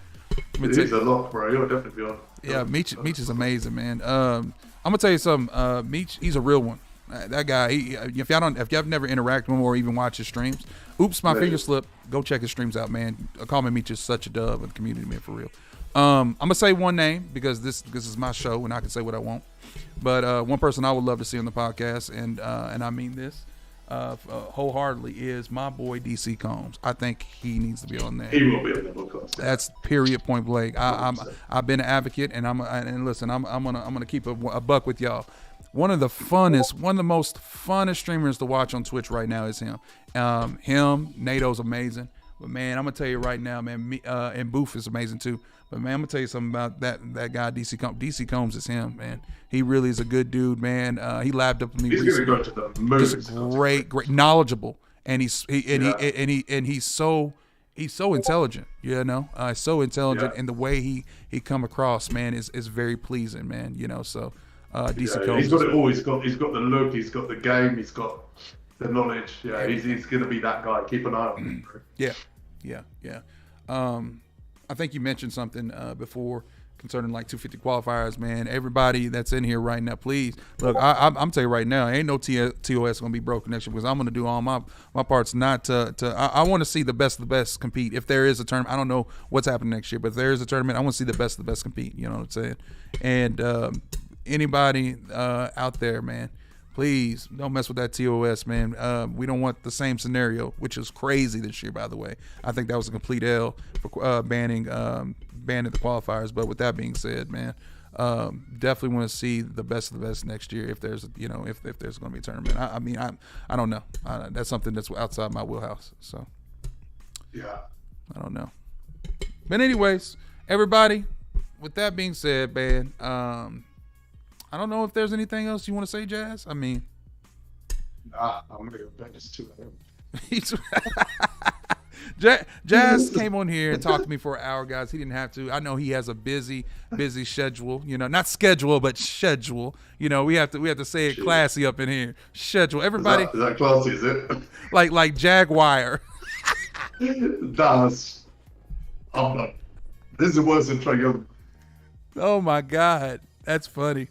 [SPEAKER 3] He's a lock, bro. You'll definitely be on.
[SPEAKER 1] Yeah, Meech is amazing, man. I'm gonna tell you something. Meech, he's a real one. That guy. If y'all never interacted with him or even watch his streams, oops, my finger slipped. Go check his streams out, man. Call me Meech is such a dub in the community, man, for real. I'm gonna say one name because this is my show and I can say what I want. But one person I would love to see on the podcast, and I mean this wholeheartedly, is my boy DC Combs. I think he needs to be on there.
[SPEAKER 3] He will be on the podcast.
[SPEAKER 1] That's period, point blank. I've been an advocate, and listen, I'm gonna keep a buck with y'all. One of the most funnest streamers to watch on Twitch right now is him. NATO's amazing. But man, I'm gonna tell you right now, man, and Booth is amazing too. But man, I'm gonna tell you something about that guy, DC Combs. DC Combs is him, man. He really is a good dude, man. He labbed up with me.
[SPEAKER 3] He's
[SPEAKER 1] recently.
[SPEAKER 3] Gonna go to the moon.
[SPEAKER 1] Just great, knowledgeable, and he's so intelligent. So intelligent, and the way he come across, man, is very pleasing, man. So DC Combs.
[SPEAKER 3] He's got it all. He's got the look. He's got the game. He's got the knowledge. Yeah, he's gonna be that guy. Keep an eye on him.
[SPEAKER 1] Yeah. I think you mentioned something before concerning like 250 qualifiers, man. Everybody that's in here right now, please look. I'm telling you right now, ain't no TOS gonna be broken next year because I'm gonna do all my parts not to. I want to see the best of the best compete. If there is a tournament, I don't know what's happening next year, but if there is a tournament, I want to see the best of the best compete. You know what I'm saying? And anybody out there, man, please don't mess with that TOS, man. We don't want the same scenario, which is crazy this year, by the way. I think that was a complete L for banning the qualifiers. But with that being said, man, definitely want to see the best of the best next year if there's if there's going to be a tournament. I don't know. That's something that's outside my wheelhouse. So
[SPEAKER 3] yeah,
[SPEAKER 1] I don't know. But anyways, everybody, with that being said, man, I don't know if there's anything else you want to say, Jazz. I mean,
[SPEAKER 3] nah, I'm gonna go back to 2
[SPEAKER 1] a.m. Jazz came on here and talked to me for an hour, guys. He didn't have to. I know he has a busy schedule. Not schedule, but schedule. We have to say it classy up in here. Schedule. Everybody.
[SPEAKER 3] Is that classy? Is it?
[SPEAKER 1] Like Jaguar.
[SPEAKER 3] That's. I'm not. This is worse than Trae Young.
[SPEAKER 1] Oh my God, that's funny.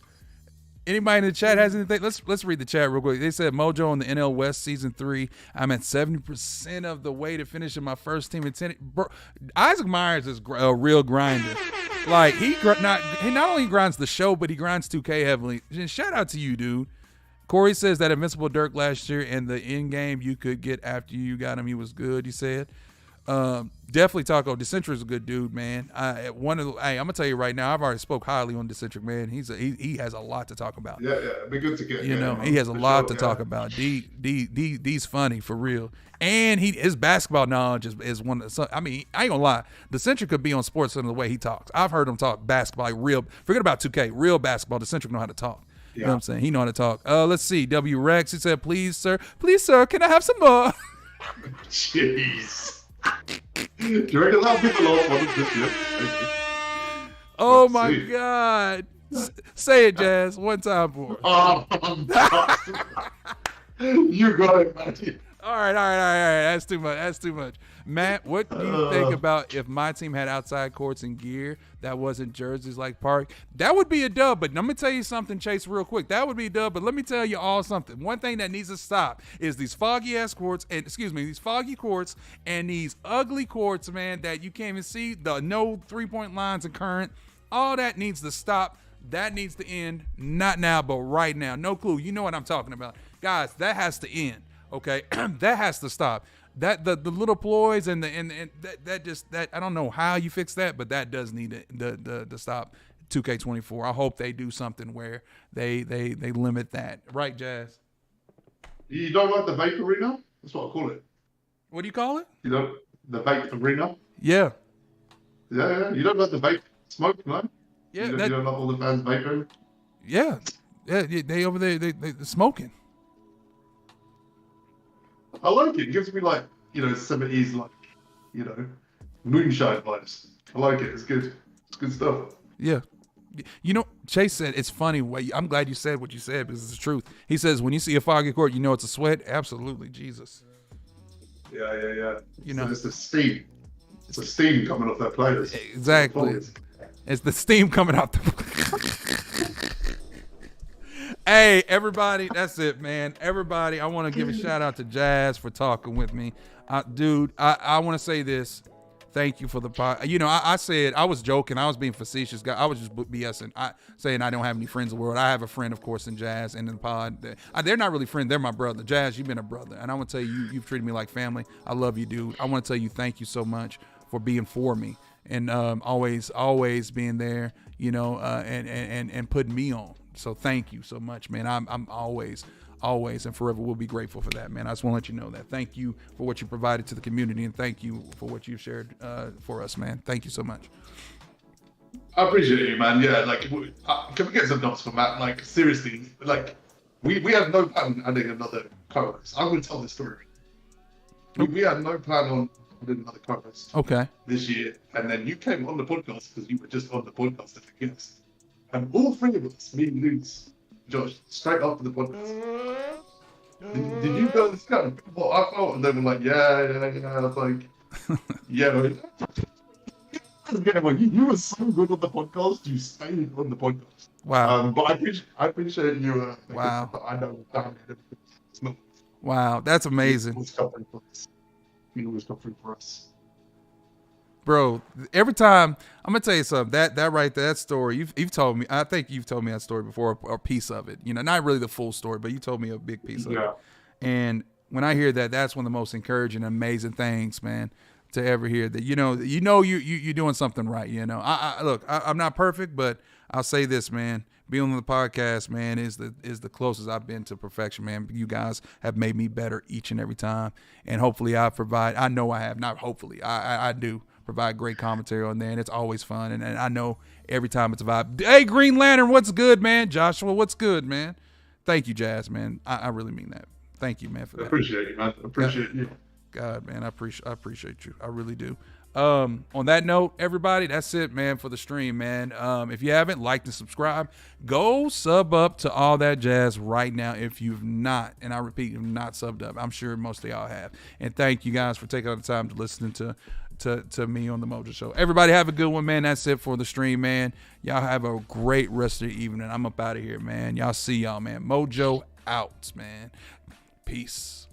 [SPEAKER 1] Anybody in the chat has anything? Let's read the chat real quick. They said Mojo in the NL West Season 3. I'm at 70% of the way to finishing my first team in 10. Bro, Isaac Myers is a real grinder. Like he not only grinds the show, but he grinds 2K heavily. And shout out to you, dude. Corey says that Invincible Dirk last year and the end game you could get after you got him, he was good. You said. Definitely Taco. Decentric is a good dude, man. I'm gonna tell you right now. I've already spoke highly on Decentric, man. He has a lot to talk about.
[SPEAKER 3] Yeah, it'd be good to get.
[SPEAKER 1] He has a lot to talk about. D's funny for real, and his basketball knowledge is one. I ain't gonna lie. Decentric could be on Sports Center the way he talks. I've heard him talk basketball like real. Forget about 2K. Real basketball. Decentric know how to talk. You know what I'm saying? He know how to talk. Let's see. W Rex. He said, please, sir, can I have some more?
[SPEAKER 3] Jeez. Do you reckon a lot of people off this year?
[SPEAKER 1] Oh my God. Say it, Jazz, one time for
[SPEAKER 3] you got it, man.
[SPEAKER 1] All right. That's too much. Matt, what do you think about if my team had outside courts and gear that wasn't jerseys like Park? That would be a dub, but let me tell you something, Chase, real quick. That would be a dub, but let me tell you all something. One thing that needs to stop is these these foggy courts and these ugly courts, man, that you can't even see, the no 3-point lines and current. All that needs to stop. That needs to end. Not now, but right now. No clue. You know what I'm talking about. Guys, that has to end. Okay, that has to stop. That the little ploys and that I don't know how you fix that, but that does need to stop. 2K24. I hope they do something where they limit that. Right, Jazz?
[SPEAKER 3] You don't like the vape arena? That's what I call it.
[SPEAKER 1] What do you call it?
[SPEAKER 3] You know, the vape arena.
[SPEAKER 1] Yeah.
[SPEAKER 3] Yeah. You don't like the vape smoke, no?
[SPEAKER 1] Yeah.
[SPEAKER 3] You don't like all the fans vaping?
[SPEAKER 1] Yeah. They over there they smoking.
[SPEAKER 3] I like it. It gives me 70s moonshine vibes. I like it. It's good. It's good stuff.
[SPEAKER 1] Yeah. You know, Chase said it's funny. I'm glad you said what you said because it's the truth. He says when you see a foggy court, you know it's a sweat. Absolutely, Jesus.
[SPEAKER 3] Yeah.
[SPEAKER 1] You know,
[SPEAKER 3] it's the steam. It's the steam coming off that players.
[SPEAKER 1] Exactly. It's the steam coming off the. Hey, everybody, that's it, man. Everybody, I want to give a shout out to Jazz for talking with me. Dude, I want to say this. Thank you for the pod. You know, I said, I was joking. I was being facetious. I was just BSing. Saying I don't have any friends in the world. I have a friend, of course, in Jazz and in the pod. They're not really friends. They're my brother. Jazz, you've been a brother. And I want to tell you, you've treated me like family. I love you, dude. I want to tell you thank you so much for being for me. And always being there, you know, and putting me on. So thank you so much, man. I'm always and forever will be grateful for that, man. I just want to let you know that. Thank you for what you provided to the community, and thank you for what you've shared for us, man. Thank you so much.
[SPEAKER 3] I appreciate you, man. Yeah, can we get some notes for Matt? Like, seriously, we had no plan on adding another co-host. I'm going to tell this story. We had no plan on adding another co-host.
[SPEAKER 1] Okay.
[SPEAKER 3] This year, and then you came on the podcast because you were just on the podcast as a guest. And all three of us, me, Luce, Josh, straight after the podcast. Did you guys kind of what I felt? And they were like, yeah. I was like, yeah. You were so good on the podcast. You stayed on the podcast.
[SPEAKER 1] Wow.
[SPEAKER 3] But I appreciate you.
[SPEAKER 1] Wow.
[SPEAKER 3] I know. It's not.
[SPEAKER 1] Wow, that's amazing.
[SPEAKER 3] It's covering for us. You always covering for us.
[SPEAKER 1] Bro, every time I'm gonna tell you something. That right there, that story you've told me. I think you've told me that story before, or a piece of it. You know, not really the full story, but you told me a big piece of it. And when I hear that, that's one of the most encouraging, amazing things, man, to ever hear. That you're doing something right. You know, I'm not perfect, but I'll say this, man. Being on the podcast, man, is the closest I've been to perfection, man. You guys have made me better each and every time, and hopefully I know I have. Not hopefully, I do provide great commentary on there, and it's always fun, and I know every time it's a vibe. Hey, Green Lantern, what's good, man? Joshua, what's good, man? Thank you, Jazz, man. I really mean that. Thank you, man, for that.
[SPEAKER 3] I appreciate you, man. I appreciate you.
[SPEAKER 1] God, man, I appreciate you. I really do. On that note, everybody, that's it, man, for the stream, man. If you haven't liked and subscribe, go sub up to All That Jazz right now if you've not, and I repeat, you've not subbed up. I'm sure most of y'all have. And thank you guys for taking the time to listen to me on the Mojo Show. Everybody have a good one, man. That's it for the stream, man. Y'all have a great rest of the evening. I'm up out of here, man. Y'all see y'all, man. Mojo out, man. Peace.